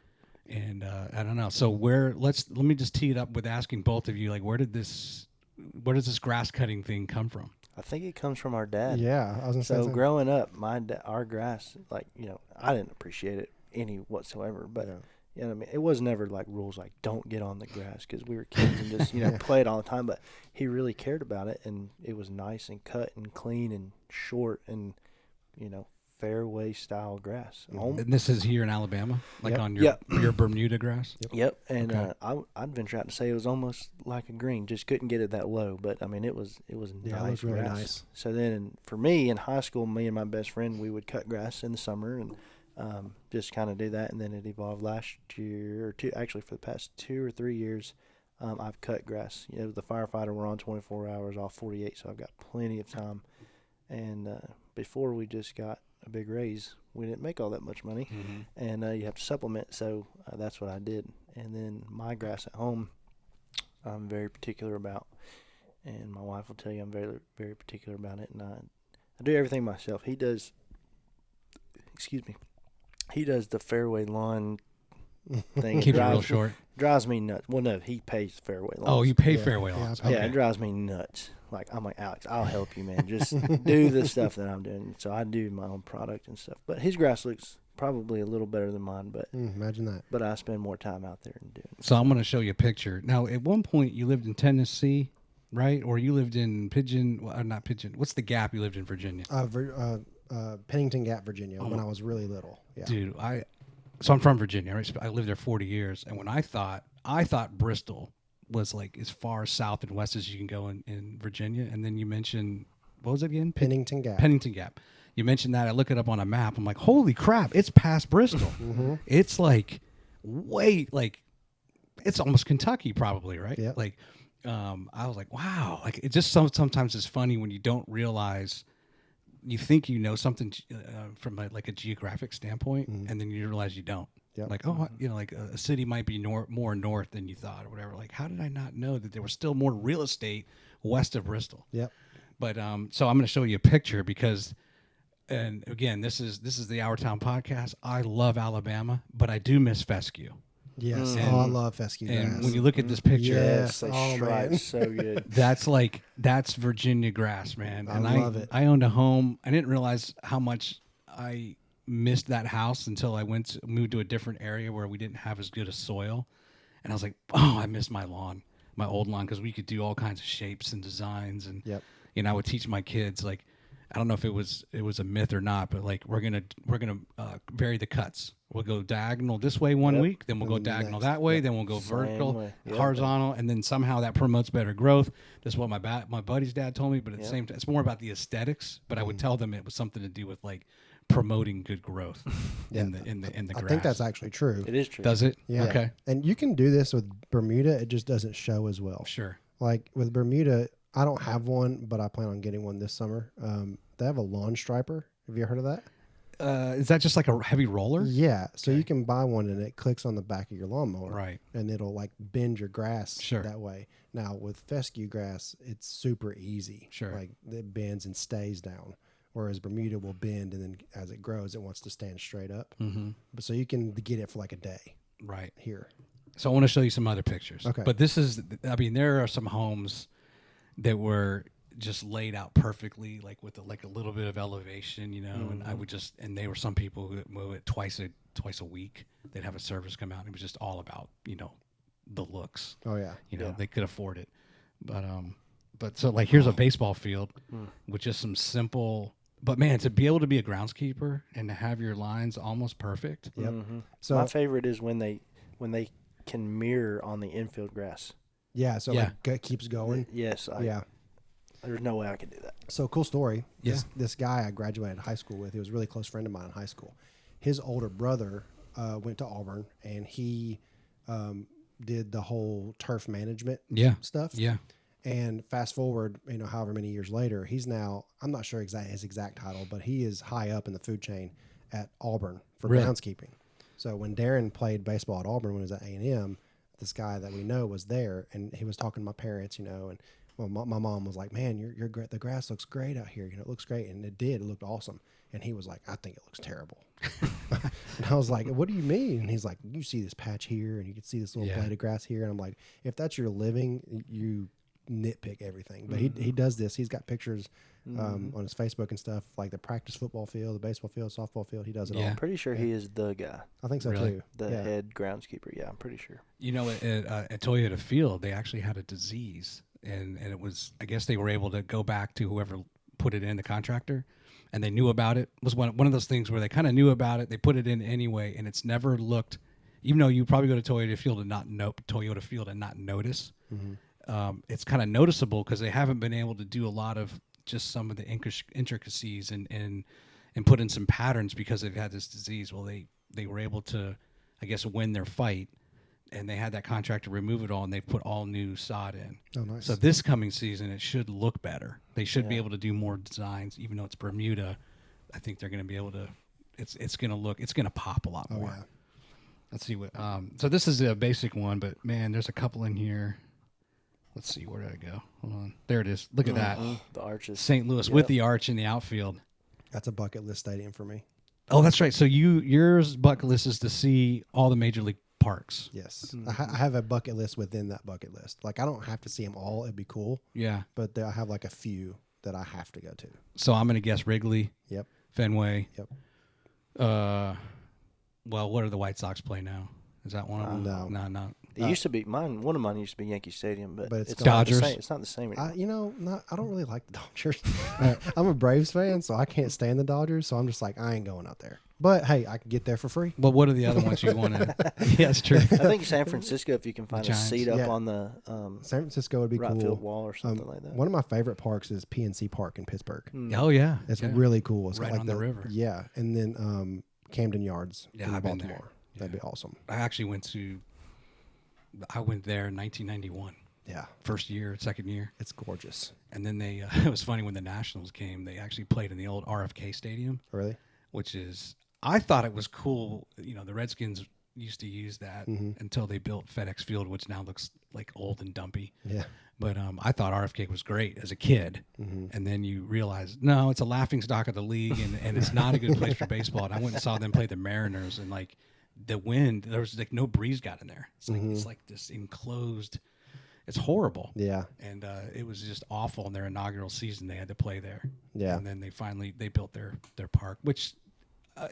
Speaker 1: And I don't know. So let me just tee it up with asking both of you, like, where did this where does this grass cutting thing come from?
Speaker 3: I think it comes from our dad.
Speaker 2: Yeah, I was gonna say
Speaker 3: So
Speaker 2: something.
Speaker 3: growing up, our grass, like, I didn't appreciate it any whatsoever, but
Speaker 2: Yeah.
Speaker 3: you know what I mean? It was never like rules like don't get on the grass because we were kids and just, played all the time. But he really cared about it, and it was nice and cut and clean and short and, fairway style grass.
Speaker 1: And this is here in Alabama, like
Speaker 2: Yep.
Speaker 1: on your Bermuda grass.
Speaker 3: Yep. And
Speaker 1: Okay.
Speaker 3: I'd venture out to say it was almost like a green. Just couldn't get it that low, but I mean it was
Speaker 2: Yeah, it
Speaker 3: nice
Speaker 2: looked really
Speaker 3: grass.
Speaker 2: nice.
Speaker 3: So then for me in high school, me and my best friend, we would cut grass in the summer and just kind of do that. And then it evolved last year or two. Actually, for the past 2 or 3 years, I've cut grass. The firefighter we're on 24 hours off 48, so I've got plenty of time. And before we just got a big raise, we didn't make all that much money, and you have to supplement. So that's what I did. And then my grass at home, I'm very particular about, and my wife will tell you I'm very, very particular about it. And I do everything myself. He does the fairway lawn thing.
Speaker 1: Keep it real short.
Speaker 3: Drives me nuts. Well, no, he pays fairway lawns.
Speaker 1: Oh, you pay
Speaker 2: Yeah.
Speaker 1: fairway
Speaker 2: Yeah,
Speaker 1: lawns.
Speaker 2: I pay-
Speaker 3: Yeah, it drives me nuts. Like, I'm like, Alex, I'll help you, man. Just do the stuff that I'm doing. So I do my own product and stuff. But his grass looks probably a little better than mine, but
Speaker 2: Imagine that.
Speaker 3: I spend more time out there and doing it.
Speaker 1: So I'm going to show you a picture. Now, at one point, you lived in Tennessee, right? Or you lived in not Pigeon. What's the Gap you lived in Virginia?
Speaker 2: Pennington Gap, Virginia, when I was really little. Yeah.
Speaker 1: Dude, so I'm from Virginia, right? So I lived there 40 years. And when I thought Bristol was like as far south and west as you can go in Virginia. And then you mentioned, what was it again?
Speaker 2: Pennington Gap.
Speaker 1: Pennington Gap. You mentioned that. I look it up on a map. I'm like, holy crap, it's past Bristol. It's like it's almost Kentucky probably, right?
Speaker 2: Yep.
Speaker 1: Like, I was like, wow. Like, it just sometimes it's funny when you don't realize, you think you know something from a geographic standpoint, and then you realize you don't.
Speaker 2: Yep.
Speaker 1: Like, like a city might be more north than you thought or whatever. Like, how did I not know that there was still more real estate west of Bristol?
Speaker 2: Yep.
Speaker 1: But so I'm going to show you a picture because, and again, this is the Our Town podcast. I love Alabama, but I do miss Fescue.
Speaker 2: Yes.
Speaker 1: And-
Speaker 2: Oh, I love fescue grass.
Speaker 1: And when you look at this picture,
Speaker 2: Yes.
Speaker 3: They
Speaker 2: Oh,
Speaker 3: stripe
Speaker 2: man.
Speaker 3: so good.
Speaker 1: that's Virginia grass, man.
Speaker 2: I
Speaker 1: And
Speaker 2: love it.
Speaker 1: I owned a home. I didn't realize how much I missed that house until I moved to a different area where we didn't have as good a soil. And I was like, oh, I miss my lawn, my old lawn, because we could do all kinds of shapes and designs. And
Speaker 2: Yep.
Speaker 1: I would teach my kids, like, I don't know if it was a myth or not, but like we're gonna vary the cuts. We'll go diagonal this way one week, then we'll go
Speaker 2: And then
Speaker 1: diagonal
Speaker 2: next.
Speaker 1: that way,
Speaker 2: Yep.
Speaker 1: then we'll go
Speaker 3: Same
Speaker 1: vertical,
Speaker 3: way. Yep.
Speaker 1: horizontal, and then somehow that promotes better growth. That's what my buddy's dad told me. But at the
Speaker 3: Yep.
Speaker 1: same time, it's more about the aesthetics. But I would tell them it was something to do with like promoting good growth in the
Speaker 2: I
Speaker 1: grass.
Speaker 2: think that's actually true.
Speaker 3: It is true.
Speaker 1: Does it?
Speaker 2: Yeah.
Speaker 1: Okay.
Speaker 2: And you can do this with Bermuda. It just doesn't show as well.
Speaker 1: Sure.
Speaker 2: Like with Bermuda, I don't have one, but I plan on getting one this summer. They have a lawn striper. Have you heard of that?
Speaker 1: Is that just like a heavy roller?
Speaker 2: Yeah. So
Speaker 1: Okay.
Speaker 2: you can buy one and it clicks on the back of your lawnmower.
Speaker 1: Right.
Speaker 2: And it'll like bend your grass
Speaker 1: Sure.
Speaker 2: that way. Now with fescue grass, it's super easy.
Speaker 1: Sure.
Speaker 2: Like it bends and stays down. Whereas Bermuda will bend and then as it grows, it wants to stand straight up.
Speaker 1: Mm-hmm.
Speaker 2: But so you can get it for like a day
Speaker 1: Right.
Speaker 2: here.
Speaker 1: So I want to show you some other pictures.
Speaker 2: Okay.
Speaker 1: But there are some homes that were just laid out perfectly, like with a little bit of elevation, and I would and they were some people who would move it twice a week. They'd have a service come out and it was just all about, the looks.
Speaker 2: Oh yeah.
Speaker 1: They could afford it. But so like here's a baseball field with just some simple, but man, to be able to be a groundskeeper and to have your lines almost perfect.
Speaker 2: Yep.
Speaker 3: Mm-hmm.
Speaker 2: So
Speaker 3: My favorite is when they can mirror on the infield grass.
Speaker 2: yeah, so
Speaker 1: Yeah.
Speaker 2: it keeps going.
Speaker 3: Yes.
Speaker 2: Yeah.
Speaker 3: There's no way I could do that.
Speaker 2: So cool story.
Speaker 1: Yeah.
Speaker 2: This guy I graduated high school with, he was a really close friend of mine in high school. His older brother went to Auburn and he did the whole turf management
Speaker 1: Yeah.
Speaker 2: stuff.
Speaker 1: Yeah.
Speaker 2: And fast forward, however many years later, he's now, I'm not sure his exact title, but he is high up in the food chain at Auburn for
Speaker 1: Really?
Speaker 2: groundskeeping. So when Darren played baseball at Auburn when he was at A&M, this guy that we know was there and he was talking to my parents, and well, my mom was like, man, you're great. The grass looks great out here. It looks great. And it did. It looked awesome. And he was like, I think it looks terrible. And I was like, what do you mean? And he's like, you see this patch here and you can see this little
Speaker 1: Yeah.
Speaker 2: blade of grass here. And I'm like, if that's your living, nitpick everything. But he does this. He's got pictures on his Facebook and stuff, like the practice football field, the baseball field, softball field. He does it all.
Speaker 3: I'm pretty sure he is the guy.
Speaker 2: I think so
Speaker 1: Really?
Speaker 2: too.
Speaker 3: The head groundskeeper. Yeah, I'm pretty sure.
Speaker 1: You know, at Toyota Field, they actually had a disease, and it was, I guess they were able to go back to whoever put it in, the contractor, and they knew about it. It was one of those things where they kind of knew about it. They put it in anyway, and it's never looked, even though you probably go to Toyota Field and not notice. It's kind of noticeable because they haven't been able to do a lot of just some of the intricacies and put in some patterns because they've had this disease. Well, they were able to, I guess, win their fight, and they had that contractor remove it all, and they put all new sod in.
Speaker 2: Oh, nice.
Speaker 1: So this coming season, it should look better. They should be able to do more designs, even though it's Bermuda. I think they're going to be able to. It's going to pop a lot more.
Speaker 2: Yeah.
Speaker 1: Let's see what. So this is a basic one, but man, there's a couple in here. Let's see, where did I go? Hold on. There it is. Look at that.
Speaker 3: The arches.
Speaker 1: St. Louis with the arch in the outfield.
Speaker 2: That's a bucket list stadium for me.
Speaker 1: Oh, that's right. So yours bucket list is to see all the major league parks.
Speaker 2: Yes. I have a bucket list within that bucket list. Like, I don't have to see them all. It'd be cool.
Speaker 1: Yeah.
Speaker 2: But I have like a few that I have to go to.
Speaker 1: So I'm going to guess Wrigley.
Speaker 2: Yep.
Speaker 1: Fenway.
Speaker 2: Yep.
Speaker 1: Well, what do the White Sox play now? Is that one of them? No.
Speaker 3: It used to be mine. One of mine used to be Yankee Stadium, but
Speaker 2: it's
Speaker 1: Dodgers.
Speaker 3: Not the same. It's not the same anymore.
Speaker 2: I don't really like the Dodgers. I'm a Braves fan, so I can't stand the Dodgers. So I'm just like, I ain't going out there. But hey, I can get there for free.
Speaker 1: But what are the other ones you want to? Yeah, it's true.
Speaker 3: I think San Francisco, if you can find a seat up on the
Speaker 2: San Francisco would be
Speaker 3: right
Speaker 2: cool.
Speaker 3: field wall or something like that.
Speaker 2: One of my favorite parks is PNC Park in Pittsburgh.
Speaker 1: Oh yeah,
Speaker 2: It's really cool. It's
Speaker 1: right
Speaker 2: got like
Speaker 1: on the river.
Speaker 2: Yeah, and then Camden Yards in
Speaker 1: I've been
Speaker 2: Baltimore.
Speaker 1: there.
Speaker 2: That'd be awesome.
Speaker 1: I actually went there in 1991.
Speaker 2: Yeah,
Speaker 1: First year, second year.
Speaker 2: it's gorgeous.
Speaker 1: And then they, it was funny when the Nationals came, they actually played in the old RFK Stadium,
Speaker 2: Really?
Speaker 1: which is, I thought it was cool. You know, the Redskins used to use that until they built FedEx Field, which now looks like old and dumpy.
Speaker 2: Yeah.
Speaker 1: But I thought RFK was great as a kid. And then you realize, no, it's a laughing stock of the league, and it's not a good place for baseball. And I went and saw them play the Mariners, and like the wind, there was like no breeze got in there. It's like this enclosed. It's horrible.
Speaker 2: Yeah.
Speaker 1: And it was just awful in their inaugural season. They had to play there.
Speaker 2: Yeah.
Speaker 1: And then they built their park, which,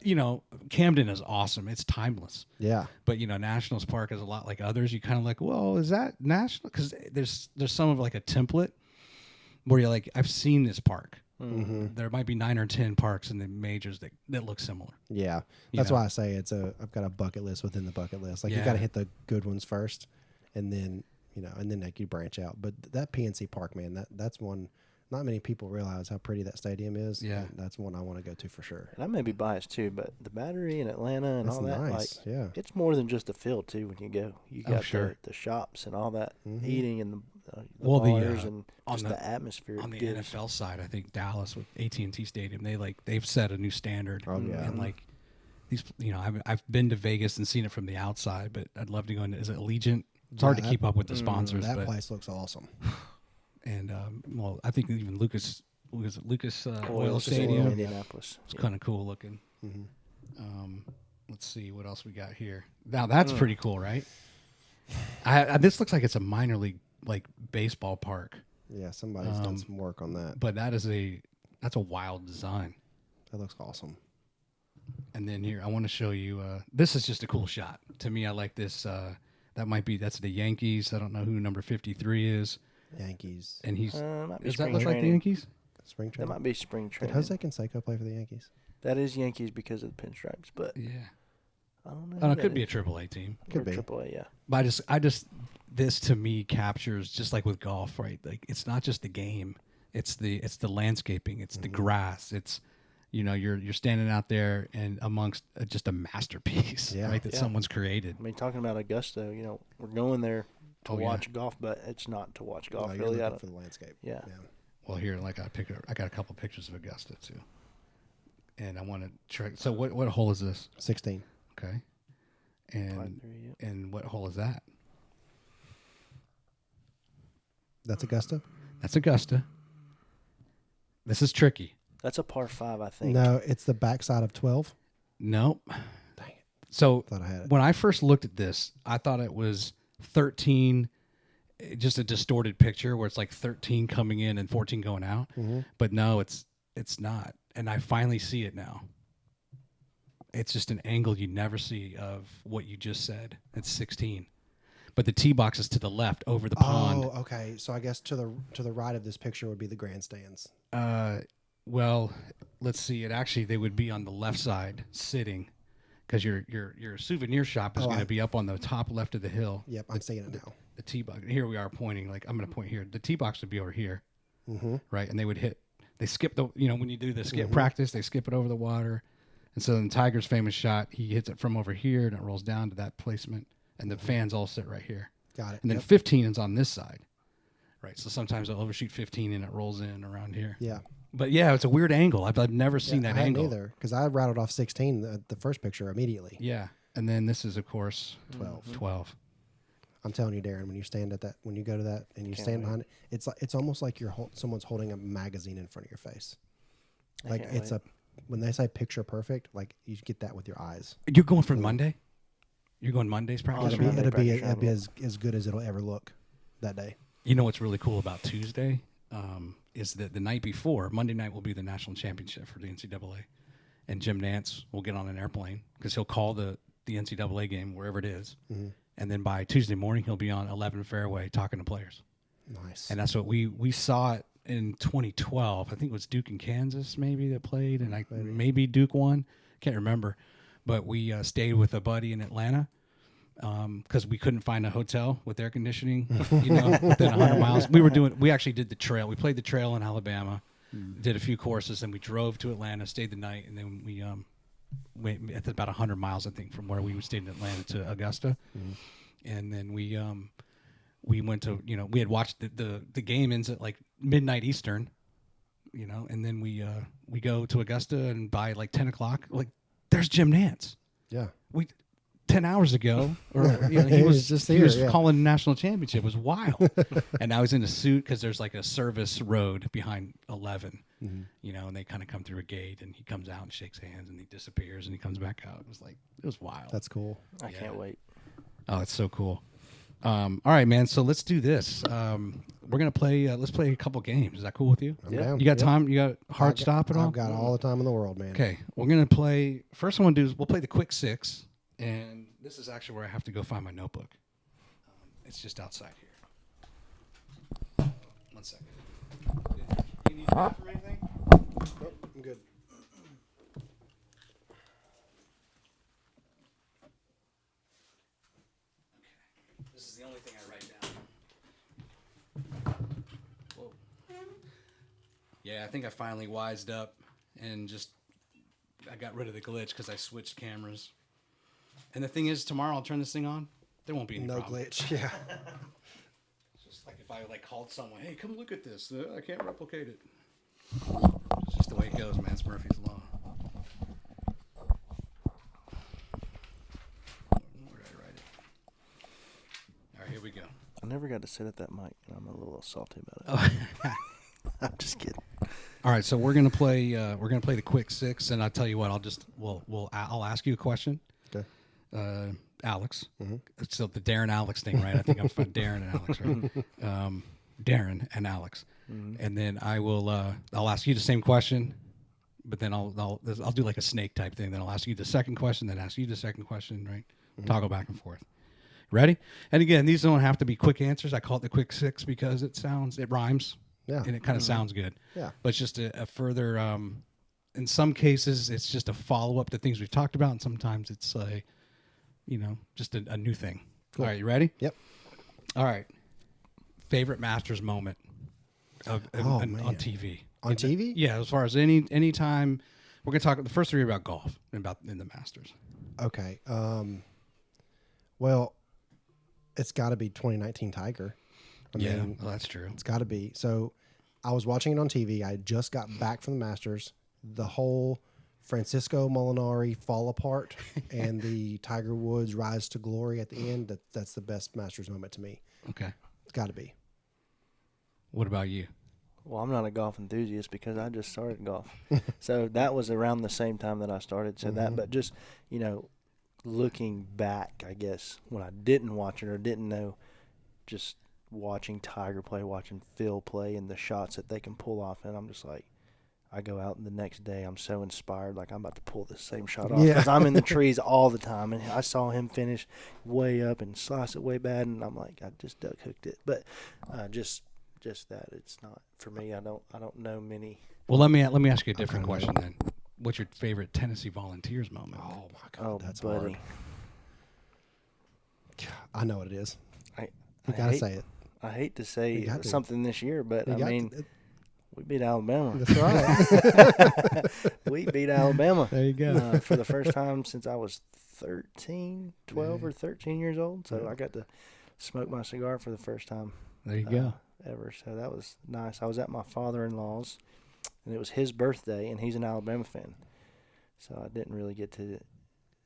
Speaker 1: you know, Camden is awesome. It's timeless.
Speaker 2: Yeah.
Speaker 1: But, you know, Nationals Park is a lot like others. You kind of like, well, is that national? Because there's some of like a template where you're like, I've seen this park. There might be 9 or 10 parks in the majors that look similar.
Speaker 2: Yeah. That's why I say I've got a bucket list within the bucket list. Like you got to hit the good ones first, and then, you know, and then like you branch out. But that PNC Park, man, that's one. Not many people realize how pretty that stadium is.
Speaker 1: Yeah.
Speaker 2: And that's one I want to go to for sure.
Speaker 3: And I may be biased too, but the Battery in Atlanta and
Speaker 2: That's
Speaker 3: all that,
Speaker 2: nice. Yeah.
Speaker 3: it's more than just the field too. When you go, you got
Speaker 1: sure.
Speaker 3: the shops and all that eating and the bars and just the atmosphere.
Speaker 1: On the
Speaker 3: gives.
Speaker 1: NFL side, I think Dallas with AT&T Stadium, they've set a new standard.
Speaker 2: Oh, yeah.
Speaker 1: And like these, you know, I've been to Vegas and seen it from the outside, but I'd love to go into. Is it Allegiant? It's hard to keep up with the sponsors.
Speaker 2: That
Speaker 1: but,
Speaker 2: place looks awesome.
Speaker 1: And well, I think even Lucas Oil
Speaker 3: Oil
Speaker 1: Stadium.
Speaker 3: Indianapolis.
Speaker 1: It's kind of cool looking. Let's see what else we got here. Now that's pretty cool, right? This looks like it's a minor league like baseball park,
Speaker 2: Yeah, somebody's done some work on that.
Speaker 1: but that's a wild design.
Speaker 2: That looks awesome.
Speaker 1: And then here, I want to show you. This is just a cool shot. To me, I like this. That's the Yankees. I don't know who number 53 is.
Speaker 2: Yankees.
Speaker 1: And he's.
Speaker 3: Might be
Speaker 1: Does that
Speaker 3: spring
Speaker 1: look like the
Speaker 3: training.
Speaker 1: Yankees?
Speaker 2: Spring
Speaker 3: That
Speaker 2: training.
Speaker 3: might be spring
Speaker 2: Did
Speaker 3: training.
Speaker 2: Jose Canseco play for the Yankees?
Speaker 3: That is Yankees because of the pinstripes, but
Speaker 1: Yeah.
Speaker 3: I don't know.
Speaker 1: Oh,
Speaker 3: who
Speaker 1: it
Speaker 3: that
Speaker 1: could be a
Speaker 3: is.
Speaker 1: AAA team.
Speaker 2: Could
Speaker 3: Or
Speaker 2: be.
Speaker 3: AAA, yeah.
Speaker 1: But I just this to me captures just like with golf, right? Like it's not just the game; it's the landscaping, it's the grass, it's you know you're standing out there and amongst just a masterpiece,
Speaker 2: Yeah.
Speaker 1: right? That
Speaker 3: Yeah.
Speaker 1: someone's created.
Speaker 3: I mean, talking about Augusta, you know, we're going there to
Speaker 1: Oh, yeah.
Speaker 3: watch golf, but it's not to watch golf.
Speaker 2: No, you're
Speaker 3: really,
Speaker 2: looking for the landscape.
Speaker 3: Yeah.
Speaker 1: Well, here, like I got a couple pictures of Augusta too, and I want to try. So what hole is this?
Speaker 2: 16.
Speaker 1: Okay, and
Speaker 3: 5-3, yeah.
Speaker 1: and what hole is that?
Speaker 2: That's Augusta?
Speaker 1: That's Augusta. This is tricky.
Speaker 3: That's a par 5, I think.
Speaker 2: No, it's the backside of 12.
Speaker 1: Nope.
Speaker 2: Dang it.
Speaker 1: So
Speaker 2: Thought I had it.
Speaker 1: when I first looked at this, I thought it was 13 just a distorted picture where it's like 13 coming in and 14 going out. But no, it's not. And I finally see it now. It's just an angle you never see of what you just said. It's 16. But the tee box is to the left over the pond.
Speaker 2: Oh, okay. So I guess to the right of this picture would be the grandstands.
Speaker 1: Well, let's see. They would be on the left side sitting, because your souvenir shop is going to be up on the top left of the hill.
Speaker 2: Yep, I'm seeing it now.
Speaker 1: The tee box. Here we are pointing. Like, I'm going to point here. The tee box would be over here, right? And they would hit. They skip the. When you do the skip practice, they skip it over the water. And so in Tiger's famous shot, he hits it from over here and it rolls down to that placement, and the fans all sit right here.
Speaker 2: Got it.
Speaker 1: And then 15 is on this side, right? So sometimes I'll overshoot 15 and it rolls in around here.
Speaker 2: Yeah.
Speaker 1: But yeah, it's a weird angle. I've never seen that
Speaker 2: I hadn't
Speaker 1: angle
Speaker 2: either, because I rattled off 16 the first picture immediately.
Speaker 1: Yeah, and then this is of course
Speaker 2: 12.
Speaker 1: 12.
Speaker 2: I'm telling you, Darren, when you stand at that, when you go to that and you stand behind it, it's almost like someone's holding a magazine in front of your face. Like when they say picture perfect, like you get that with your eyes.
Speaker 1: You're going for Monday? You're going Monday's practice?
Speaker 2: It'll be as good as it'll ever look that day.
Speaker 1: You know what's really cool about Tuesday is that the night before, Monday night will be the national championship for the NCAA. And Jim Nantz will get on an airplane because he'll call the NCAA game wherever it is. And then by Tuesday morning, he'll be on 11 fairway talking to players.
Speaker 2: Nice.
Speaker 1: And that's what we saw it in 2012. I think it was Duke and Kansas maybe that played, and maybe Duke won. Can't remember. But we stayed with a buddy in Atlanta because we couldn't find a hotel with air conditioning, within 100 miles. We actually did the trail. We played the trail in Alabama, did a few courses, and we drove to Atlanta, stayed the night, and then we went at about 100 miles, I think, from where we stayed in Atlanta to Augusta. And then we went to, we had watched the game ends at like midnight Eastern, and then we go to Augusta, and by like 10 o'clock, like there's Jim Nantz.
Speaker 2: Yeah.
Speaker 1: 10 hours ago, or he was calling the national championship. It was wild. And now he's in a suit because there's like a service road behind 11, and they kind of come through a gate, and he comes out and shakes hands, and he disappears, and he comes back out. It was wild.
Speaker 2: That's cool.
Speaker 3: I can't wait.
Speaker 1: Oh, it's so cool. All right, man. So let's do this. We're gonna play. Let's play a couple games. Is that cool with you?
Speaker 2: I'm down.
Speaker 1: You got time? You got hard stop at all?
Speaker 2: I've got all the time in the world, man.
Speaker 1: Okay, we're gonna play. First one we'll play the quick six, and this is actually where I have to go find my notebook. It's just outside here. 1 second. Do you need help from anything?
Speaker 2: Nope, I'm good.
Speaker 1: This is the only thing I write down. Whoa. Yeah, I think I finally wised up and I got rid of the glitch because I switched cameras. And the thing is, tomorrow I'll turn this thing on. There won't be any problem.
Speaker 2: glitch. Yeah.
Speaker 1: It's just like if I called someone, hey, come look at this. I can't replicate it. It's just the way it goes, man. It's Murphy's Law. Where did I write it? All right, here we go.
Speaker 3: I never got to sit at that mic, and I'm a little salty about it.
Speaker 1: Oh.
Speaker 3: I'm just kidding.
Speaker 1: All right, so we're gonna play. We're gonna play the quick six, and I'll tell you what. I'll ask you a question.
Speaker 2: Okay.
Speaker 1: Alex. So the Darren Alex thing, right? I think I'm Darren and Alex, right? Darren and Alex, and then I'll ask you the same question, but then I'll do like a snake type thing. Then I'll ask you the second question, then ask you the second question, right? Toggle back and forth. Ready? And again, these don't have to be quick answers. I call it the quick six because it rhymes.
Speaker 2: Yeah.
Speaker 1: And it kind of sounds good.
Speaker 2: Yeah.
Speaker 1: But it's just a further, in some cases, it's just a follow-up to things we've talked about, and sometimes it's, just a new thing. Cool. All right, you ready?
Speaker 2: Yep.
Speaker 1: All right. Favorite Masters moment on TV?
Speaker 2: On TV?
Speaker 1: Yeah, as far as any time. We're going to talk, the first three are about golf and in the Masters.
Speaker 2: Okay. Well, it's got to be 2019 Tiger. I mean,
Speaker 1: well, that's true.
Speaker 2: It's got to be. So I was watching it on TV. I just got back from the Masters. The whole Francisco Molinari fall apart and the Tiger Woods rise to glory at the end, that's the best Masters moment to me.
Speaker 1: Okay.
Speaker 2: It's got to be.
Speaker 1: What about you?
Speaker 3: Well, I'm not a golf enthusiast because I just started golf. So that was around the same time that I started. So but just, looking back, I guess, when I didn't watch it or didn't know, just watching Tiger play, watching Phil play, and the shots that they can pull off. And I'm just like, I go out and the next day I'm so inspired, like I'm about to pull the same shot off because I'm in the trees all the time. And I saw him finish way up and slice it way bad, and I'm like, I just duck hooked it. But just that, it's not for me. I don't know many.
Speaker 1: Well, let me ask you a different question then. What's your favorite Tennessee Volunteers moment?
Speaker 2: Oh my God, that's
Speaker 3: buddy.
Speaker 2: hard. I know what it is.
Speaker 3: You
Speaker 2: gotta say it.
Speaker 3: I hate to say something this year, but we beat Alabama.
Speaker 2: That's right.
Speaker 3: We beat Alabama.
Speaker 2: There you go.
Speaker 3: For the first time since I was 12 or 13 years old. So I got to smoke my cigar for the first time.
Speaker 1: There you go.
Speaker 3: Ever. So that was nice. I was at my father-in-law's, and it was his birthday, and he's an Alabama fan. So I didn't really get to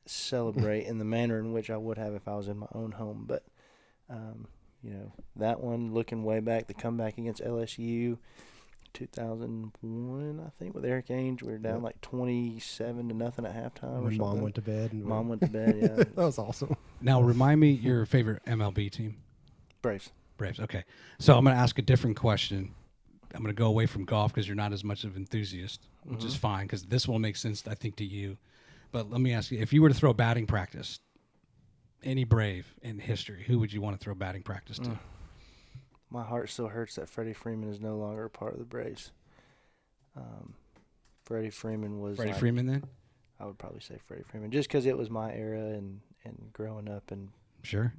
Speaker 3: celebrate in the manner in which I would have if I was in my own home. But, that one, looking way back, the comeback against LSU, 2001, I think, with Eric Ainge. We were down like 27-0 at halftime or something.
Speaker 2: Mom went to bed.
Speaker 3: Mom went to bed, yeah.
Speaker 2: That was awesome.
Speaker 1: Now, remind me your favorite MLB team.
Speaker 3: Braves.
Speaker 1: Okay. So I'm going to ask a different question. I'm going to go away from golf because you're not as much of an enthusiast, which is fine because this will make sense, I think, to you. But let me ask you, if you were to throw batting practice, any Brave in history, who would you want to throw batting practice to?
Speaker 3: My heart still hurts that Freddie Freeman is no longer a part of the Braves. Freddie Freeman was
Speaker 1: Freddie Freeman then?
Speaker 3: I would probably say Freddie Freeman just because it was my era and growing up and
Speaker 1: sure.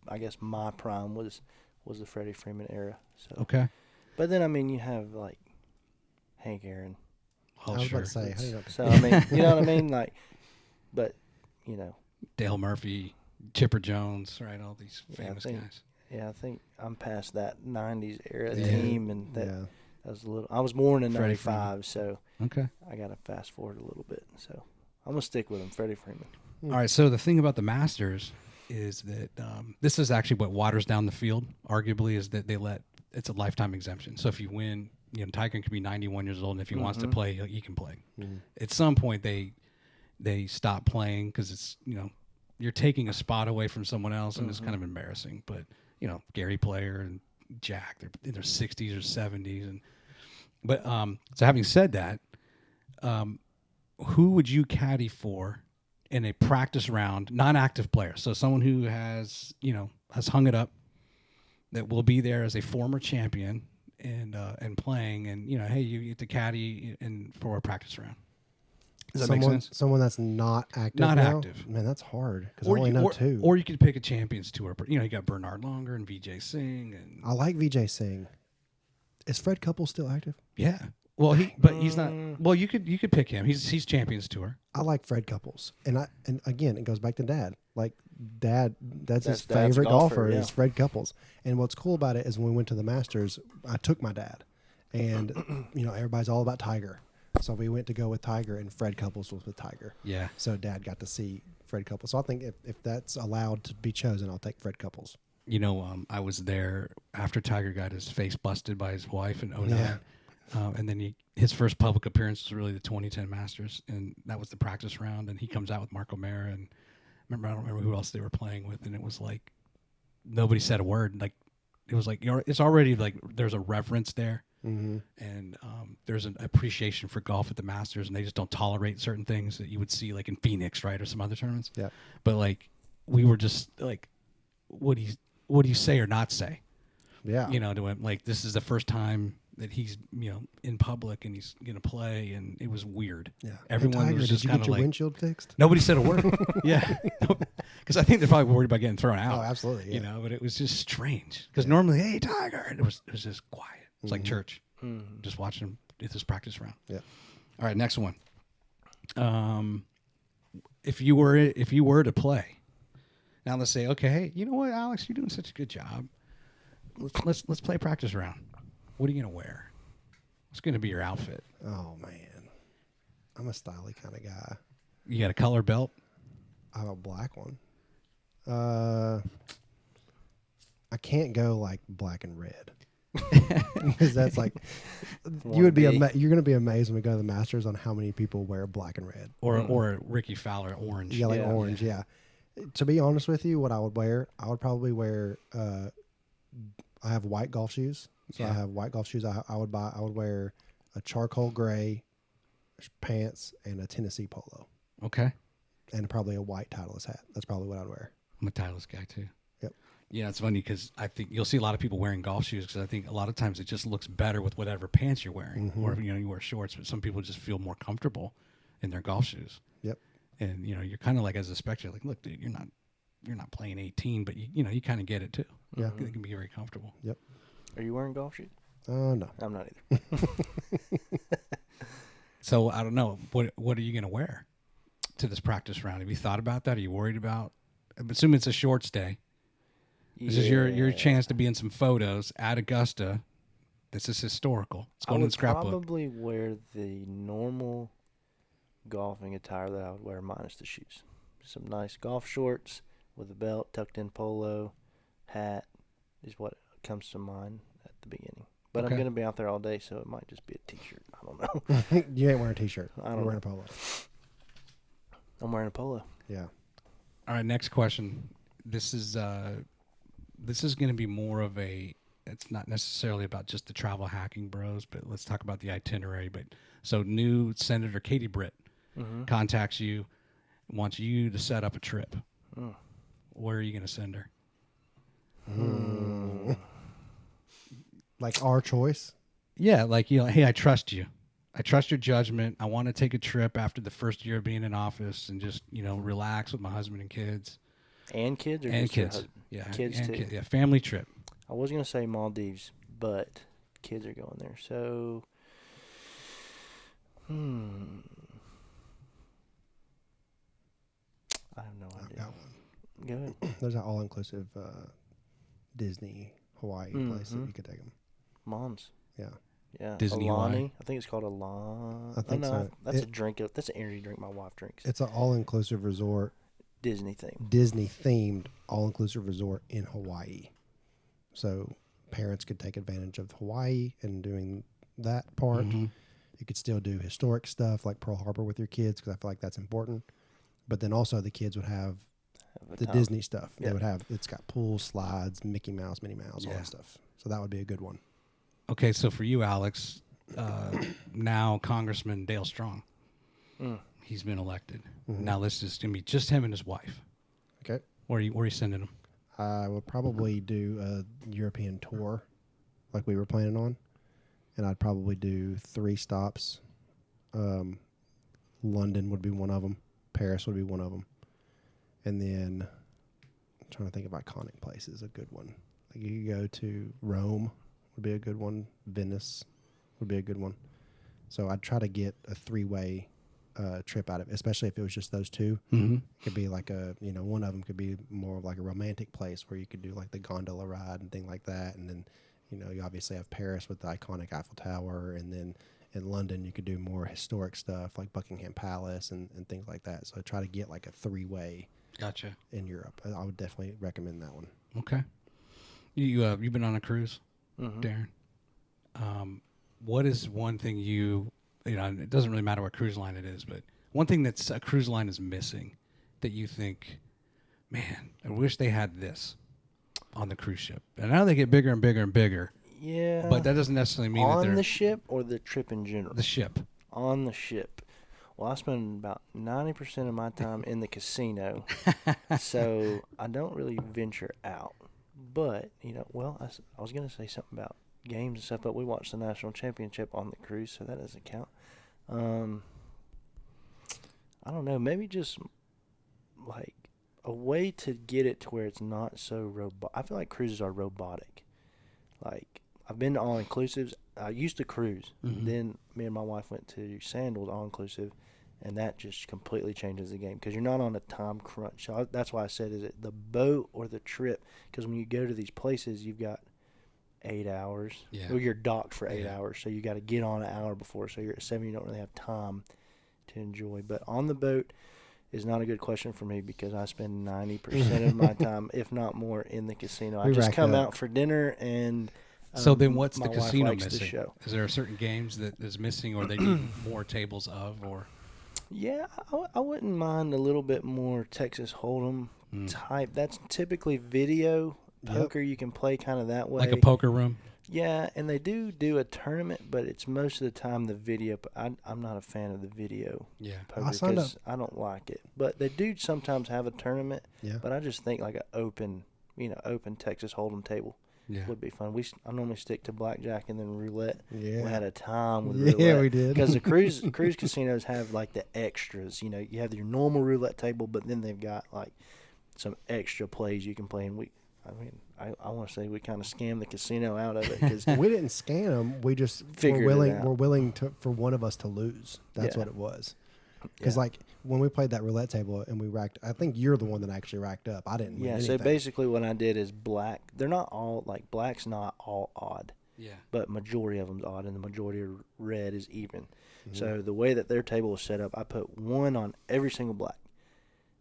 Speaker 3: I guess my prime was the Freddie Freeman era. So
Speaker 1: okay.
Speaker 3: But then you have like Hank Aaron.
Speaker 1: Oh,
Speaker 2: I was
Speaker 1: sure.
Speaker 2: about to say.
Speaker 3: So you know what I mean? Like, but
Speaker 1: Dale Murphy, Chipper Jones, right? All these famous guys.
Speaker 3: Yeah, I think I'm past that '90s era
Speaker 1: Yeah.
Speaker 3: team, and that was a little. I was born in '95, so
Speaker 1: okay.
Speaker 3: I got to fast forward a little bit. So I'm gonna stick with him, Freddie Freeman.
Speaker 1: All right. So the thing about the Masters is that this is actually what waters down the field. Arguably, is that it's a lifetime exemption. So if you win, Tiger can be 91 years old, and if he wants to play, he can play. At some point, they stop playing because it's you're taking a spot away from someone else, and it's kind of embarrassing. But Gary Player and Jack, they're in their 60s or 70s, but so having said that, who would you caddy for in a practice round, non-active player? So someone who has hung it up, that will be there as a former champion and playing, and hey, you get to caddy for a practice round. Does that make sense?
Speaker 2: Someone that's not active.
Speaker 1: Active.
Speaker 2: Man, that's hard because I only know two.
Speaker 1: Or you could pick a Champions Tour. You got Bernard Longer and Vijay Singh. And
Speaker 2: I like Vijay Singh. Is Fred Couples still active?
Speaker 1: Yeah. Well, he's not. Well, you could pick him. He's Champions Tour.
Speaker 2: I like Fred Couples, and again, it goes back to Dad. Like Dad, that's his
Speaker 3: Dad's
Speaker 2: favorite golfer
Speaker 3: yeah.
Speaker 2: is Fred Couples. And what's cool about it is when we went to the Masters, I took my dad, and everybody's all about Tiger. So we went to go with Tiger, and Fred Couples was with Tiger.
Speaker 1: Yeah.
Speaker 2: So Dad got to see Fred Couples. So I think if that's allowed to be chosen, I'll take Fred Couples.
Speaker 1: I was there after Tiger got his face busted by his wife in 2009.
Speaker 2: Yeah.
Speaker 1: And then his first public appearance was really the 2010 Masters, and that was the practice round. And he comes out with Mark O'Mara, and I don't remember who else they were playing with, and it was like nobody said a word. Like it was like it's already like there's a reverence there.
Speaker 2: Mm-hmm.
Speaker 1: And there's an appreciation for golf at the Masters, and they just don't tolerate certain things that you would see like in Phoenix, right, or some other tournaments.
Speaker 2: Yeah.
Speaker 1: But like we were just like, what do you say or not say?
Speaker 2: Yeah.
Speaker 1: To him, like this is the first time that he's in public and he's gonna play, and it was weird.
Speaker 2: Yeah.
Speaker 1: Everyone
Speaker 2: Tiger,
Speaker 1: was just
Speaker 2: did you
Speaker 1: kind
Speaker 2: get
Speaker 1: of
Speaker 2: your
Speaker 1: like
Speaker 2: windshield fixed?
Speaker 1: nobody said a word. Yeah. Because I think they're probably worried about getting thrown out.
Speaker 2: Oh, absolutely. Yeah.
Speaker 1: But it was just strange because normally, hey Tiger, and it was just quiet. It's like church. Just watching him at this practice round.
Speaker 2: Yeah.
Speaker 1: All right, next one. If you were to play, now let's say, okay, hey, you know what, Alex, you're doing such a good job. Let's play practice round. What are you gonna wear? What's gonna be your outfit?
Speaker 2: Oh man, I'm a stylish kind of guy.
Speaker 1: You got a color belt?
Speaker 2: I have a black one. I can't go like black and red. Because that's like you're gonna be amazed when we go to the Masters on how many people wear black and red
Speaker 1: or Ricky Fowler orange.
Speaker 2: Yeah, like orange. Yeah. To be honest with you, what I would wear, I would probably wear I have white golf shoes. So I have white golf shoes. I would wear a charcoal gray pants and a Tennessee polo.
Speaker 1: Okay.
Speaker 2: And probably a white Titleist hat. That's probably what I'd wear.
Speaker 1: I'm a Titleist guy too.
Speaker 2: Yep.
Speaker 1: Yeah, it's funny because I think you'll see a lot of people wearing golf shoes because I think a lot of times it just looks better with whatever pants you're wearing, or you wear shorts. But some people just feel more comfortable in their golf shoes.
Speaker 2: Yep.
Speaker 1: And you're kind of like as a spectator, like, look, dude, you're not playing 18, but you kind of get it too.
Speaker 2: Yeah.
Speaker 1: It can be very comfortable.
Speaker 2: Yep.
Speaker 3: Are you wearing golf shoes?
Speaker 2: Oh no,
Speaker 3: I'm not either.
Speaker 1: So I don't know what are you gonna wear to this practice round? Have you thought about that? Are you worried about? I'm assuming it's a shorts day. This is your chance to be in some photos at Augusta. This is historical. It's going in the scrapbook.
Speaker 3: I would probably wear the normal golfing attire that I would wear minus the shoes. Some nice golf shorts with a belt, tucked in polo, hat is what comes to mind at the beginning. But I'm going to be out there all day, so it might just be a T-shirt. I don't know.
Speaker 2: You ain't wearing a T-shirt.
Speaker 3: You're
Speaker 2: wearing a polo.
Speaker 3: I'm wearing a polo.
Speaker 2: Yeah.
Speaker 1: All right, next question. This is going to be more of a. It's not necessarily about just the travel hacking bros, but let's talk about the itinerary. But so new Senator Katie Britt contacts you, wants you to set up a trip. Where are you going to send her?
Speaker 2: Like our choice?
Speaker 1: Yeah, like, hey, I trust you. I trust your judgment. I want to take a trip after the first year of being in office and just, relax with my husband and kids.
Speaker 3: And kids? Or
Speaker 1: and
Speaker 3: just your
Speaker 1: kids.
Speaker 3: husband?
Speaker 1: Yeah.
Speaker 3: Kids
Speaker 1: and
Speaker 3: too.
Speaker 1: Yeah, family trip.
Speaker 3: I was going to say Maldives, but kids are going there. So, I have no idea.
Speaker 2: I've got one.
Speaker 3: Go ahead.
Speaker 2: There's an all-inclusive Disney Hawaii place that you could take them.
Speaker 3: Moms.
Speaker 2: Yeah.
Speaker 3: Yeah.
Speaker 1: Disney
Speaker 3: Alani.
Speaker 1: Hawaii.
Speaker 3: I think it's called Alani.
Speaker 2: I think so.
Speaker 3: That's a drink. That's an energy drink my wife drinks.
Speaker 2: It's an all-inclusive resort.
Speaker 3: Disney thing.
Speaker 2: Disney-themed all-inclusive resort in Hawaii. So parents could take advantage of Hawaii and doing that part. You could still do historic stuff like Pearl Harbor with your kids because I feel like that's important. But then also the kids would have the Disney stuff.
Speaker 3: Yeah.
Speaker 2: They would have, it's got pool, slides, Mickey Mouse, Minnie Mouse, all that stuff. So that would be a good one.
Speaker 1: Okay, so for you, Alex, now Congressman Dale Strong, he's been elected. Now this is going to be just him and his wife.
Speaker 2: Okay.
Speaker 1: Where are you sending him?
Speaker 2: I would probably do a European tour like we were planning on. And I'd probably do 3 stops. London would be one of them. Paris would be one of them. And then I'm trying to think of iconic places, a good one. Like you could go to Rome would be a good one. Venice would be a good one. So I'd try to get a 3-way trip out of it, especially if it was just those 2. It could be like one of them could be more of like a romantic place where you could do like the gondola ride and thing like that. And then, you obviously have Paris with the iconic Eiffel Tower. And then in London, you could do more historic stuff like Buckingham Palace and things like that. So I try to get like a 3-way
Speaker 1: Gotcha.
Speaker 2: in Europe. I would definitely recommend that one.
Speaker 1: Okay. You've been on a cruise, Darren? What is one thing it doesn't really matter what cruise line it is, but one thing that's a cruise line is missing that you think, man, I wish they had this on the cruise ship. And now they get bigger and bigger and bigger.
Speaker 3: Yeah.
Speaker 1: But that doesn't necessarily mean that they're...
Speaker 3: On the ship or the trip in general?
Speaker 1: The ship.
Speaker 3: On the ship. Well, I spend about 90% of my time in the casino, so I don't really venture out. But, I was going to say something about games and stuff, but we watched the national championship on the cruise, so that doesn't count. I don't know, maybe just like a way to get it to where it's not so robotic. I feel like cruises are robotic. Like, I've been to all-inclusives. I used to cruise. Then me and my wife went to Sandals all-inclusive, and that just completely changes the game because you're not on a time crunch. So that's why I said, is it the boat or the trip? Because when you go to these places, you've got 8 hours.
Speaker 1: Yeah.
Speaker 3: Or you're docked for 8 hours, so you got to get on an hour before. So you're at 7, you don't really have time to enjoy. But on the boat is not a good question for me because I spend 90% of my time, if not more, in the casino. I just come out for dinner and...
Speaker 1: So then what's the
Speaker 3: wife
Speaker 1: casino
Speaker 3: likes
Speaker 1: missing?
Speaker 3: the show.
Speaker 1: Is there certain games that is missing or they need more tables of? Or
Speaker 3: Yeah, I wouldn't mind a little bit more Texas Hold'em type. That's typically video poker you can play kind of that way.
Speaker 1: Like a poker room?
Speaker 3: Yeah, and they do a tournament, but it's most of the time the video. I'm not a fan of the video poker because I don't like it. But they do sometimes have a tournament.
Speaker 2: Yeah.
Speaker 3: But I just think like an open Texas Hold'em table would be fun. I normally stick to blackjack and then roulette.
Speaker 2: Yeah.
Speaker 3: We had a time with roulette.
Speaker 2: Yeah, we did.
Speaker 3: Because the cruise casinos have like the extras. You know, you have your normal roulette table, but then they've got like some extra plays you can play. And I want to say we kind of scammed the casino out of it. Cause
Speaker 2: we didn't scam them. We just
Speaker 3: Figured
Speaker 2: we're willing for one of us to lose. That's what it was. Because like when we played that roulette table and we racked, I think you're the one that actually racked up. I didn't win anything.
Speaker 3: So basically what I did is black. They're not all, like black's not all odd.
Speaker 1: Yeah.
Speaker 3: But majority of them's odd and the majority of red is even. Mm-hmm. So the way that their table was set up, I put 1 on every single black.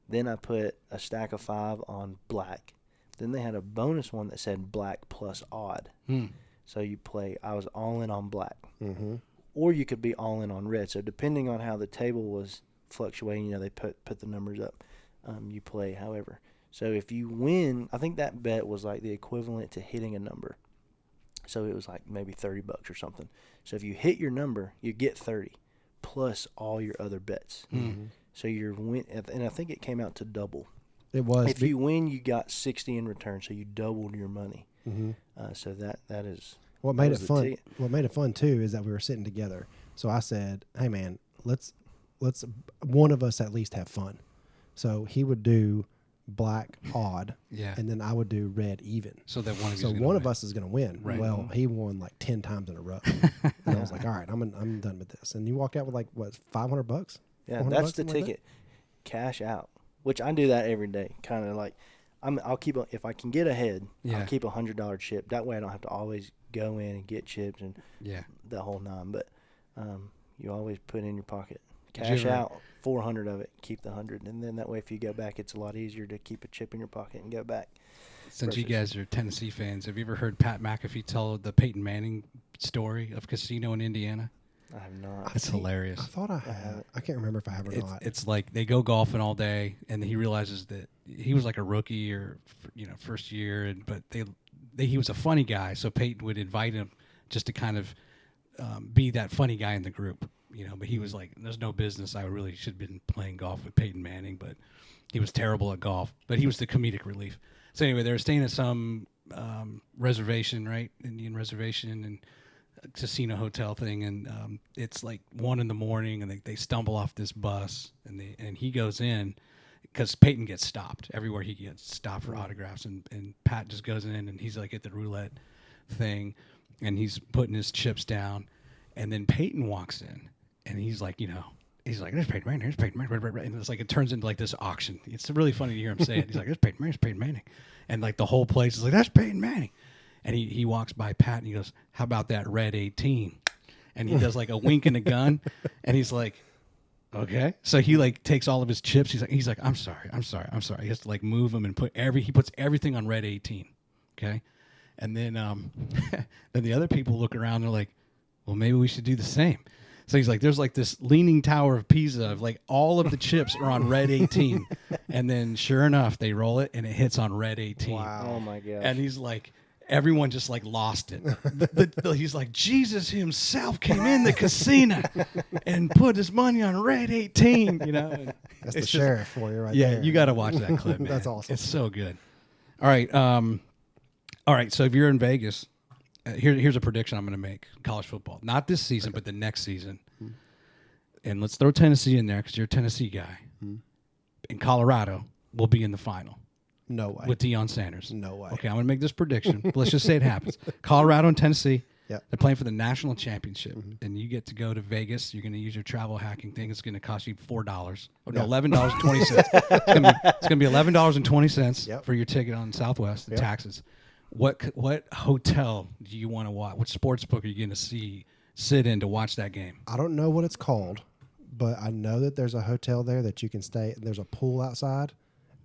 Speaker 3: Then I put a stack of 5 on black. Then they had a bonus one that said black plus odd. So you play, I was all in on black. Mm-hmm. Or you could be all in on red. So depending on how the table was fluctuating, you know, they put the numbers up. You play however. So if you win, I think that bet was like the equivalent to hitting a number. So it was like maybe $30 or something. So if you hit your number, you get 30 plus all your other bets. Mm-hmm. So you're win, and I think it came out to double.
Speaker 2: It was.
Speaker 3: If you win, you got 60 in return, so you doubled your money. Mm-hmm. So that is
Speaker 2: what made it fun. What made it fun too is that we were sitting together. So I said, "Hey man, let's one of us at least have fun." So he would do black odd, and then I would do red even.
Speaker 1: So that
Speaker 2: one of us is going to win.
Speaker 1: Right.
Speaker 2: Well, he won like 10 times in a row, and I was like, "All right, I'm done with this." And you walk out with like what, $500?
Speaker 3: Yeah, that's the ticket. Cash out. Which I do that every day. Kind of like, I'll keep if I can get ahead, I'll keep $100 chip. That way I don't have to always go in and get chips and the whole 9. But you always put in your pocket. Cash out 400 of it, keep the 100, and then that way if you go back, it's a lot easier to keep a chip in your pocket and go back.
Speaker 1: Since you guys are Tennessee fans, have you ever heard Pat McAfee tell the Peyton Manning story of casino in Indiana?
Speaker 3: I have not.
Speaker 1: It's hilarious.
Speaker 2: I thought I had. I can't remember if I have or not.
Speaker 1: It's like they go golfing all day, and he realizes that he was like a rookie or first year, but he was a funny guy, so Peyton would invite him just to kind of be that funny guy in the group, But he was like, "There's no business. I really should have been playing golf with Peyton Manning, but he was terrible at golf. But he was the comedic relief." So anyway, they were staying at some reservation, right, Indian reservation, and casino hotel thing, and it's like 1 a.m, and they stumble off this bus, and he goes in because Peyton gets stopped everywhere. He gets stopped for autographs, and Pat just goes in, and he's like at the roulette thing, and he's putting his chips down, and then Peyton walks in, and he's like, "There's Peyton Manning, here's Peyton Manning," and it's like it turns into like this auction. It's really funny to hear him say it. He's like, "There's Peyton Manning, there's Peyton Manning," and like the whole place is like, "That's Peyton Manning." And he walks by Pat and he goes, "How about that red 18?" And he does like a wink and a gun, and he's like, "Okay." So he like takes all of his chips. He's like, I'm sorry. He has to like move them and he puts everything on red 18. Okay. And then then the other people look around. They're like, "Well, maybe we should do the same." So he's like, there's like this leaning tower of Pisa of like all of the chips are on red 18. And then sure enough, they roll it and it hits on red 18.
Speaker 2: Wow.
Speaker 3: Oh my gosh.
Speaker 1: And he's like, everyone just like lost it. He's like, Jesus himself came in the casino and put his money on red 18, And
Speaker 2: that's the sheriff for you right there.
Speaker 1: Yeah, you got to watch that clip, man.
Speaker 2: That's awesome.
Speaker 1: It's so good. All right. So if you're in Vegas, here's a prediction I'm going to make. College football, not this season, but the next season. And let's throw Tennessee in there because you're a Tennessee guy. In Colorado, we'll be in the final.
Speaker 2: No way.
Speaker 1: With Deion Sanders.
Speaker 2: No way.
Speaker 1: Okay, I'm going to make this prediction. But let's just say it happens. Colorado and Tennessee,
Speaker 2: yep.
Speaker 1: They're playing for the national championship. And you get to go to Vegas. You're going to use your travel hacking thing. It's going to cost you $4. Oh, no, $11.20. It's going to be $11.20 for your ticket on Southwest, the taxes. What hotel do you want to watch? What sports book are you going to sit in to watch that game?
Speaker 2: I don't know what it's called, but I know that there's a hotel there that you can stay. There's a pool outside.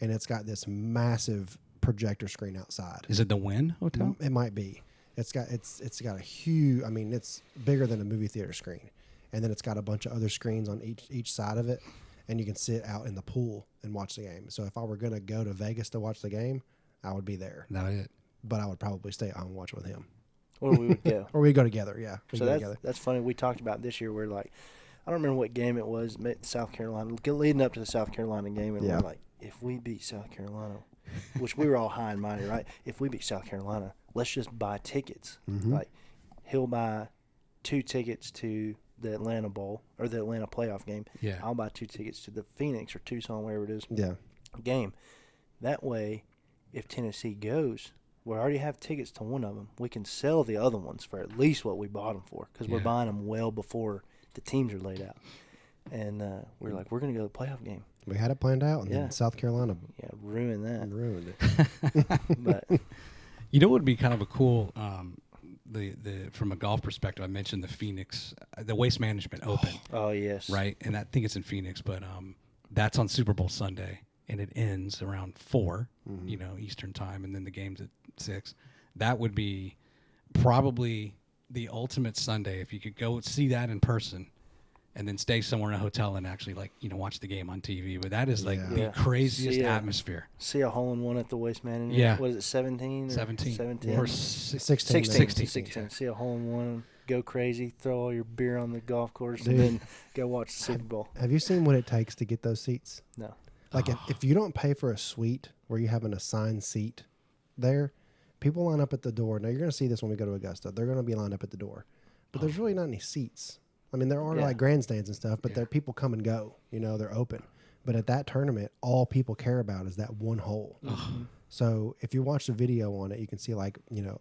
Speaker 2: And it's got this massive projector screen outside.
Speaker 1: Is it the Wynn Hotel?
Speaker 2: It might be. It's got a huge. I mean, it's bigger than a movie theater screen, and then it's got a bunch of other screens on each side of it, and you can sit out in the pool and watch the game. So if I were gonna go to Vegas to watch the game, I would be there.
Speaker 1: That it.
Speaker 2: but I would probably stay on watch with him.
Speaker 3: Or we would go.
Speaker 2: Or we go together, yeah.
Speaker 3: So that's funny. We talked about this year. We're like, I don't remember what game it was, South Carolina, leading up to the South Carolina game, and we're like, if we beat South Carolina, which we were all high and mighty, right? If we beat South Carolina, let's just buy tickets.
Speaker 2: Mm-hmm.
Speaker 3: Like, he'll buy 2 tickets to the Atlanta Bowl or the Atlanta playoff game.
Speaker 1: Yeah.
Speaker 3: I'll buy 2 tickets to the Phoenix or Tucson, wherever it is,
Speaker 2: game.
Speaker 3: That way, if Tennessee goes, we already have tickets to one of them. We can sell the other ones for at least what we bought them for, because we're buying them well before the teams are laid out. And we're like, we're going to go to the playoff game.
Speaker 2: We had it planned out, and then South Carolina
Speaker 3: ruined that.
Speaker 2: Ruined it.
Speaker 3: But
Speaker 1: you know what would be kind of a cool, the from a golf perspective, I mentioned the Phoenix, the Waste Management Open.
Speaker 3: Oh, yes.
Speaker 1: Right? And I think it's in Phoenix, but that's on Super Bowl Sunday, and it ends around 4, Eastern time, and then the game's at 6. That would be probably the ultimate Sunday if you could go see that in person and then stay somewhere in a hotel and actually watch the game on TV. But that is the craziest atmosphere.
Speaker 3: See a hole-in-one at the Waste Management.
Speaker 1: Yeah.
Speaker 3: What is it, 17?
Speaker 1: 17.
Speaker 3: Or
Speaker 2: 16.
Speaker 3: 16. See a hole-in-one, go crazy, throw all your beer on the golf course, and then go watch the Super Bowl.
Speaker 2: Have you seen what it takes to get those seats?
Speaker 3: No.
Speaker 2: Like if you don't pay for a suite where you have an assigned seat there, people line up at the door. Now, you're going to see this when we go to Augusta. They're going to be lined up at the door. But there's really not any seats. I mean, there are like grandstands and stuff, but there people come and go. They're open. But at that tournament, all people care about is that one hole. So if you watch the video on it, you can see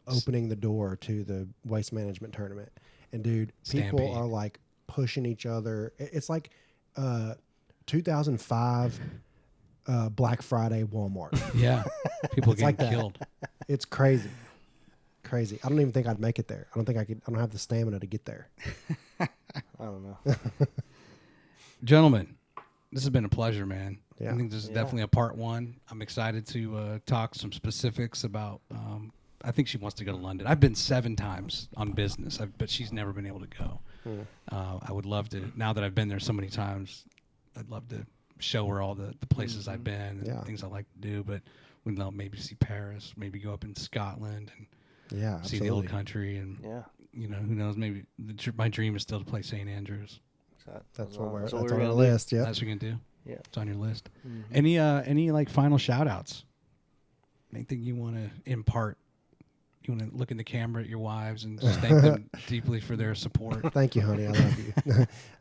Speaker 2: opening the door to the Waste Management tournament. And, dude, people are like pushing each other. It's like 2005 Black Friday Walmart.
Speaker 1: Yeah. People getting
Speaker 2: like
Speaker 1: killed.
Speaker 2: It's crazy. I don't even think I'd make it there. I don't think I could. I don't have the stamina to get there.
Speaker 3: I don't know.
Speaker 1: Gentlemen, this has been a pleasure, man.
Speaker 2: Yeah.
Speaker 1: I think this is definitely a part 1. I'm excited to talk some specifics about, I think she wants to go to London. I've been 7 times on business, but she's never been able to go. I would love to, now that I've been there so many times, I'd love to show her all the places I've been and things I like to do, but we'd love maybe see Paris, maybe go up in Scotland and see the old country, and who knows, maybe my dream is still to play St. Andrews.
Speaker 2: That's on our list. Yeah,
Speaker 1: that's what you're gonna do.
Speaker 3: Yeah,
Speaker 1: it's on your list. Any like final shout outs? Anything you want to impart? You want to look in the camera at your wives and just thank them deeply for their support.
Speaker 2: Thank you, honey. I love you.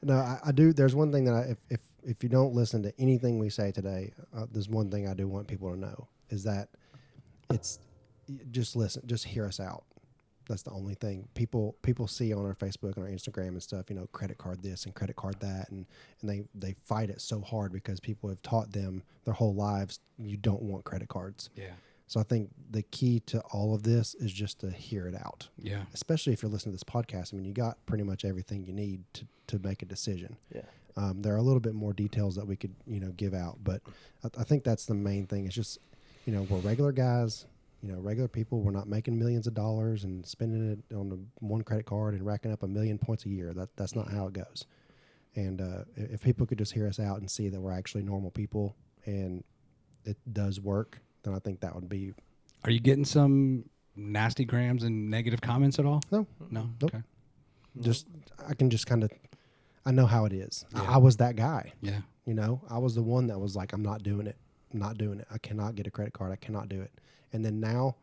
Speaker 2: No, I do. There's one thing that if you don't listen to anything we say today, there's one thing I do want people to know is that it's just listen, just hear us out. That's the only thing people see on our Facebook and our Instagram and stuff, credit card this and credit card that. And they fight it so hard because people have taught them their whole lives, you don't want credit cards.
Speaker 1: Yeah.
Speaker 2: So I think the key to all of this is just to hear it out.
Speaker 1: Yeah.
Speaker 2: Especially if you're listening to this podcast. I mean, you got pretty much everything you need to make a decision.
Speaker 3: Yeah.
Speaker 2: There are a little bit more details that we could, give out, but I think that's the main thing. It's just, we're regular guys, regular people. We're not making millions of dollars and spending it on one credit card and racking up 1 million points a year. That's not how it goes. And if people could just hear us out and see that we're actually normal people and it does work, then I think that would be.
Speaker 1: Are you getting some nasty grams and negative comments at all?
Speaker 2: No.
Speaker 1: Nope. Okay.
Speaker 2: Just I can just kind of. I know how it is.
Speaker 1: Yeah.
Speaker 2: I was that guy.
Speaker 1: Yeah.
Speaker 2: I was the one that was like, I'm not doing it. I'm not doing it. I cannot get a credit card. I cannot do it. And then now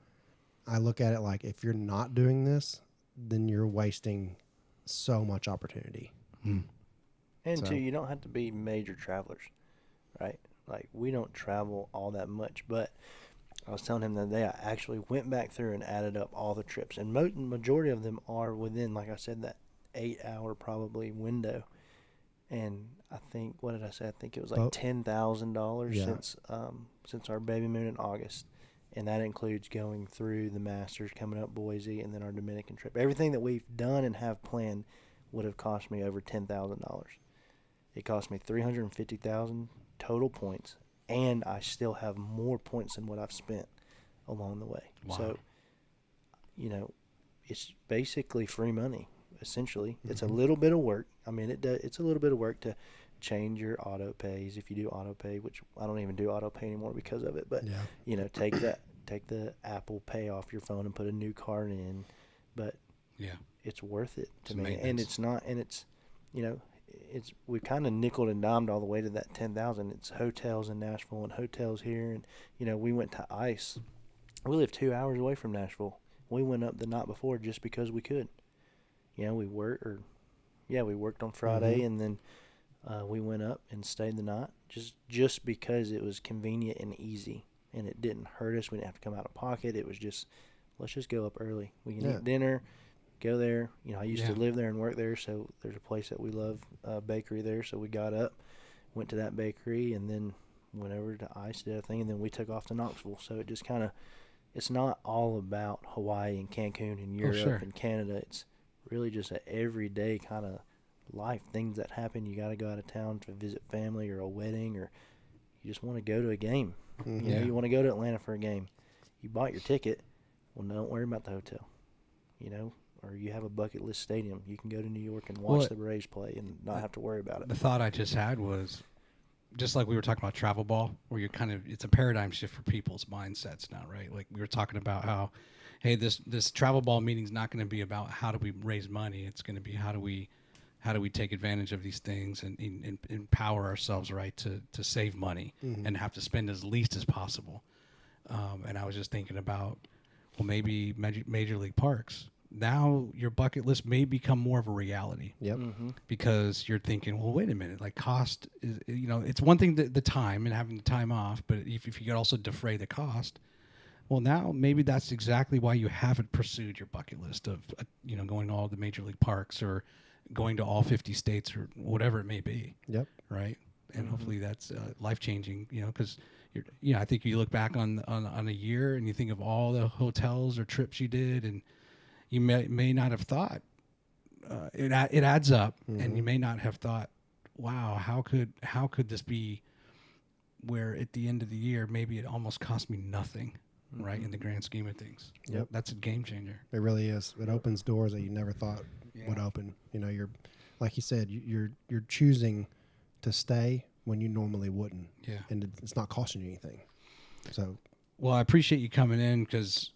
Speaker 2: I look at it like, if you're not doing this, then you're wasting so much opportunity.
Speaker 1: Mm.
Speaker 3: And too, you don't have to be major travelers, right? Like, we don't travel all that much, but I was telling him the other day, I actually went back through and added up all the trips, and majority of them are within, like I said, that 8-hour probably window. And I think, what did I say? I think it was like $10,000 since our baby moon in August, and that includes going through the Masters, coming up Boise, and then our Dominican trip. Everything that we've done and have planned would have cost me over $10,000. It cost me $350,000 total points, and I still have more points than what I've spent along the way. Wow. So, it's basically free money. Essentially, it's a little bit of work. I mean, it's a little bit of work to change your auto pays if you do auto pay, which I don't even do auto pay anymore because of it. But take take the Apple Pay off your phone and put a new card in, but it's worth it to me. And it's not, and it's, you know, we kind of nickeled and dimed all the way to that 10,000. It's hotels in Nashville and hotels here, and you know, we went to ICE. We live 2 hours away from Nashville. We went up the night before just because we could. You know, we worked on Friday, and then we went up and stayed the night just because it was convenient and easy, and it didn't hurt us. We didn't have to come out of pocket. It was just, let's just go up early. We can eat dinner, go there. You know, I used to live there and work there, so there's a place that we love, bakery there. So we got up, went to that bakery, and then went over to ICE, did a thing, and then we took off to Knoxville. So it just kind of, it's not all about Hawaii and Cancun and Europe and Canada. It's really just an everyday kind of life, things that happen. You got to go out of town to visit family or a wedding, or you just want to go to a game. You know, you want to go to Atlanta for a game. You bought your ticket. Well, don't worry about the hotel, you know, or you have a bucket list stadium. You can go to New York and watch the Braves play and not have to worry about it.
Speaker 1: The thought I just had was, just like we were talking about travel ball, where you're kind of, it's a paradigm shift for people's mindsets now, right? Like we were talking about how, hey, this travel ball meeting is not going to be about how do we raise money. It's going to be how do we take advantage of these things and empower ourselves, right, to save money and have to spend as least as possible. And I was just thinking about, well, maybe Major League Parks. Now your bucket list may become more of a reality.
Speaker 2: Yep.
Speaker 1: Because you're thinking, well, wait a minute, like cost is, you know, it's one thing the time and having the time off, but if you could also defray the cost, well, now maybe that's exactly why you haven't pursued your bucket list of, you know, going to all the Major League Parks or going to all 50 states or whatever it may be.
Speaker 2: Yep.
Speaker 1: Right. And hopefully that's life changing, you know, because I think you look back on a year and you think of all the hotels or trips you did, and you may not have thought it adds up, and you may not have thought, wow, how could this be where at the end of the year maybe it almost cost me nothing, right, in the grand scheme of things.
Speaker 2: Yep.
Speaker 1: That's a game changer.
Speaker 2: It really is. It opens doors that you never thought would open. You know, you're, like you said, you're choosing to stay when you normally wouldn't.
Speaker 1: Yeah.
Speaker 2: And it's not costing you anything. So,
Speaker 1: well, I appreciate you coming in, because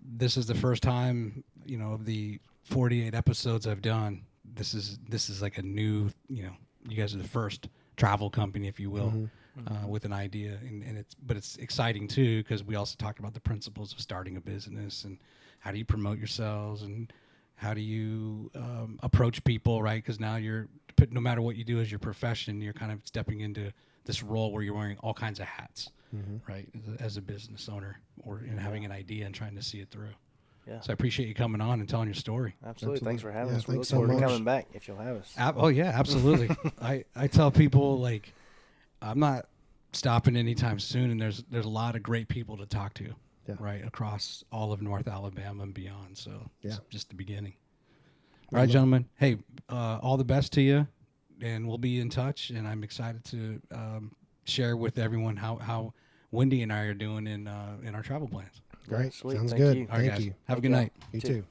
Speaker 1: this is the first time, you know, of the 48 episodes I've done. This is like a new, you know, you guys are the first travel company, if you will, with an idea, and it's exciting too, because we also talked about the principles of starting a business and how do you promote yourselves and how do you approach people, right? Because now no matter what you do as your profession, you're kind of stepping into this role where you're wearing all kinds of hats, right? As a business owner, or having an idea and trying to see it through. Yeah. So I appreciate you coming on and telling your story.
Speaker 3: Absolutely. Thanks for having us. We look
Speaker 2: so
Speaker 3: forward to
Speaker 2: much.
Speaker 3: coming back if you'll have us.
Speaker 1: Oh yeah, absolutely. I tell people, like, I'm not stopping anytime soon, and there's a lot of great people to talk to, right, across all of North Alabama and beyond. So it's just the beginning. All right, gentlemen. Hey, all the best to you, and we'll be in touch. And I'm excited to share with everyone how Wendy and I are doing in our travel plans.
Speaker 2: Great.
Speaker 3: Sweet.
Speaker 2: Sounds
Speaker 3: Thank
Speaker 2: good.
Speaker 3: you.
Speaker 1: All right,
Speaker 2: Thank
Speaker 1: guys.
Speaker 2: you.
Speaker 1: Have a good night.
Speaker 2: You too.